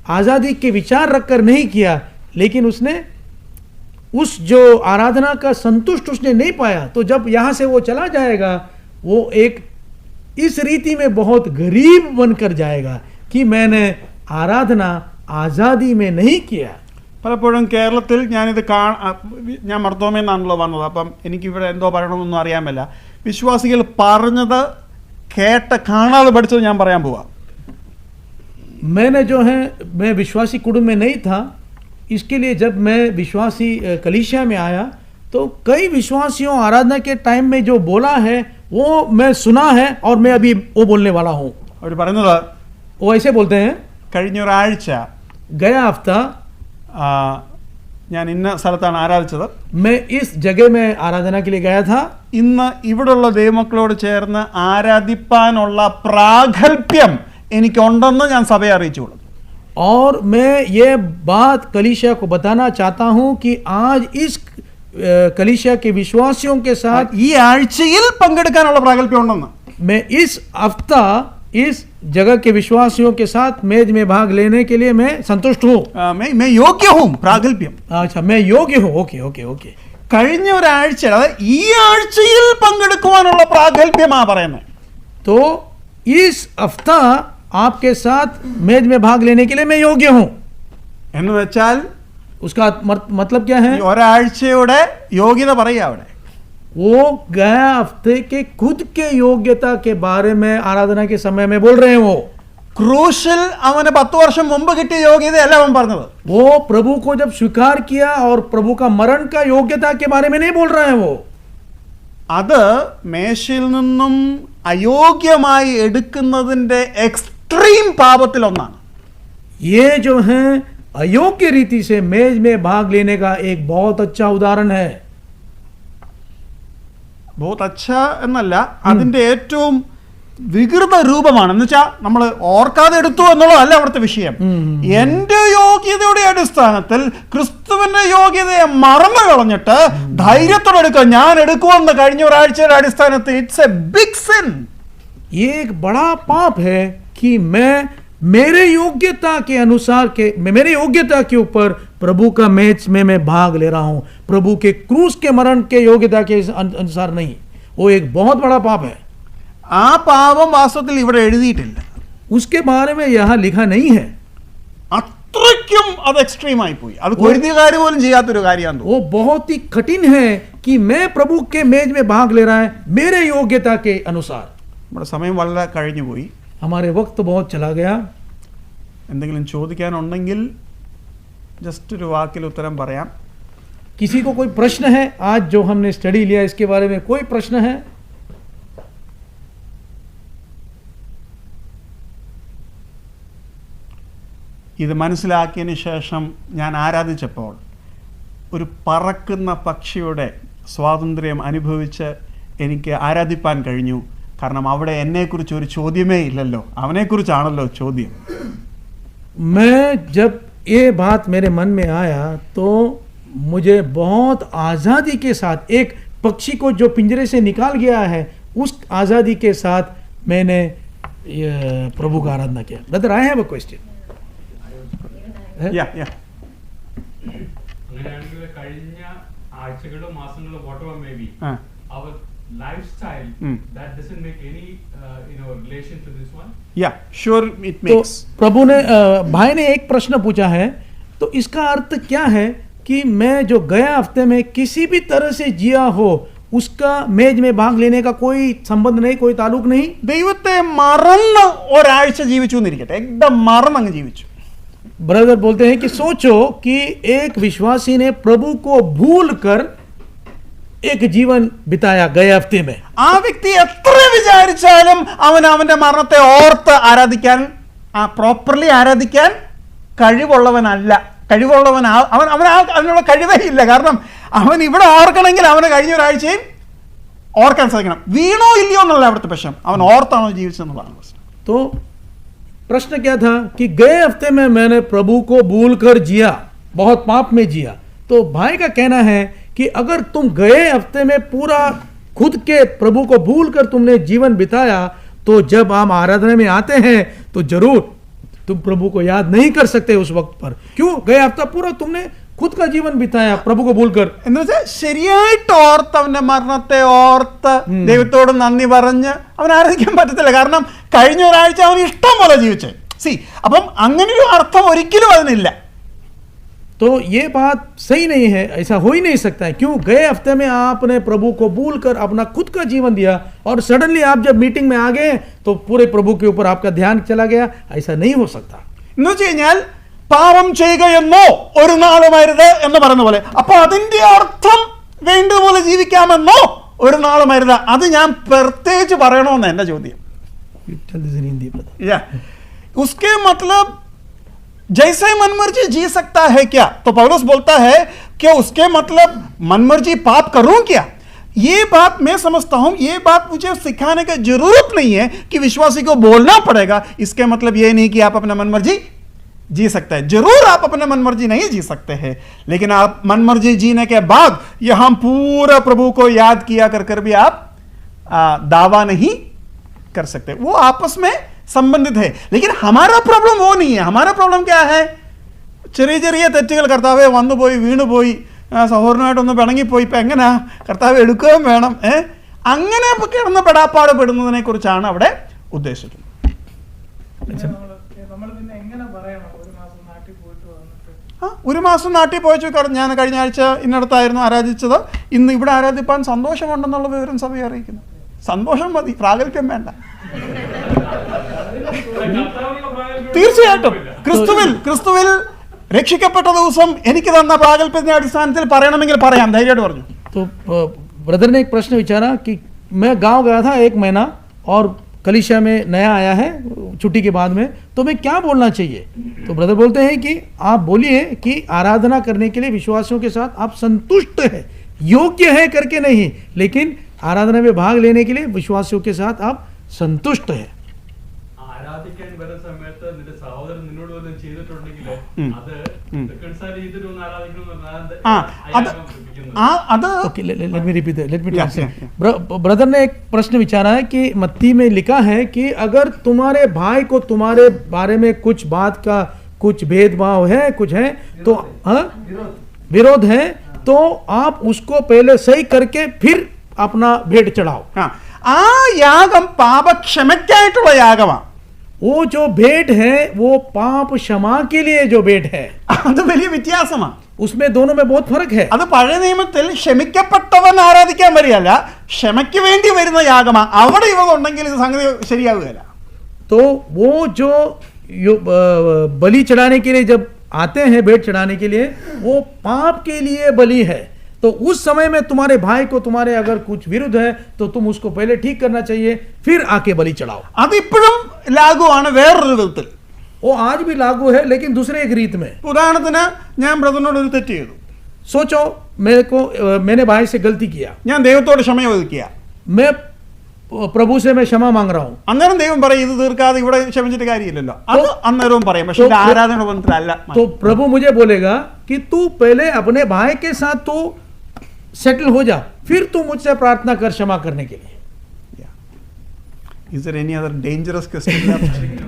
आज़ादी के विचार रखकर नहीं किया, लेकिन उसने उस जो आराधना का संतुष्ट उसने नहीं पाया, तो जब यहाँ से वो चला जाएगा, वो एक इस रीति में बहुत गरीब बनकर जाएगा कि मैंने आराधना आज़ादी में नहीं किया। പലപ്പോഴും കേരളത്തിൽ ഞാൻ മർത്തോമയിൽ നിന്നാണല്ലോ വന്നത്, അപ്പം എനിക്കിവിടെ എന്തോ പറയണമെന്നൊന്നും അറിയാമല്ല. വിശ്വാസികൾ പറഞ്ഞത് കാണാതെ പഠിച്ചത് ഞാൻ പറയാൻ പോവാം. मैंने जो है, मैं विश्वासी कुटुंब में नहीं था, इसके लिए जब मैं विश्वासी कलीसिया में आया तो कई विश्वासियों आराधना के टाइम में जो बोला है वो मैं सुना है और मैं अभी वो बोलने वाला हूँ। അവർ പറയുന്നത്, वो ऐसे बोलते हैं, കഴിഞ്ഞ ഒരാഴ്ച गया हफ्ता ഞാൻ ഇന്ന സ്ഥലത്താണ് ആരാധിച്ചത്, मैं इस जगह में आराधना के लिए गया था, ഇന്ന് ഇവിടെയുള്ള ദൈവമക്കളോട് ചേർന്ന് ആരാധിപ്പാനുള്ള പ്രാഗൽഭ്യം എനിക്കുണ്ടെന്ന് ഞാൻ സഭയെ അറിയിച്ചു കൊടുത്തു. और मैं ये बात कलीसिया को बताना चाहता हूँ कि आज इस कलीसिया के विश्वासियों के साथ ഈ ആഴ്ചയിൽ പങ്കെടുക്കാനുള്ള പ്രാഗൽഭ്യം ഉണ്ടെന്ന്. मैं इस हफ्ता इस जगह के विश्वासियों के साथ मेज में भाग लेने के लिए मैं संतुष्ट हूँ। मैं योग्य हूँ, പ്രാഗൽഭ്യം. अच्छा, मैं योग्य हूँ। Okay okay okay. കഴിഞ്ഞ ഒരാഴ്ച, അതായത് ഈ ആഴ്ചയിൽ പങ്കെടുക്കുവാനുള്ള പ്രാഗൽഭ്യമാ പറയുന്നത്. तो इस हफ्ता आपके साथ मेज में भाग लेने के लिए मैं योग्य हूँ। എന്ന് വെച്ചാൽ उसका मतलब क्या है? ഈ ഒരാഴ്ചയുടെ യോഗ്യത പറയുക അവിടെ. वो गया हफ्ते के खुद के योग्यता के बारे में आराधना के समय में बोल रहे हैं। वो ക്രൂശിൽ അവന് 10 വർഷം മുമ്പ് കിട്ടിയ യോഗ്യതയല്ല അവൻ പറഞ്ഞത്. वो प्रभु को जब स्वीकार किया और प्रभु का मरण का योग्यता के बारे में नहीं बोल रहे हैं। वो അത് മേശയിൽ നിന്നും അയോഗ്യമായി എടുക്കുന്നതിന്റെ എക്സ്ട്രീം പാപത്തിലൊന്നാണ്. ये जो है अयोग्य रीति से मेज में भाग लेने का एक बहुत अच्छा उदाहरण है। बहुत अच्छा എന്നല്ല, അതിന്റെ ഏറ്റവും വികൃത രൂപമാണ്. എന്ന് വെച്ചാൽ നമ്മൾ ഓർക്കാതെ എടുത്തു എന്നുള്ളതല്ല അവിടുത്തെ വിഷയം. എന്റെ യോഗ്യതയുടെ അടിസ്ഥാനത്തിൽ ക്രിസ്തുവിന്റെ യോഗ്യതയെ മറന്നു കളഞ്ഞിട്ട് ധൈര്യത്തോടെ എടുക്കുക, ഞാൻ എടുക്കുമെന്ന് കഴിഞ്ഞ ഒരാഴ്ചയുടെ അടിസ്ഥാനത്തിൽ. It's a big sin. ये एक बड़ा पाप है कि मैं मेरे योग्यता के अनुसार मेरे योग्यता के ऊपर प्रभु का मैच में मैं भाग ले रहा हूं, प्रभु के क्रूस के मरण के योग्यता के अनुसार नहीं। वो एक बहुत बड़ा पाप है। ആ പാപം വാസ്തവത്തിൽ ഇവിടെ എഴുതിയിട്ടില്ല. उसके बारे में यहाँ लिखा नहीं है। അത്രയ്ക്കും അത് എക്സ്ട്രീം ആയി പോയി. അത് എഴുതിയകാര് പോലും ചെയ്യാത്തൊരു കാര്യമാണ്. वो बहुत ही कठिन है कि मैं प्रभु के मेज में भाग ले रहा है मेरे योग्यता के अनुसार। നമ്മുടെ സമയം വളരെ കഴിഞ്ഞു പോയി. हमारे वक्त बहुत चला गया। എന്തെങ്കിലും ചോദിക്കാനുണ്ടെങ്കിൽ ജസ്റ്റ് ഒരു വാക്കിൽ ഉത്തരം പറയാം. किसी को कोई प्रश्न है? आज जो हमने स्टडी लिया इसके बारे में कोई प्रश्न है? ഇത് മനസ്സിലാക്കിയതിന് ശേഷം ഞാൻ ആരാധിച്ചപ്പോൾ ഒരു പറക്കുന്ന പക്ഷിയുടെ സ്വാതന്ത്ര്യം അനുഭവിച്ച് എനിക്ക് ആരാധിപ്പാൻ കഴിഞ്ഞു. കാരണം അവിടെ എന്നെക്കുറിച്ച് ഒരു ചോദ്യമേ ഇല്ലല്ലോ, അവനെക്കുറിച്ചാണല്ലോ ചോദ്യം. मैं जब ये बात मेरे मन में आया तो मुझे बहुत आज़ादी के साथ, एक पक्षी को जो पिंजरे से निकाल गया है उस आज़ादी के साथ मैंने प्रभु का आराधना किया। Brother, I have a question. അങ്ങനെയാണെങ്കിൽ കഴിഞ്ഞ ആഴ്ചകളോ മാസങ്ങളോ whatever may be, our lifestyle that doesn't make any relation to this one. sure it तो makes. प्रभु ने भाई ने एक प्रश्न पूछा है, तो इसका अर्थ क्या है कि मैं जो गया हफ्ते में किसी भी तरह से जिया हो उसका मेज में भाग लेने का कोई संबंध नहीं, कोई ताल्लुक नहीं? ദൈവത്തെ മറന്ന് ഒരാഴ്ച ജീവിച്ചു എന്നിരിക്കട്ടെ, एकदम മറന്നങ്ങ് ജീവിച്ചു. ब्रदर बोलते हैं कि सोचो कि एक विश्वासी ने प्रभु को भूल कर एक जीवन बिताया गए हफ्ते में। ആ വ്യക്തി എത്ര വിചാരിച്ചാലും അവന്റെ മരണത്തെ ഓർത്ത് ആരാധിക്കാൻ, പ്രോപ്പർലി ആരാധിക്കാൻ കഴിവുള്ളവനല്ല. അതിനുള്ള കഴിവേ ഇല്ല. കാരണം അവൻ ഇവിടെ ഓർക്കണമെങ്കിൽ അവന് കഴിഞ്ഞ ഒരാഴ്ചയും ഓർക്കാൻ സാധിക്കണം. വീണോ ഇല്ലയോ എന്നുള്ള അവിടുത്തെ പ്രശ്നം, അവൻ ഓർത്താണോ ജീവിച്ചെന്നുള്ളതാണ് പ്രശ്നം. तो प्रश्न क्या था कि गए हफ्ते में मैंने प्रभु को भूल कर जिया, बहुत पाप में जिया। तो भाई का कहना है कि अगर तुम गए हफ्ते में पूरा खुद के प्रभु को भूल कर तुमने जीवन बिताया, तो जब हम आराधना में आते हैं तो जरूर तुम प्रभु को याद नहीं कर सकते उस वक्त पर। क्यों? गए हफ्ता पूरा तुमने खुद का जीवन बिताया प्रभु को बोलकर। എന്ന് വെച്ചാൽ ശരിയായിട്ട് ഓർത്ത് അവന്റെ മരണത്തെ ഓർത്ത് ദൈവത്തോട് നന്ദി പറഞ്ഞ് അവൻ ആരാധിക്കാൻ പറ്റത്തില്ല. കാരണം കഴിഞ്ഞ ഒരാഴ്ച അവൻ ഇഷ്ടം പോലെ ജീവിച്ചേ. അപ്പം അങ്ങനൊരു അർത്ഥം ഒരിക്കലും അതിനില്ല. तो ये बात सही नहीं है, ऐसा हो ही नहीं सकता है। क्यों? गए हफ्ते में आपने प्रभु को भूल कर अपना खुद का जीवन दिया और सडनली आप जब मीटिंग में आ गए तो पूरे प्रभु के ऊपर आपका ध्यान चला गया। ऐसा नहीं हो सकता। എന്ന് വെച്ച് കഴിഞ്ഞാൽ പാപം ചെയ്യുകയെന്നോ ഒരു നാളും അരുത് എന്ന് പറയുന്ന പോലെ, അപ്പൊ അതിന്റെ അർത്ഥം വേണ്ടതുപോലെ ജീവിക്കാമെന്നോ ഒരു നാളും അരുത്. അത് ഞാൻ പ്രത്യേകിച്ച് പറയണമെന്ന് എന്റെ ചോദ്യം. उसके मतलब जैसे मनमर्जी जी सकता है क्या? तो पौलुस बोलता है कि उसके मतलब मनमर्जी पाप करूं क्या? ये बात मैं समझता हूं, ये बात मुझे सिखाने की जरूरत नहीं है कि विश्वासी को बोलना पड़ेगा। इसके मतलब ये नहीं कि आप अपना मनमर्जी जी सकते हैं। जरूर आप अपने मनमर्जी नहीं जी सकते हैं, लेकिन आप मनमर्जी जीने के बाद यहां पूरा प्रभु को याद किया कर भी आप दावा नहीं कर सकते। वो आपस में संबंधित है, लेकिन हमारा प्रॉब्लम वो नहीं है. हमारा प्रॉब्लम क्या है? ചെറിയ ചെറിയ തെറ്റുകൾ കർത്താവെ വന്നുപോയി വീണുപോയി സഹോദരനായിട്ടൊന്ന് പിണങ്ങിപ്പോയി, ഇപ്പം എങ്ങനെയാ കർത്താവ് എടുക്കുകയും വേണം, അങ്ങനെ കിടന്ന് പെടാപ്പാട് പെടുന്നതിനെ കുറിച്ചാണ് അവിടെ ഉദ്ദേശിക്കുന്നത്. ഒരു മാസം നാട്ടിൽ പോയിച്ചു. ഞാൻ കഴിഞ്ഞ ആഴ്ച ഇന്നടത്തായിരുന്നു ആരാധിച്ചത്, ഇന്ന് ഇവിടെ ആരാധിപ്പാൻ സന്തോഷമുണ്ടെന്നുള്ള വിവരം സഭയെ അറിയിക്കുന്നു. സന്തോഷം മതി, പ്രാഗൽഭ്യം വേണ്ട. തീർച്ചയായിട്ടും ക്രിസ്തുവിൽ രക്ഷിക്കപ്പെട്ട ദിവസം എനിക്ക് തന്ന പ്രാഗൽഭ്യത്തിന്റെ അടിസ്ഥാനത്തിൽ പറയണമെങ്കിൽ പറയാം, ധൈര്യമായിട്ട് പറഞ്ഞു. तो ब्रदर ने एक प्रश्न विचारा कि मैं गांव गया था 1 महीना और कलीसिया में नया आया है छुट्टी के बाद में, तो मैं क्या बोलना चाहिए? तो ब्रदर बोलते हैं कि आप बोलिए कि आराधना करने के लिए विश्वासियों के साथ आप संतुष्ट है, योग्य है करके नहीं, लेकिन आराधना में भाग लेने के लिए विश्वासियों के साथ आप संतुष्ट है. ആരാധിക്കാൻ വരുന്ന സമയത്ത് നിന്റെ സഹോദരൻ നിന്നോട് വല്ലതും ചെയ്തിട്ടുണ്ടെങ്കിൽ അത് reconcile ചെയ്തിട്ട് ഒന്ന് ആരാധിക്കണമെന്ന് okay, let me repeat, let me translate. Brother ने एक प्रश्न विचारा है कि मत्ती में लिखा है कि अगर तुम्हारे भाई को तुम्हारे बारे में कुछ बात का कुछ भेदभाव है, कुछ है तो विरोध है, तो आप उसको पहले सही करके फिर अपना भेंट चढ़ाओ. ആ യാഗം പാപക്ഷമയ്ക്കായിട്ടുള്ള യാഗമാണ്. वो जो भेंट है वो पाप क्षमा के लिए जो भेंट है, അത് വലിയ വ്യത്യാസമാണ്. उसमें दोनों में बहुत फर्क है. അത് പഴയ നിയമത്തിൽ ക്ഷമിക്കപ്പെട്ടവൻ ആരാധിക്കാൻ വരികയല്ല, ക്ഷമയ്ക്ക് വേണ്ടി വരുന്ന യാഗമാണ്. അവിടെ ഇവ ഉണ്ടെങ്കിൽ ഇത് സംഗതി ശരിയാവുകയില്ല. तो वो जो बलि चढ़ाने के लिए जब आते हैं, भेंट चढ़ाने के लिए, वो पाप के लिए बलि है. तो उस समय में तुम्हारे भाई को तुम्हारे अगर कुछ विरुद्ध है तो तुम उसको पहले ठीक करना चाहिए, फिर आके बलि चढ़ाओ. അതിപ്പോഴും ലാഘുവാണ് വേറൊരു വിധത്തിൽ. वो आज भी लागू है लेकिन दूसरे एक रीत में. ഉദാഹരണത്തിന് ഞാൻ ബ്രദറിനോട് ഒരു തെറ്റ് ചെയ്തു, सोचो मैंने भाई से गलती किया, ഞാൻ ദൈവത്തോട് ക്ഷമ ചോദിക്കുക, मैं प्रभु से मैं क्षमा मांग रहा हूं. അന്നേരം ദൈവം പറയും ഇത് തീർക്കാതെ ഇവിടെ ക്ഷമിച്ചിട്ട് കാര്യമില്ലല്ലോ. അത് അന്നേരവും പറയും, പക്ഷെ ഇത് ആരാധന ബന്ധത്തിലല്ല. तो प्रभु मुझे बोलेगा कि तू पहले अपने भाई के साथ तू सेटल हो जा, फिर तू मुझसे प्रार्थना कर क्षमा करने के लिए. Is there any other dangerous question?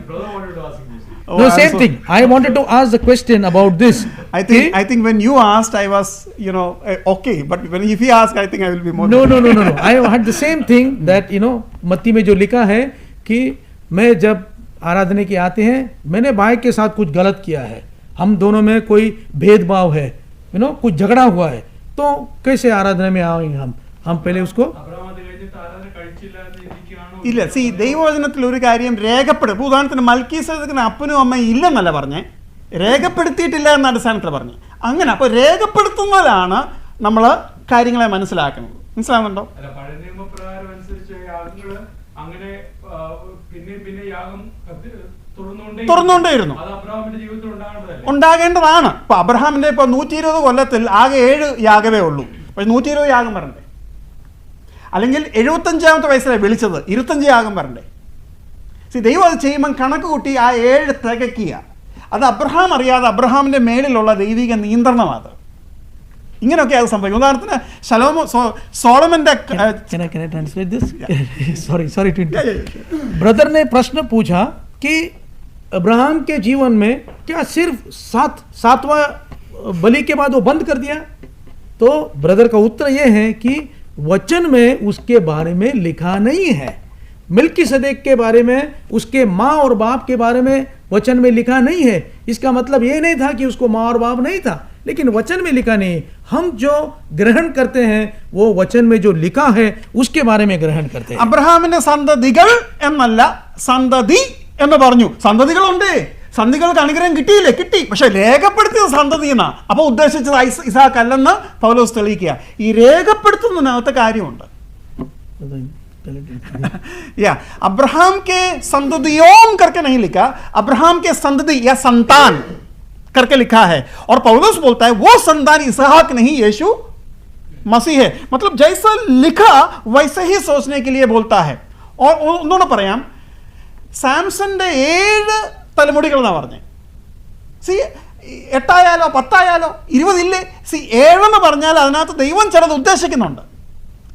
brother wanted to ask you. No, same thing. I wanted to ask the question about this. I think when you asked, I was, okay. But when if he asked, I think I will be more. No. I had the same thing that मत्ती में जो लिखा है कि मैं जब आराधना के आते हैं, मैंने भाई के साथ कुछ गलत किया है, हम दोनों में कोई भेदभाव है, कुछ झगड़ा हुआ है, तो कैसे आराधना में आएंगे हम पहले उसको. ഇല്ല, ദൈവവചനത്തിൽ ഒരു കാര്യം രേഖപ്പെടും. ഉദാഹരണത്തിന് മൽക്കീസേദെക്കിന് അപ്പനും അമ്മയും ഇല്ലെന്നല്ല പറഞ്ഞേ, രേഖപ്പെടുത്തിയിട്ടില്ല എന്ന അടിസ്ഥാനത്തിൽ പറഞ്ഞു. അങ്ങനെ അപ്പോൾ രേഖപ്പെടുത്തുന്നതിലാണ് നമ്മൾ കാര്യങ്ങളെ മനസ്സിലാക്കുന്നത്. മനസ്സിലാകുന്നുണ്ടോ? പഴയ നിയമപ്രകാരം അനുസരിച്ച് യാഗങ്ങള് അങ്ങനെ പിന്നെ യാഗം തുറന്നുകൊണ്ടേയിരുന്നു, അത് അബ്രഹാമിന്റെ ജീവിതത്തിൽ ഉണ്ടാകേണ്ടതാണ്. ഇപ്പൊ അബ്രഹാമിന്റെ ഇപ്പൊ 120 കൊല്ലത്തിൽ ആകെ 7 യാഗമേ ഉള്ളൂ. പക്ഷെ 120 യാഗം വരണ്ടേ? അല്ലെങ്കിൽ 75ാമത്തെ വയസ്സിലാണ് വിളിച്ചത്, 25 യാഗം വരണ്ടേ? ദൈവം അത് ചെയ്യുമ്പോൾ കണക്ക് കൂട്ടി ആ 7 തികയ്ക്കുക. അത് അബ്രഹാം അറിയാതെ അബ്രഹാമിന്റെ മേളിലുള്ള ദൈവിക നിയന്ത്രണമാണ്. ഇങ്ങനെയൊക്കെ അത് സംഭവിക്കും. ഉദാഹരണത്തിന് സോളമന്റെ ब्रदर ने प्रश्न पूछा कि अब्राहम के जीवन में क्या सिर्फ सातवां बलि के बाद वो बंद कर दिया? तो ब्रदर का उत्तर यह है कि वचन में उसके बारे में लिखा नहीं है। मिल्कीसेदेक के बारे में, उसके माँ और बाप के बारे में वचन में लिखा नहीं है। इसका मतलब ये नहीं था कि उसको माँ और बाप नहीं था, लेकिन वचन में लिखा नहीं। हम जो ग्रहण करते हैं वो वचन में जो लिखा है उसके बारे में ग्रहण करते हैं। അബ്രഹാമിന് സന്തതികൾ എന്നല്ല, സന്തതി എന്ന് പറഞ്ഞു. സന്തതികളുണ്ട്, സന്തതികൾക്ക് അനുഗ്രഹം കിട്ടിയില്ലേ? കിട്ടി. പക്ഷെ രേഖപ്പെടുത്തിയത് സന്തതി എന്നാ. അപ്പൊ ഉദ്ദേശിച്ചത് ഇസാക്ക് അല്ലെന്ന് പൗലോസ് തെളിയിക്കുക. ഈ രേഖപ്പെടുത്തുന്നതിനകത്ത് കാര്യമുണ്ട്. या अब्राहम के संततियों करके नहीं लिखा, अब्राहम के संतति या संतान करके लिखा है. और पौलुस बोलता है वो संतान इसहाक नहीं, यीशु मसीह है. मतलब जैसा लिखा वैसे ही सोचने के लिए बोलता है. और उन्होंने പറയാം സാംസന്റെ 7 തലമുടികൾ എന്നാ പറഞ്ഞേ. സി 8 ആയാലോ 10 ആയാലോ 20 ഇല്ലേ? സി 7 എന്ന് പറഞ്ഞാൽ അതിനകത്ത് ദൈവം ചിലത് ഉദ്ദേശിക്കുന്നുണ്ട്.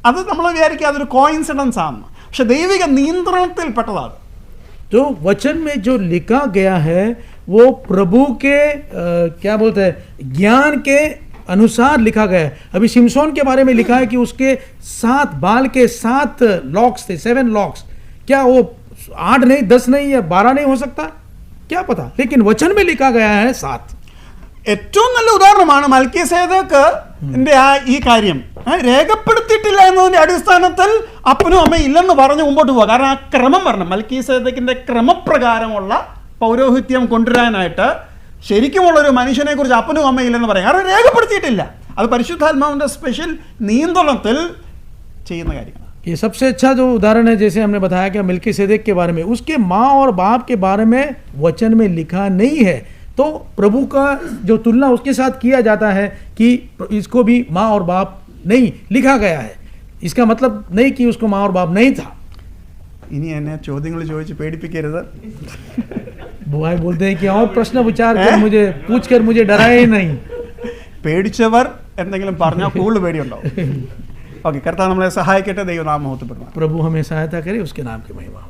അത് നമ്മൾ വിചാരിക്കുക അതൊരു കോയിൻസിഡൻസ് ആണ്, പക്ഷെ ദൈവിക നിയന്ത്രണത്തിൽപ്പെട്ടതാണ്. तो वचन में जो लिखा गया है वो प्रभु के क्या बोलते हैं, ज्ञान के अनुसार लिखा गया है. अभी सिमसोन के बारे में लिखा है कि उसके 7 बाल के 7 लॉक्स थे, 7 लॉक्स. क्या वो 8 नहीं, 10 नहीं या 12 नहीं हो सकता, क्या पता, लेकिन वचन में लिखा गया है 7. ഏറ്റവും നല്ല ഉദാഹരണമാണ് മൽക്കീസേദക്ക് ഈ കാര്യം. രേഖപ്പെടുത്തിയിട്ടില്ല എന്നതിന്റെ അടിസ്ഥാനത്തിൽ അപ്പനും അമ്മയും ഇല്ലെന്ന് പറഞ്ഞ് മുമ്പോട്ട് പോവുക. കാരണം ആ ക്രമം പറഞ്ഞു, മൽക്കീസേദക്കിന്റെ ക്രമപ്രകാരമുള്ള പൗരോഹിത്യം കൊണ്ടുവരാനായിട്ട് ശരിക്കുമുള്ളൊരു മനുഷ്യനെ കുറിച്ച് അപ്പനും അമ്മയും ഇല്ലെന്ന് പറയാം. കാരണം രേഖപ്പെടുത്തിയിട്ടില്ല. അത് പരിശുദ്ധാത്മാവിന്റെ സ്പെഷ്യൽ നിയന്ത്രണത്തിൽ ചെയ്യുന്ന കാര്യമാണ്. ये सबसे अच्छा जो उदाहरण है, जैसे हमने बताया कि मिल्कीसेदेक के बारे में, उसके माँ और बाप के बारे में वचन में लिखा नहीं है. तो प्रभु का जो तुलना उसके साथ किया जाता है कि इसको भी माँ और बाप नहीं लिखा गया है. इसका मतलब नहीं कि उसको माँ और बाप नहीं था. ഇനി എന്നെ ചോദ്യങ്ങൾ ചോദിച്ച് പേടിപ്പിക്കരുത്. बुआई बोलते हैं कि और प्रश्न विचार कर मुझे पूछ कर मुझे डराए नहीं. പേടിച്ചവർ എന്തെങ്കിലും പറഞ്ഞാൽ കൂടുതൽ പേടിയുണ്ടാവും. ഓക്കെ, കർത്താവ് നമ്മളെ സഹായിക്കട്ടെ. ദൈവനാമം മഹത്വപ്പെടുന്നു. प्रभु हमें सहायता करे, उसके नाम की महिमा हो.